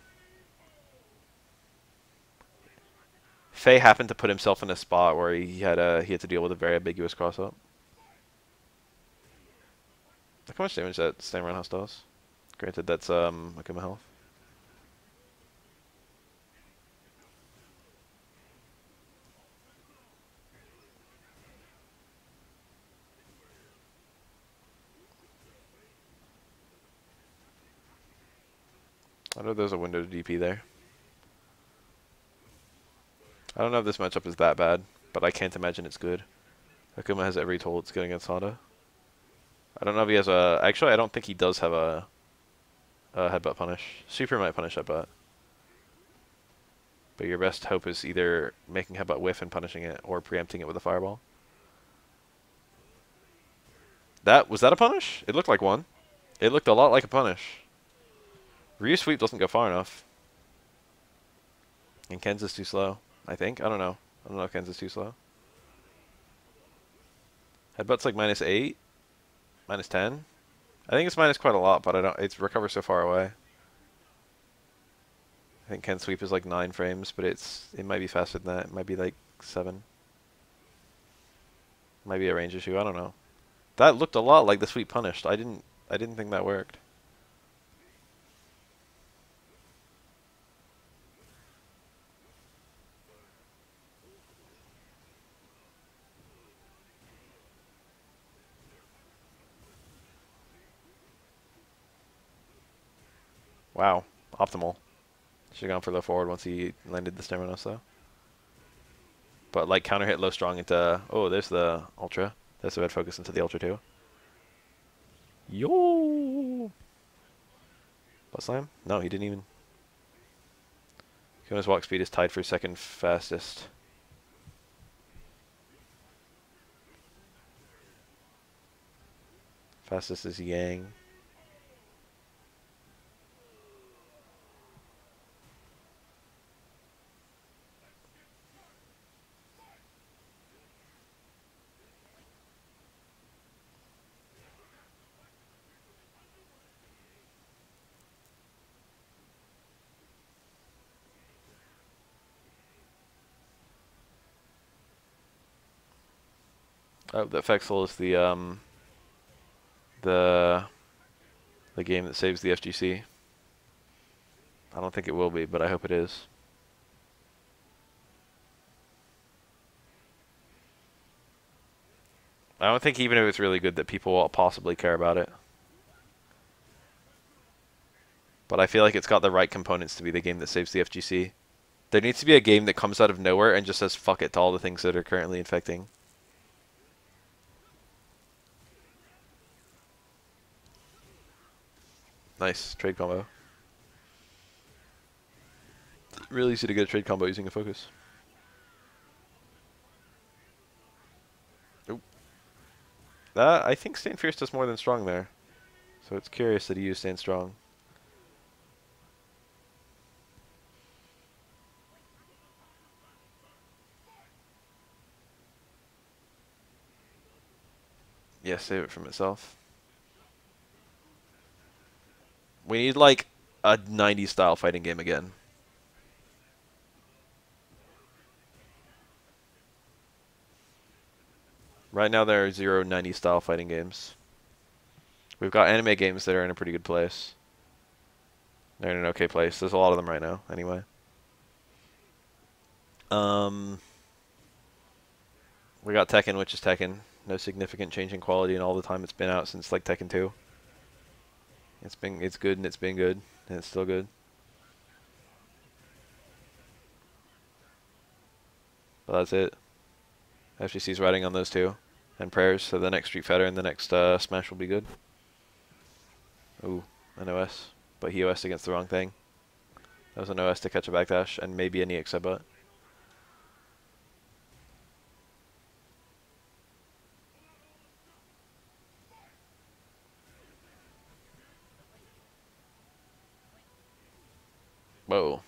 Faye happened to put himself in a spot where he had to deal with a very ambiguous cross-up. Look how much damage that Slam Roundhouse does. Granted, that's Akuma health. I know there's a window to DP there. I don't know if this matchup is that bad, but I can't imagine it's good. Akuma has every tool it's good against Honda. I don't know if he has a... Actually, I don't think he does have a headbutt punish. Super might punish headbutt. But your best hope is either making headbutt whiff and punishing it, or preempting it with a fireball. Was that a punish? It looked like one. It looked a lot like a punish. Ryu sweep doesn't go far enough. And Ken's is too slow, I think. I don't know. I don't know if Ken's is too slow. Headbutt's like -8. -10. I think it's minus quite a lot, but it's recovers so far away. I think Ken's sweep is like 9 frames, but it might be faster than that. It might be like 7. Might be a range issue, I don't know. That looked a lot like the sweep punished. I didn't think that worked. Wow. Optimal. Should have gone for low forward once he landed the Sterenos though. But like counter hit low strong into... Oh, there's the Ultra. There's the red focus into the Ultra too. Yo! Butt slam? No, he didn't even... Kona's walk speed is tied for second fastest. Fastest is Yang. Oh, the Fexel is the game that saves the FGC. I don't think it will be, but I hope it is. I don't think even if it's really good that people will possibly care about it. But I feel like it's got the right components to be the game that saves the FGC. There needs to be a game that comes out of nowhere and just says fuck it to all the things that are currently infecting. Nice. Trade combo. Really easy to get a trade combo using a focus. Oop. That, I think Stand Fierce does more than Strong there. So it's curious that he used Stand Strong. Yeah, save it from itself. We need like a 90s style fighting game again. Right now there are 0 90s style fighting games. We've got anime games that are in a pretty good place. They're in an okay place. There's a lot of them right now, anyway. We got Tekken, which is Tekken. No significant change in quality in all the time it's been out since like Tekken 2. It's good and it's been good and it's still good. But that's it. FGC's riding on those two. And prayers, so the next Street Fighter and the next Smash will be good. Ooh, an OS. But he OS'd against the wrong thing. That was an OS to catch a backdash and maybe an EX headbutt. Whoa.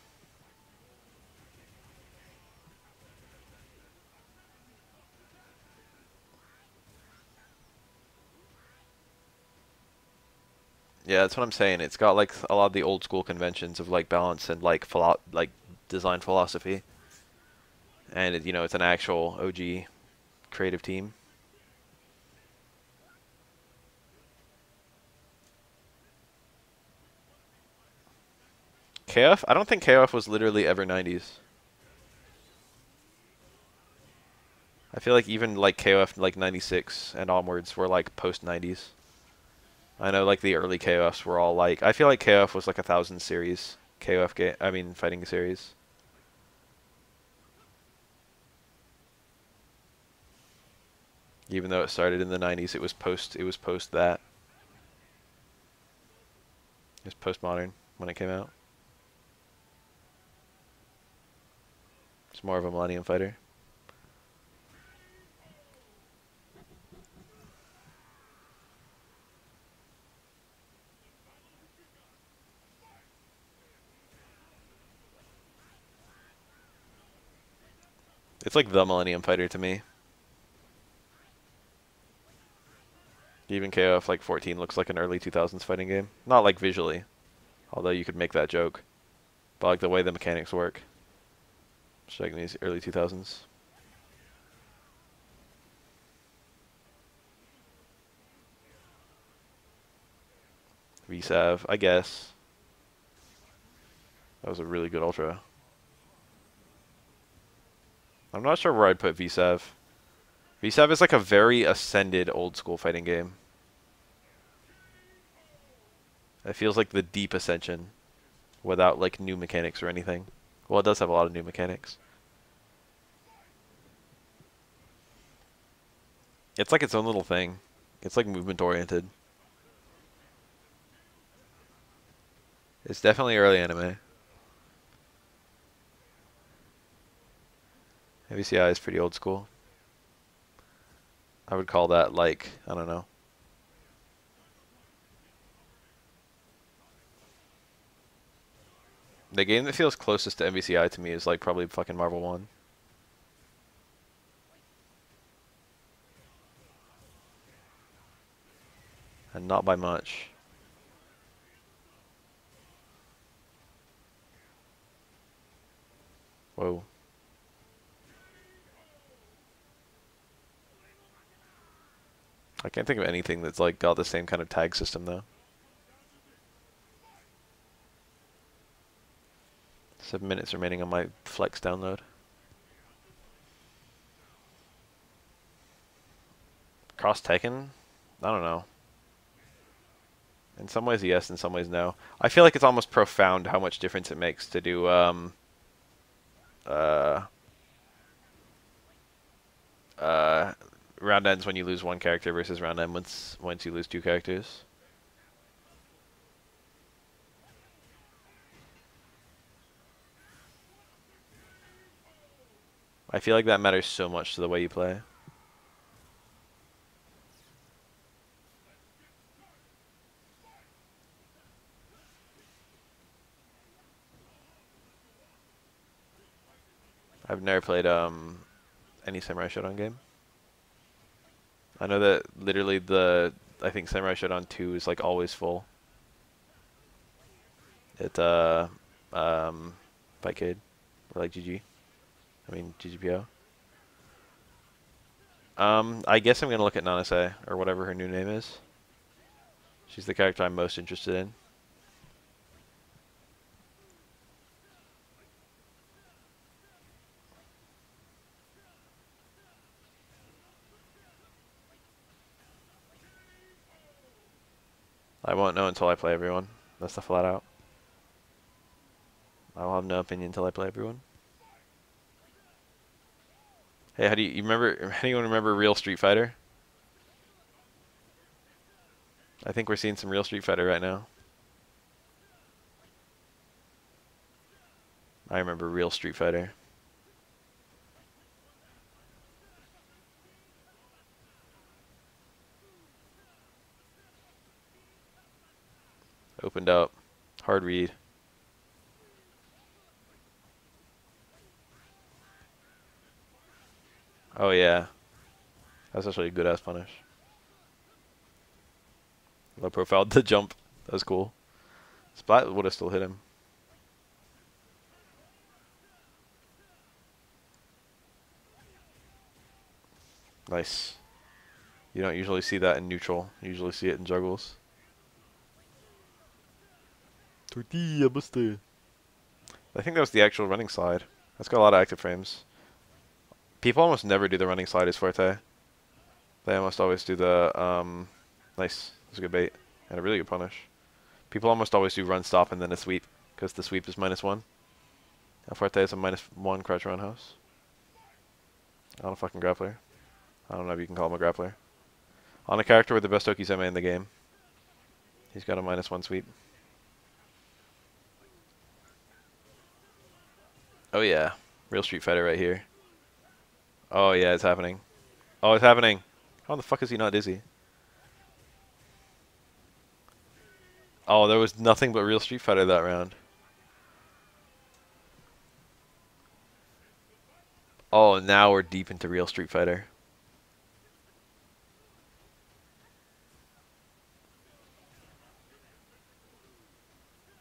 Yeah, that's what I'm saying. It's got like a lot of the old school conventions of like balance and like design philosophy. And it, you know, it's an actual OG creative team. KF? I don't think KF was literally ever 90s. I feel like even like KOF like 96 and onwards were like post 90s. I know like the early KOFs were all like, I feel like KOF was like 1,000 series. KOF game, I mean fighting series. Even though it started in the 90s, it was post that. It was postmodern when it came out. It's more of a Millennium Fighter. It's like the Millennium Fighter to me. Even KOF like 14 looks like an early 2000s fighting game. Not like visually, although you could make that joke. But like the way the mechanics work. Just like in these early 2000s. VSAV, I guess. That was a really good Ultra. I'm not sure where I'd put VSAV. VSAV is like a very ascended old school fighting game. It feels like the deep ascension. without like new mechanics or anything. Well, it does have a lot of new mechanics. It's like its own little thing. It's like movement oriented. It's definitely early anime. MVCI is pretty old school. I would call that like, I don't know. The game that feels closest to MVCI to me is like probably fucking Marvel 1. And not by much. Whoa. I can't think of anything that's like got the same kind of tag system though. 7 minutes remaining on my Flex download. Cross Tekken? I don't know. In some ways yes, in some ways no. I feel like it's almost profound how much difference it makes to do round ends when you lose one character versus round end once you lose two characters. I feel like that matters so much to the way you play. I've never played any Samurai Shodown game. I know that literally I think Samurai Shodown 2 is like always full. It Fightcade or like GG. I mean GGPO. I guess I'm gonna look at Nanase or whatever her new name is. She's the character I'm most interested in. I won't know until I play everyone. That's the flat out. I'll have no opinion until I play everyone. Hey, how do you remember? Anyone remember Real Street Fighter? I think we're seeing some Real Street Fighter right now. I remember Real Street Fighter. Opened up. Hard read. Oh yeah. That's actually a good ass punish. Low profile to jump. That was cool. Splat would have still hit him. Nice. You don't usually see that in neutral. You usually see it in juggles. Tortilla buster. I think that was the actual running slide. That's got a lot of active frames. People almost never do the running slide as forte. They almost always do the, nice. That's a good bait. And a really good punish. People almost always do run stop and then a sweep. Because the sweep is -1. El Fuerte is a -1 crouch roundhouse. On a fucking grappler. I don't know if you can call him a grappler. On a character with the best Okizeme in the game. He's got a -1 sweep. Oh yeah. Real Street Fighter right here. Oh yeah, it's happening. Oh, it's happening. How the fuck is he not dizzy? Oh, there was nothing but Real Street Fighter that round. Oh, now we're deep into Real Street Fighter.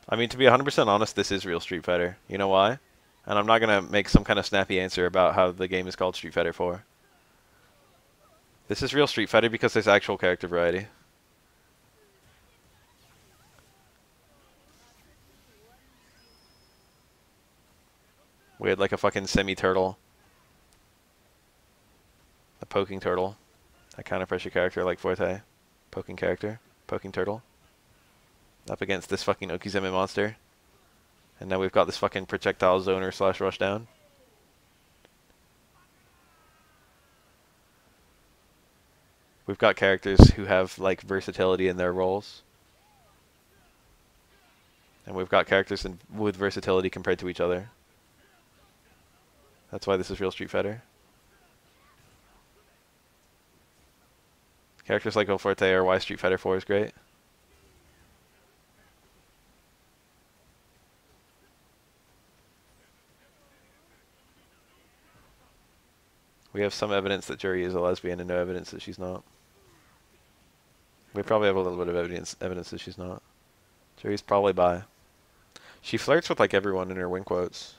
I mean, to be 100% honest, this is Real Street Fighter. You know why? And I'm not going to make some kind of snappy answer about how the game is called Street Fighter 4. This is Real Street Fighter because there's actual character variety. We had like a fucking semi-turtle. A poking turtle. A counter pressure character like Forte. Poking character. Poking turtle. Up against this fucking Okizeme monster. And now we've got this fucking projectile zoner slash rushdown. We've got characters who have like versatility in their roles. And we've got characters with versatility compared to each other. That's why this is real Street Fighter. Characters like El Forte are why Street Fighter 4 is great. We have some evidence that Juri is a lesbian and no evidence that she's not. We probably have a little bit of evidence that she's not. Juri's probably bi. She flirts with like everyone in her win quotes.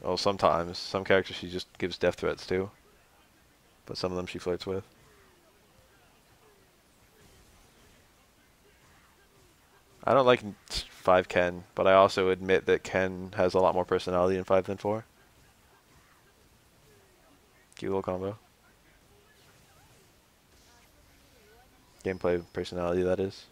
Well, sometimes. Some characters she just gives death threats to. But some of them she flirts with. I don't like 5 Ken, but I also admit that Ken has a lot more personality in 5 than 4. Cute little combo. Gameplay personality, that is.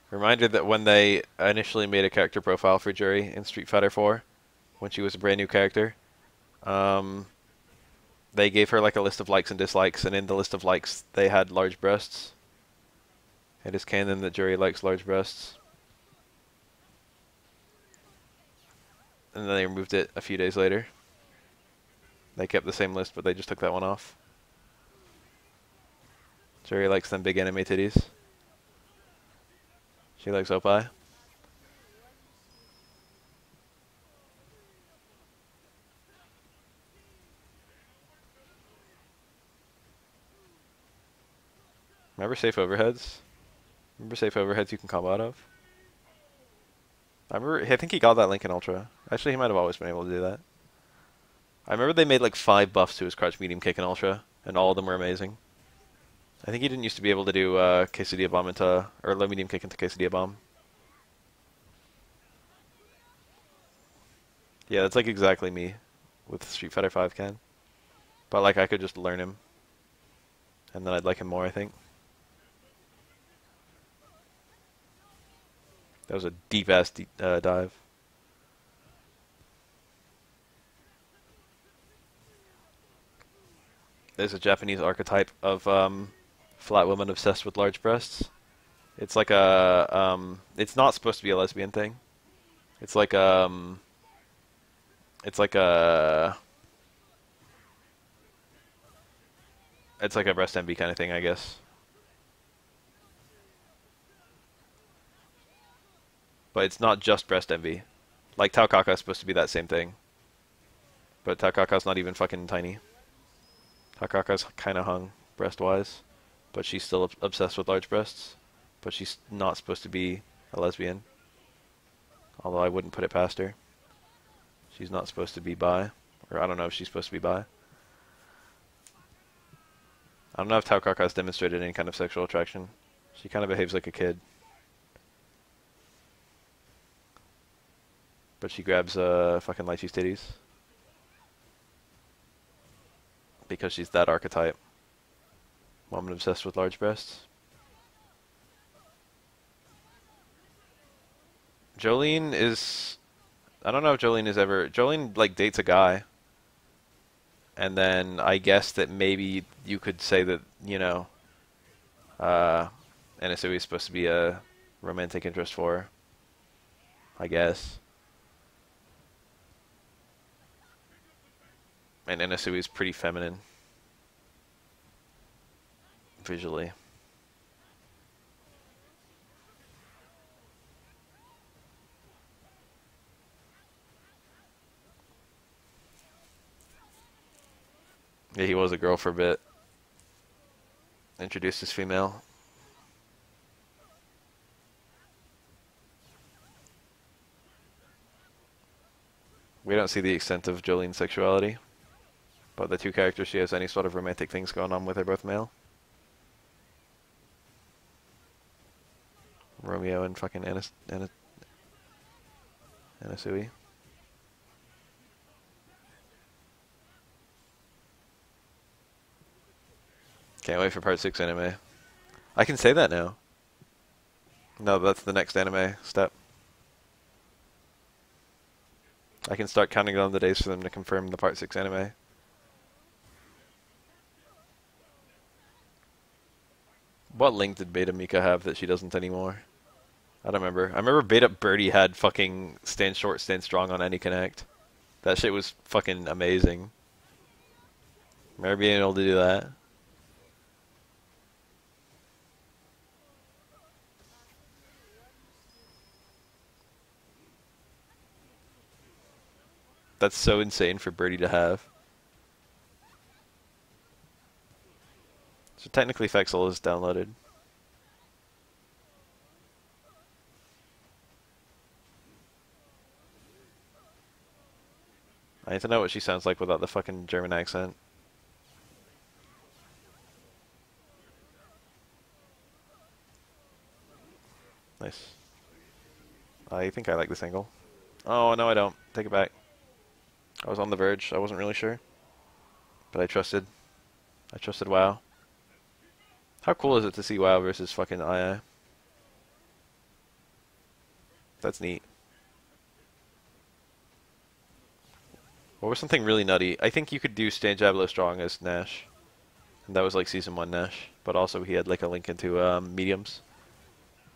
Reminder that when they initially made a character profile for Juri in Street Fighter 4, when she was a brand new character, they gave her like a list of likes and dislikes, and in the list of likes they had large breasts. It is canon that Juri likes large breasts. And then they removed it a few days later. They kept the same list, but they just took that one off. Juri likes them big anime titties. She likes Opie. Remember safe overheads? Remember safe overheads you can combo out of? I think he got that Link in Ultra. Actually, he might have always been able to do that. I remember they made like 5 buffs to his crouch medium kick in Ultra, and all of them were amazing. I think he didn't used to be able to do quesadilla bomb into, or low medium kick into quesadilla bomb. Yeah, that's like exactly me with Street Fighter 5 Ken. But like I could just learn him, and then I'd like him more, I think. That was a deep-ass dive. There's a Japanese archetype of flat woman obsessed with large breasts. It's like a it's not supposed to be a lesbian thing. It's like it's like a it's like a breast envy kind of thing, I guess. But it's not just breast envy. Like Taokaka is supposed to be that same thing. But Taokaka's not even fucking tiny. Taokaka's kind of hung breast-wise, but she's still obsessed with large breasts. But she's not supposed to be a lesbian. Although I wouldn't put it past her. She's not supposed to be bi. Or I don't know if she's supposed to be bi. I don't know if Taokaka's demonstrated any kind of sexual attraction. She kind of behaves like a kid. But she grabs fucking Lychee's titties. Because she's that archetype. Woman obsessed with large breasts. Jolene is... I don't know if Jolene is ever... Jolene, like, dates a guy. And then I guess that maybe you could say that, you know... Inasui is supposed to be a romantic interest for her. I guess. And Inasui is pretty feminine. Visually. Yeah, he was a girl for a bit. Introduced as female. We don't see the extent of Jolene's sexuality. But the 2 characters she has any sort of romantic things going on with are both male. Romeo and fucking Inasui. Can't wait for part 6 anime. I can say that now. No, that's the next anime step. I can start counting down the days for them to confirm the part 6 anime. What link did Beta Mika have that she doesn't anymore? I don't remember. I remember Beta Birdie had fucking stand short, stand strong on any connect. That shit was fucking amazing. Remember being able to do that? That's so insane for Birdie to have. So technically Fexel is downloaded. I need to know what she sounds like without the fucking German accent. Nice. I think I like this angle. Oh, no I don't. Take it back. I was on the verge. I wasn't really sure. But I trusted. I trusted WoW. How cool is it to see WoW versus fucking II? That's neat. What was something really nutty? I think you could do Stan Jablo Strong as Nash. And that was like Season 1 Nash. But also he had like a link into mediums.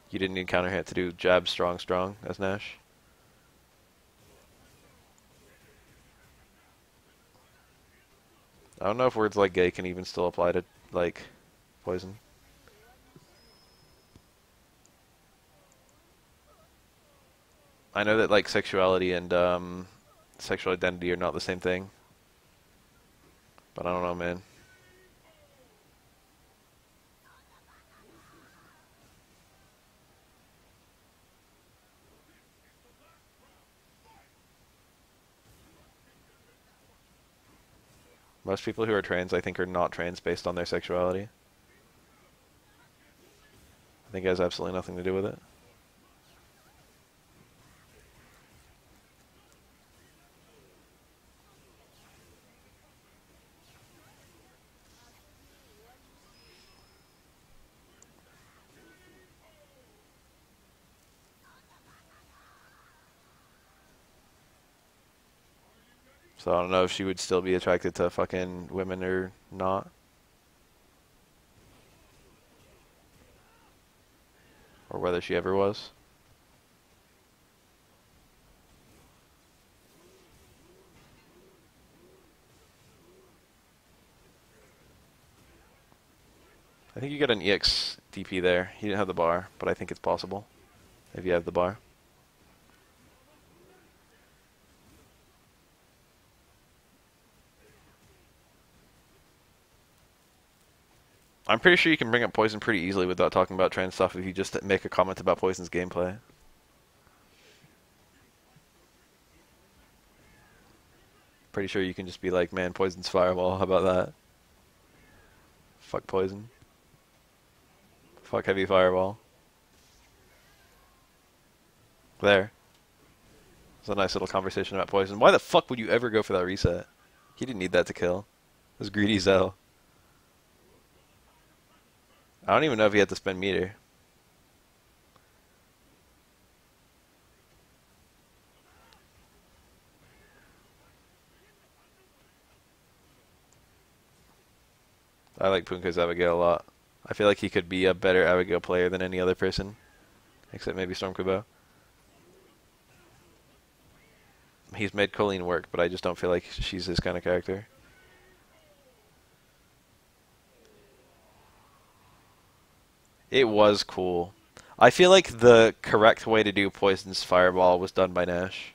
You didn't need counter hit to do Jab Strong Strong as Nash. I don't know if words like gay can even still apply to, like, poison. I know that, like, sexuality and sexual identity are not the same thing. But I don't know, man. Most people who are trans, I think, are not trans based on their sexuality. I think it has absolutely nothing to do with it. So I don't know if she would still be attracted to fucking women or not. Or whether she ever was. I think you get an EX DP there. He didn't have the bar, but I think it's possible. If you have the bar. I'm pretty sure you can bring up Poison pretty easily without talking about trans stuff if you just make a comment about Poison's gameplay. Pretty sure you can just be like, man, Poison's Fireball, how about that? Fuck Poison. Fuck Heavy Fireball. There. It's a nice little conversation about Poison. Why the fuck would you ever go for that reset? He didn't need that to kill. It was greedy as hell. I don't even know if he had to spend meter. I like Punko's Abigail a lot. I feel like he could be a better Abigail player than any other person. Except maybe Storm Kubo. He's made Colleen work, but I just don't feel like she's his kind of character. It was cool. I feel like the correct way to do Poison's Fireball was done by Nash.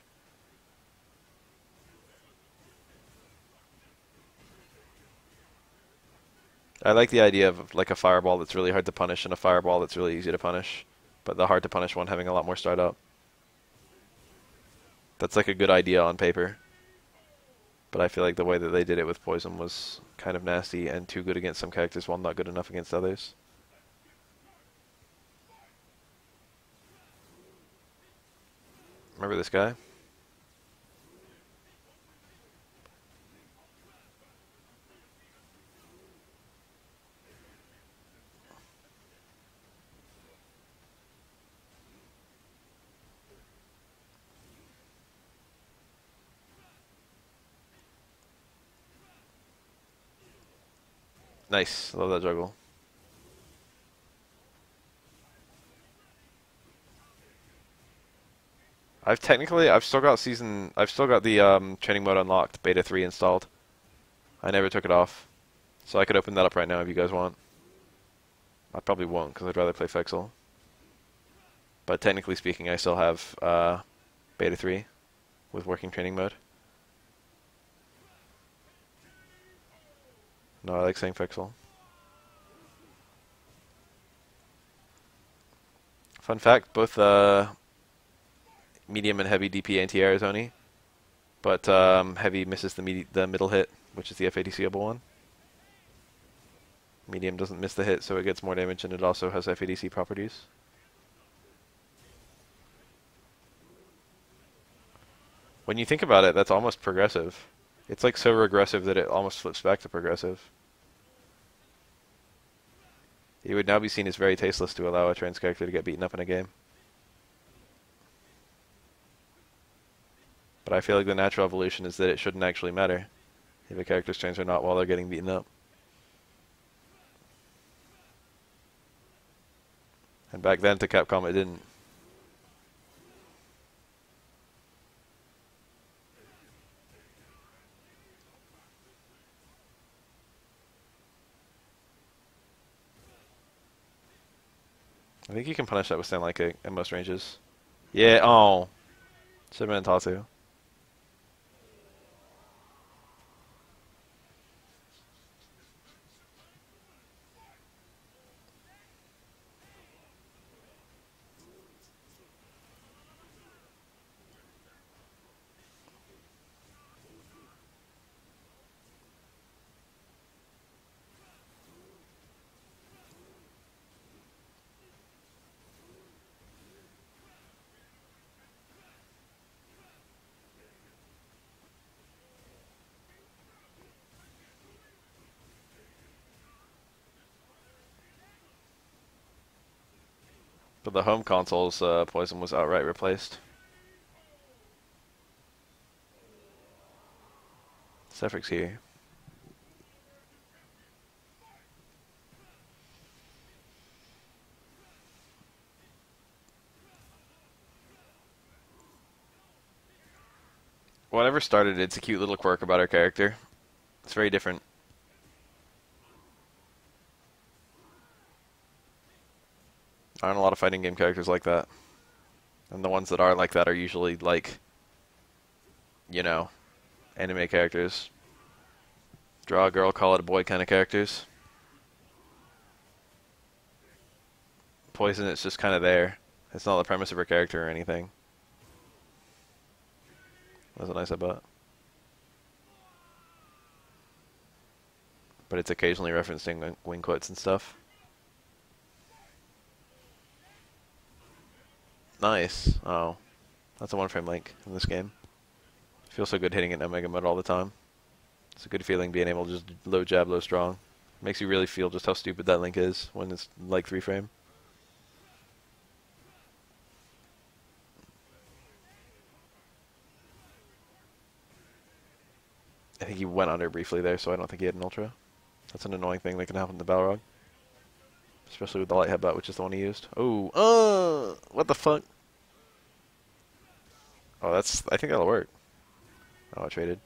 I like the idea of like a Fireball that's really hard to punish and a Fireball that's really easy to punish. But the hard to punish one having a lot more startup. That's like a good idea on paper. But I feel like the way that they did it with Poison was kind of nasty and too good against some characters while not good enough against others. Remember this guy? Nice. Love that juggle. I've still got the training mode unlocked, beta 3 installed. I never took it off. So I could open that up right now if you guys want. I probably won't because I'd rather play Fexel. But technically speaking, I still have beta 3 with working training mode. No, I like saying Fexel. Fun fact, both medium and heavy DP anti-air is Oni, but heavy misses the middle hit, which is the FADC-able one. Medium doesn't miss the hit, so it gets more damage, and it also has FADC properties. When you think about it, that's almost progressive. It's like so regressive that it almost flips back to progressive. It would now be seen as very tasteless to allow a trans character to get beaten up in a game. But I feel like the natural evolution is that it shouldn't actually matter if a character's trans or not while they're getting beaten up. And back then to Capcom it didn't. I think you can punish that with Stand Like It in most ranges. Yeah, oh. Should have been in Tatsu. But the home console's poison was outright replaced. SF3's here. Whatever started it's a cute little quirk about our character. It's very different. Aren't a lot of fighting game characters like that. And the ones that are like that are usually like, you know, anime characters. Draw a girl, call it a boy kind of characters. Poison, it's just kind of there. It's not the premise of her character or anything. That's what I said about it. But it's occasionally referencing wing quotes and stuff. Nice. Oh. That's a one-frame link in this game. Feels so good hitting it in Omega mode all the time. It's a good feeling being able to just low jab, low strong. Makes you really feel just how stupid that link is when it's like 3-frame. I think he went under briefly there, so I don't think he had an ultra. That's an annoying thing that can happen in the Balrog. Especially with the light headbutt, which is the one he used. Oh, what the fuck? Oh, I think that'll work. Oh, I traded.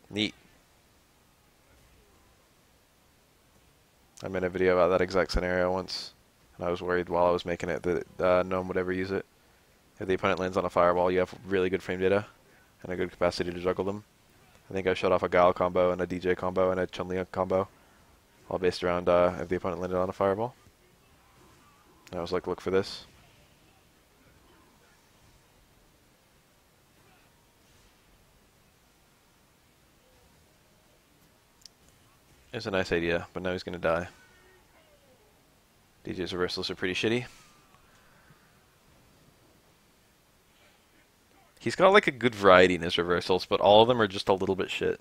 Neat. I made a video about that exact scenario once, and I was worried while I was making it that no one would ever use it. If the opponent lands on a fireball, you have really good frame data and a good capacity to juggle them. I think I showed off a Gal combo and a DJ combo and a Chun-Li combo, all based around if the opponent landed on a fireball. And I was like, look for this. It's a nice idea, but now he's going to die. DJ's reversals are pretty shitty. He's got like a good variety in his reversals, but all of them are just a little bit shit.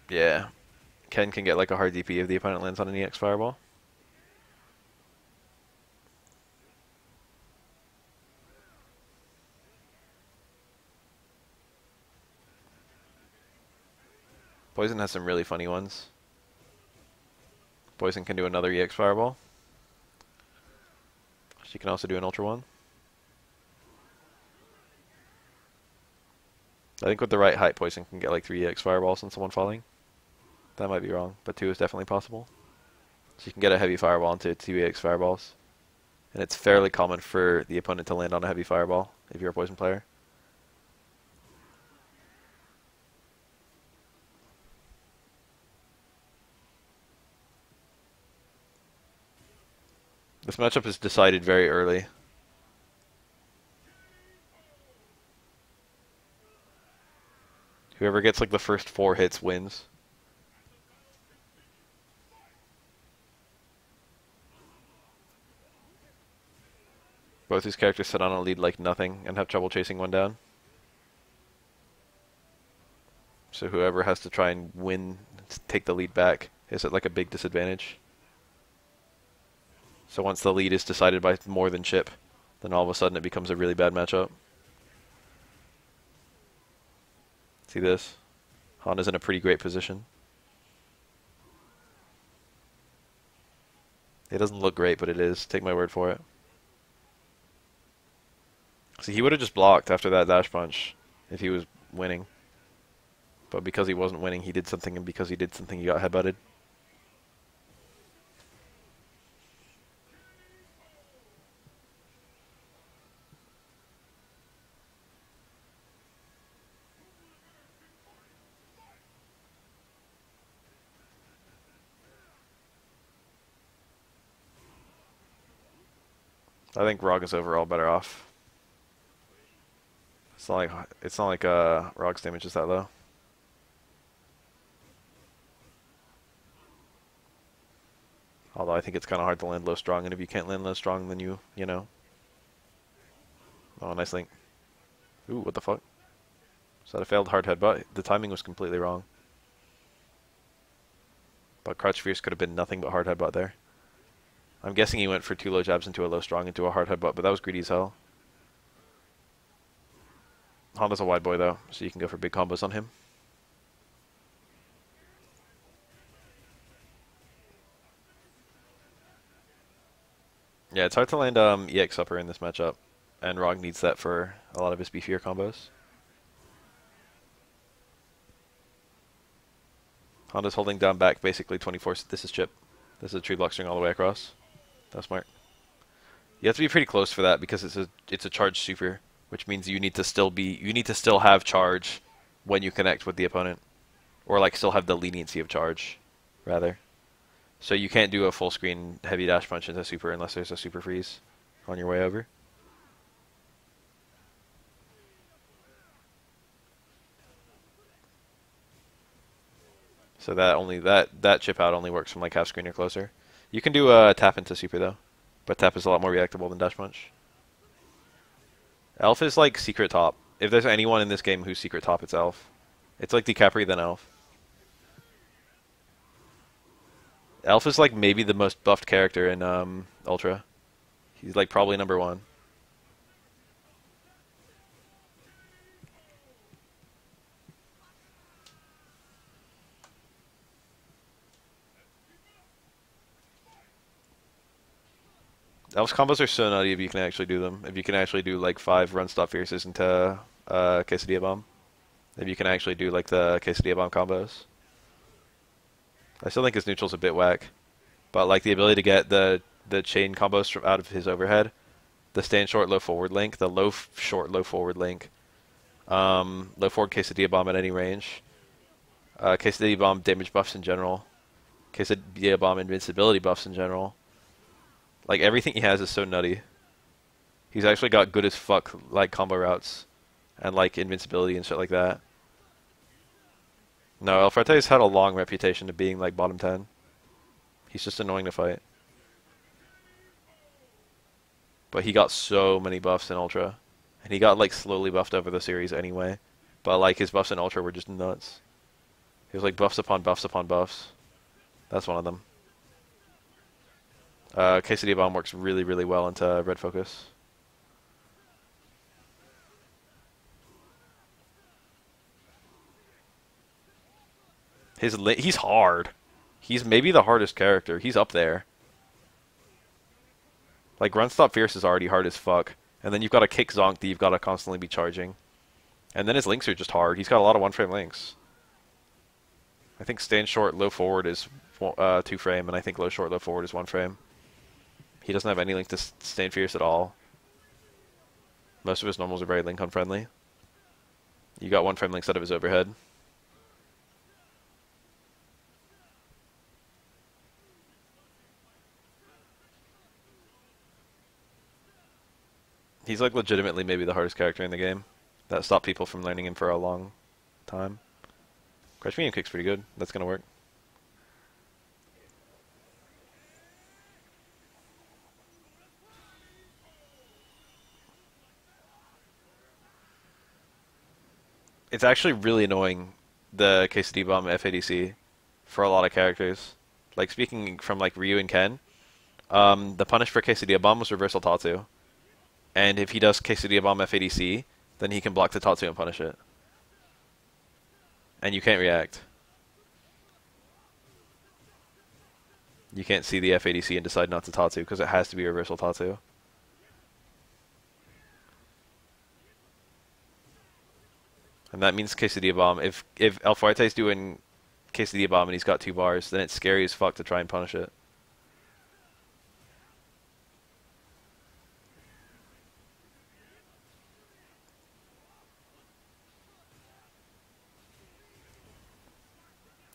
Yeah. Ken can get like a hard DP if the opponent lands on an EX Fireball. Poison has some really funny ones. Poison can do another EX Fireball. She can also do an Ultra one. I think with the right height, Poison can get like 3 EX Fireballs on someone falling. That might be wrong, but 2 is definitely possible. She can get a heavy Fireball into 2 EX Fireballs. And it's fairly common for the opponent to land on a heavy Fireball if you're a Poison player. This matchup is decided very early. Whoever gets like the first 4 hits wins. Both these characters sit on a lead like nothing and have trouble chasing one down. So whoever has to try and win, take the lead back, is at like a big disadvantage. So once the lead is decided by more than chip, then all of a sudden it becomes a really bad matchup. See this? Honda's in a pretty great position. It doesn't look great, but it is. Take my word for it. See, he would have just blocked after that dash punch if he was winning. But because he wasn't winning, he did something, and because he did something, he got headbutted. I think Rog is overall better off. It's not like Rog's damage is that low. Although I think it's kind of hard to land low strong, and if you can't land low strong, then you know. Oh, nice link. Ooh, what the fuck? Is that a failed hard headbutt? The timing was completely wrong. But Crouch Fierce could have been nothing but hard headbutt there. I'm guessing he went for 2 low jabs into a low strong into a hard headbutt, but that was greedy as hell. Honda's a wide boy though, so you can go for big combos on him. Yeah, it's hard to land EX upper in this matchup, and Rog needs that for a lot of his beefier combos. Honda's holding down back basically 24. This is chip. This is a tree block string all the way across. That's smart. You have to be pretty close for that because it's a charge super, which means you need to still have charge when you connect with the opponent, or like still have the leniency of charge, rather. So you can't do a full screen heavy dash punch into super unless there's a super freeze on your way over. So that chip out only works from like half screen or closer. You can do a tap into super though, but tap is a lot more reactable than dash punch. Elf is like secret top. If there's anyone in this game who's secret top, it's Elf. It's like DiCaprio then Elf. Elf is like maybe the most buffed character in Ultra. He's like probably #1. Elf's combos are so nutty if you can actually do them. If you can actually do like 5 run stop fierces into Quesadilla Bomb. If you can actually do like the Quesadilla Bomb combos. I still think his neutral's a bit whack. But like the ability to get the chain combos from out of his overhead, the stand short low forward link, the low short low forward link, low forward Quesadilla Bomb at any range, Quesadilla Bomb damage buffs in general, Quesadilla Bomb invincibility buffs in general. Like everything he has is so nutty. He's actually got good as fuck like combo routes and like invincibility and shit like that. No, El Frate's had a long reputation of being like bottom 10. He's just annoying to fight. But he got so many buffs in Ultra. And he got like slowly buffed over the series anyway. But like his buffs in Ultra were just nuts. He was like buffs upon buffs upon buffs. That's one of them. Quesadilla Bomb works really, really well into red focus. He's hard. He's maybe the hardest character. He's up there. Like, Run Stop Fierce is already hard as fuck. And then you've got a kick Zonk that you've got to constantly be charging. And then his links are just hard. He's got a lot of one-frame links. I think stand short, low forward is 2-frame, and I think low short, low forward is 1-frame. He doesn't have any link to stand fierce at all. Most of his normals are very link unfriendly. You got 1-frame links out of his overhead. He's like legitimately maybe the hardest character in the game. That stopped people from learning him for a long time. Crouch medium kick's pretty good. That's gonna work. It's actually really annoying, the KCD bomb FADC, for a lot of characters. Like, speaking from like Ryu and Ken, the punish for Quesadilla Bomb was reversal Tatsu. And if he does Quesadilla Bomb FADC, then he can block the Tatsu and punish it. And you can't react. You can't see the FADC and decide not to Tatsu, because it has to be reversal Tatsu. And that means Quesadilla Bomb. If El Fuerte's doing Quesadilla Bomb and he's got 2 bars, then it's scary as fuck to try and punish it.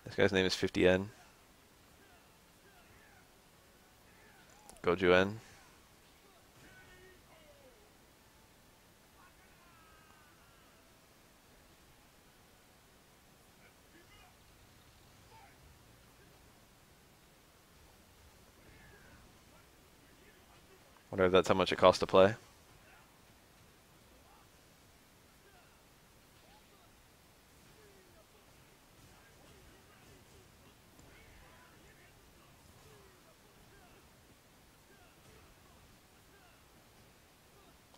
This guy's name is 50N. Goju N. Wonder if that's how much it costs to play.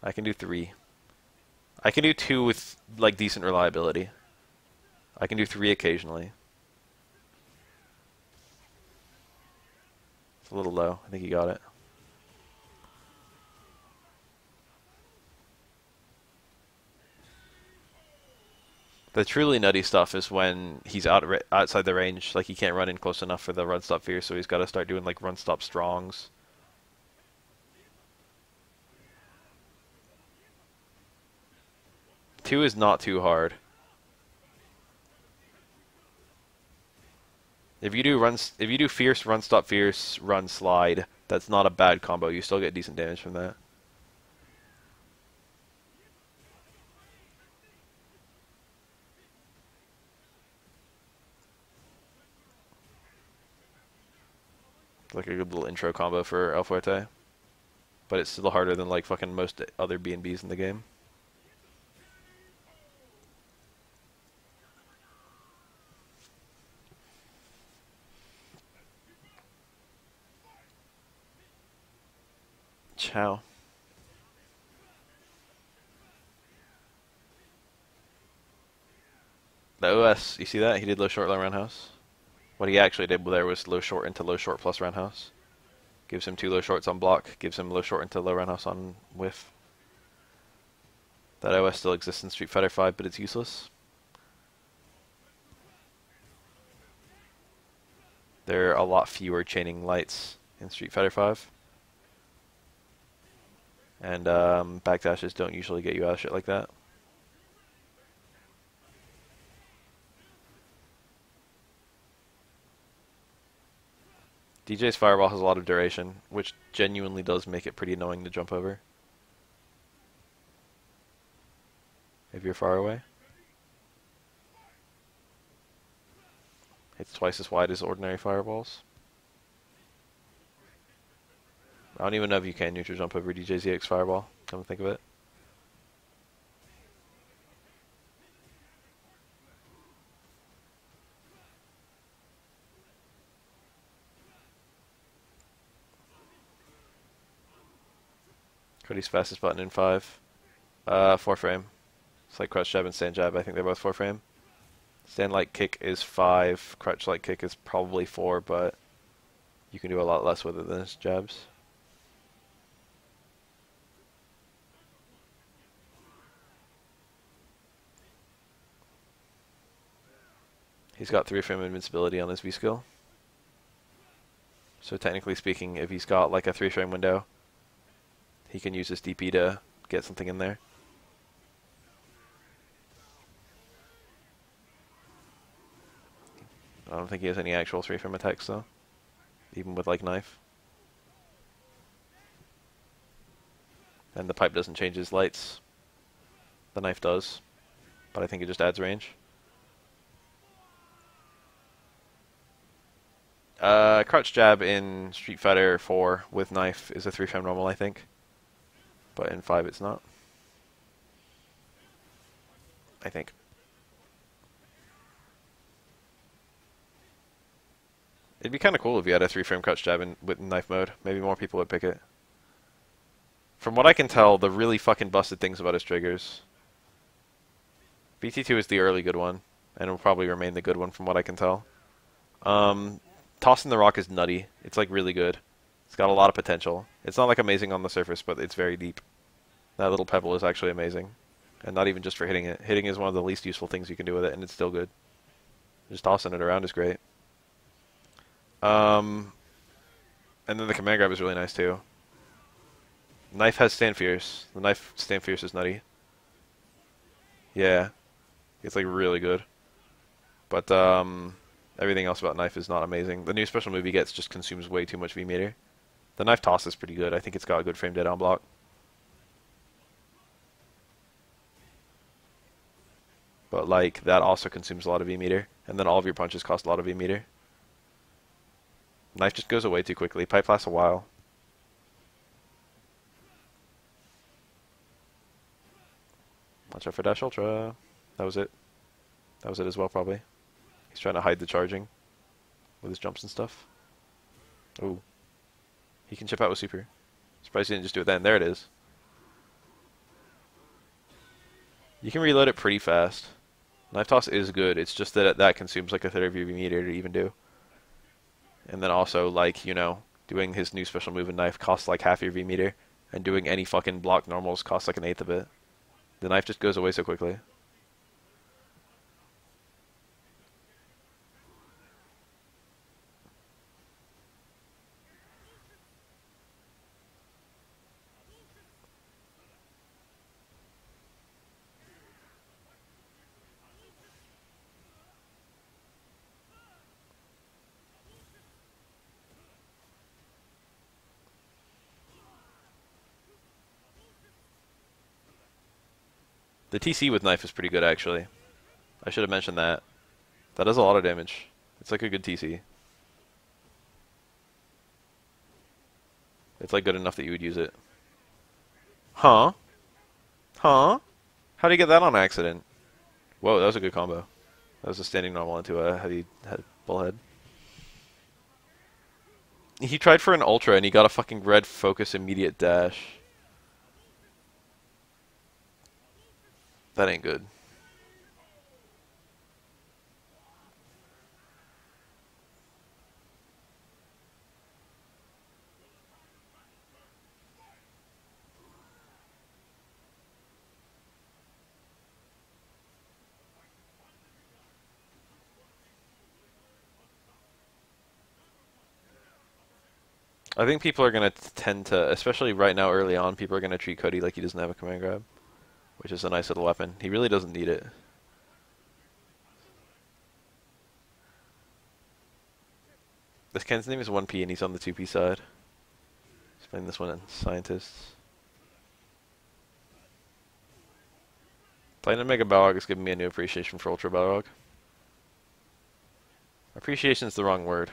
I can do 3. I can do 2 with like decent reliability. I can do 3 occasionally. It's a little low. I think you got it. The truly nutty stuff is when he's outside the range, like he can't run in close enough for the run stop fierce, so he's got to start doing like run stop strongs. Two is not too hard. If you do fierce, run stop fierce, run slide, that's not a bad combo. You still get decent damage from that. Like a good little intro combo for El Fuerte. But it's still harder than like fucking most other B&Bs in the game. Ciao. The OS, you see that? He did low short, low roundhouse. What he actually did there was low short into low short plus roundhouse. Gives him 2 low shorts on block, gives him low short into low roundhouse on whiff. That OS still exists in Street Fighter V, but it's useless. There are a lot fewer chaining lights in Street Fighter V. And backdashes don't usually get you out of shit like that. DJ's Fireball has a lot of duration, which genuinely does make it pretty annoying to jump over. If you're far away. It's twice as wide as ordinary fireballs. I don't even know if you can neutral jump over DJ ZX Fireball, come to think of it. Cody's fastest button in 5. 4 frame. It's like crouch jab and stand jab. I think they're both 4 frame. Stand light kick is 5. Crouch light kick is probably 4, but you can do a lot less with it than his jabs. He's got 3 frame invincibility on his V skill. So technically speaking, if he's got like a 3 frame window, he can use his DP to get something in there. I don't think he has any actual 3 frame attacks though, even with like knife. And the pipe doesn't change his lights. The knife does, but I think it just adds range. Crouch jab in Street Fighter 4 with knife is a 3 frame normal, I think. But in 5 it's not. I think. It'd be kind of cool if you had a 3 frame crouch jab with knife mode. Maybe more people would pick it. From what I can tell, the really fucking busted things about his triggers. BT2 is the early good one, and will probably remain the good one from what I can tell. Tossing the rock is nutty. It's like really good. It's got a lot of potential. It's not like amazing on the surface, but it's very deep. That little pebble is actually amazing. And not even just for hitting it. Hitting is one of the least useful things you can do with it, and it's still good. Just tossing it around is great. And then the command grab is really nice too. Knife has stand fierce. The knife stand fierce is nutty. Yeah. It's like really good. But everything else about knife is not amazing. The new special move he gets just consumes way too much V meter. The knife toss is pretty good. I think it's got a good frame dead on block. But like that also consumes a lot of V meter, and then all of your punches cost a lot of V meter. Knife just goes away too quickly. Pipe lasts a while. Watch out for dash ultra. That was it. That was it as well, probably. He's trying to hide the charging with his jumps and stuff. Ooh. He can chip out with super. Surprised he didn't just do it then. There it is. You can reload it pretty fast. Knife toss is good. It's just that that consumes like a third of your V meter to even do. And then also, like, you know, doing his new special move in knife costs like half your V meter, and doing any fucking block normals costs like an eighth of it. The knife just goes away so quickly. The TC with knife is pretty good, actually. I should have mentioned that. That does a lot of damage. It's like a good TC. It's like good enough that you would use it. Huh? Huh? How did you get that on accident? Whoa, that was a good combo. That was a standing normal into a heavy bullhead. He tried for an ultra and he got a fucking red focus immediate dash. That ain't good. I think people are going to tend to, especially right now early on, people are going to treat Cody like he doesn't have a command grab, which is a nice little weapon. He really doesn't need it. This Ken's name is 1P and he's on the 2P side. He's playing this one in Scientists. Playing a Mega Balrog has given me a new appreciation for Ultra Balrog. Appreciation is the wrong word.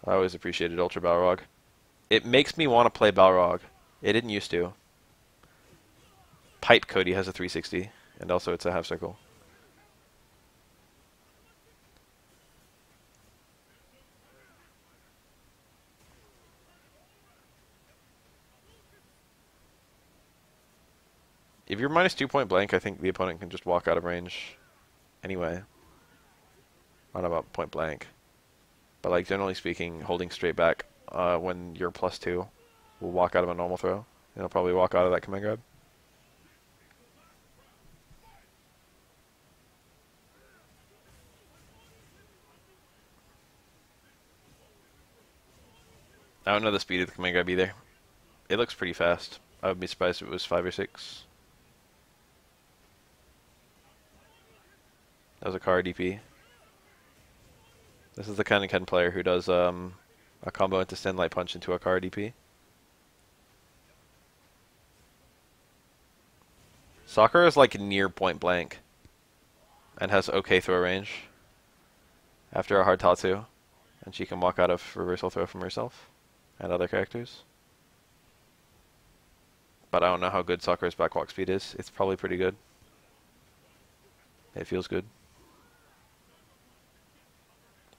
I always appreciated Ultra Balrog. It makes me want to play Balrog. It didn't used to. Pipe Cody has a 360, and also it's a half circle. If you're minus 2 point blank, I think the opponent can just walk out of range anyway. I don't know about point blank. But like generally speaking, holding straight back when you're +2 will walk out of a normal throw. And he'll probably walk out of that command grab. I don't know the speed of the command grab either. It looks pretty fast. I would be surprised if it was 5 or 6. That was a car DP. This is the kind of Ken player who does a combo into Stand Light Punch into a car DP. Sakura is like near point blank and has okay throw range after a hard Tatsu, and she can walk out of reversal throw from herself and other characters. But I don't know how good Sakura's backwalk speed is. It's probably pretty good. It feels good.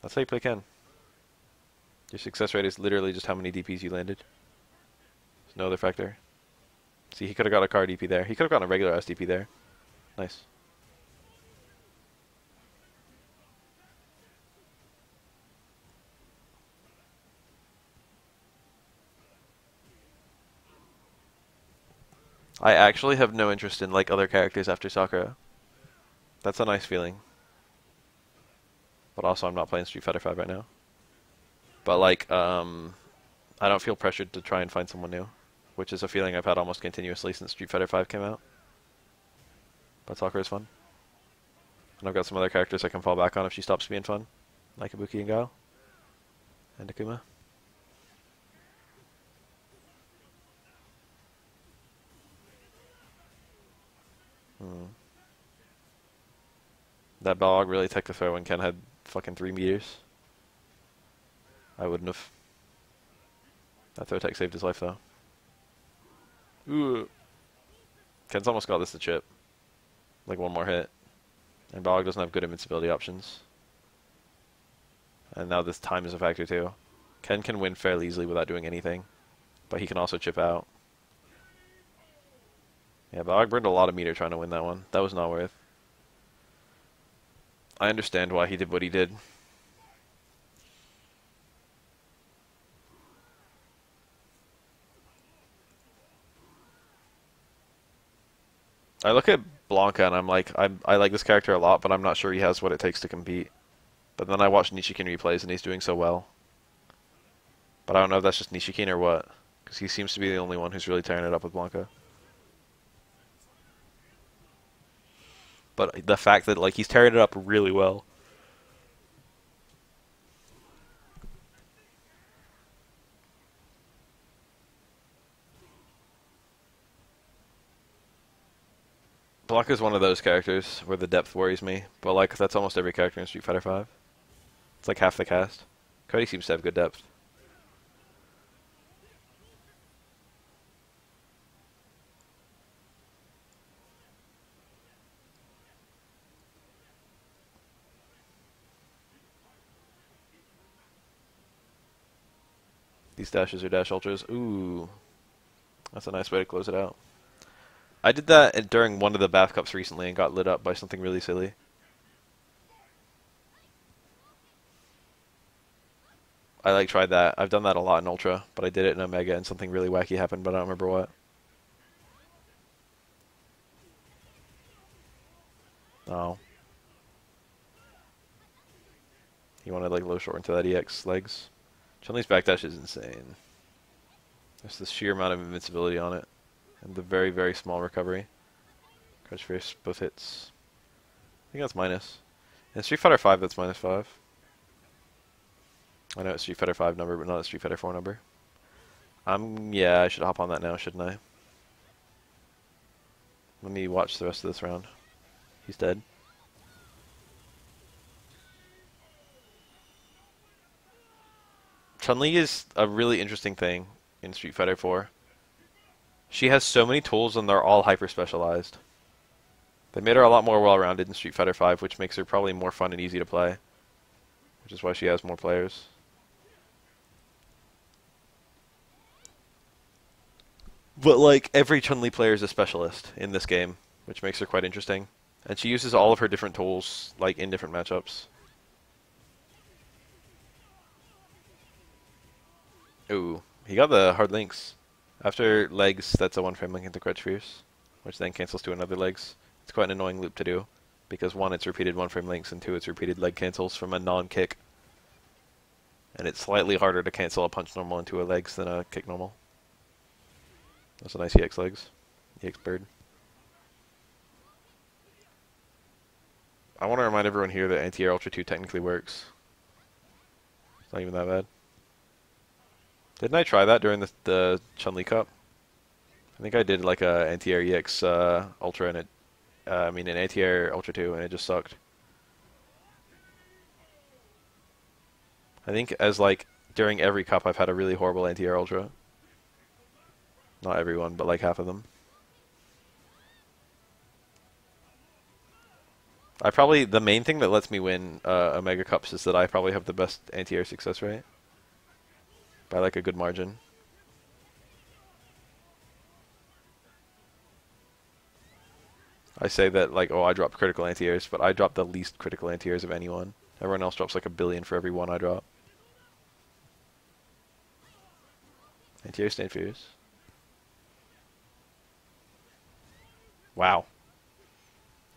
That's how you play Ken. Your success rate is literally just how many DPs you landed. There's no other factor. See, he could have got a car DP there. He could have gotten a regular ass DP there. Nice. I actually have no interest in like other characters after Sakura. That's a nice feeling. But also I'm not playing Street Fighter 5 right now. But like, I don't feel pressured to try and find someone new, which is a feeling I've had almost continuously since Street Fighter 5 came out. But Sakura is fun. And I've got some other characters I can fall back on if she stops being fun, like Ibuki and Guile. And Akuma. That Balrog really took the throw when Ken had fucking 3 meters. I wouldn't have. That throw tech saved his life though. Ooh. Ken's almost got this to chip. Like one more hit. And Balrog doesn't have good invincibility options. And now this time is a factor too. Ken can win fairly easily without doing anything. But he can also chip out. Yeah, Balrog burned a lot of meter trying to win that one. That was not worth. I understand why he did what he did. I look at Blanca and I'm like, I like this character a lot, but I'm not sure he has what it takes to compete. But then I watch Nishikin replays and he's doing so well. But I don't know if that's just Nishikin or what, because he seems to be the only one who's really tearing it up with Blanca. But the fact that like he's tearing it up really well. Blanca's one of those characters where the depth worries me, but like that's almost every character in Street Fighter 5. It's like half the cast. Cody seems to have good depth. These dashes are dash ultras. Ooh. That's a nice way to close it out. I did that during one of the Bath Cups recently and got lit up by something really silly. I like tried that. I've done that a lot in Ultra, but I did it in Omega and something really wacky happened, but I don't remember what. Oh. He wanted like low short into that EX legs. Chun-Li's backdash is insane. There's the sheer amount of invincibility on it. And the very, very small recovery. Crouch face, both hits. I think that's minus. In Street Fighter 5, that's -5. I know it's Street Fighter 5 number, but not a Street Fighter 4 number. Yeah, I should hop on that now, shouldn't I? Let me watch the rest of this round. He's dead. Chun-Li is a really interesting thing in Street Fighter 4. She has so many tools and they're all hyper-specialized. They made her a lot more well-rounded in Street Fighter 5, which makes her probably more fun and easy to play. Which is why she has more players. But like every Chun-Li player is a specialist in this game, which makes her quite interesting. And she uses all of her different tools like in different matchups. Ooh, he got the hard links. After legs, that's a one frame link into Crutch Fierce, which then cancels to another legs. It's quite an annoying loop to do, because one, it's repeated one frame links, and two, it's repeated leg cancels from a non-kick. And it's slightly harder to cancel a punch normal into a legs than a kick normal. That's a nice EX legs. EX bird. I want to remind everyone here that anti-air Ultra 2 technically works. It's not even that bad. Didn't I try that during the Chun-Li Cup? I think I did like a anti-air EX Ultra and it, I mean an anti-air Ultra 2 and it just sucked. I think as like during every cup I've had a really horrible anti-air Ultra. Not everyone, but like half of them. The main thing that lets me win Omega Cups is that I probably have the best anti-air success rate. By like a good margin. I say that like, oh, I dropped critical anti-airs, but I dropped the least critical anti-airs of anyone. Everyone else drops like 1,000,000,000 for every one I drop. Anti-air stand fierce. Wow.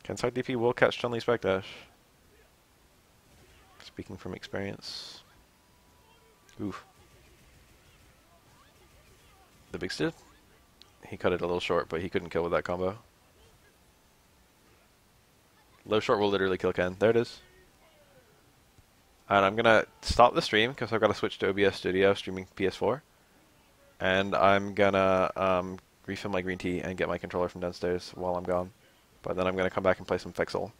Kensai DP will catch Chun-Li's backdash. Speaking from experience. Oof. The big stiff? He cut it a little short, but he couldn't kill with that combo. Low short will literally kill Ken. There it is. And I'm gonna stop the stream because I've got to switch to OBS Studio streaming PS4. And I'm gonna refill my green tea and get my controller from downstairs while I'm gone. But then I'm gonna come back and play some Fexel.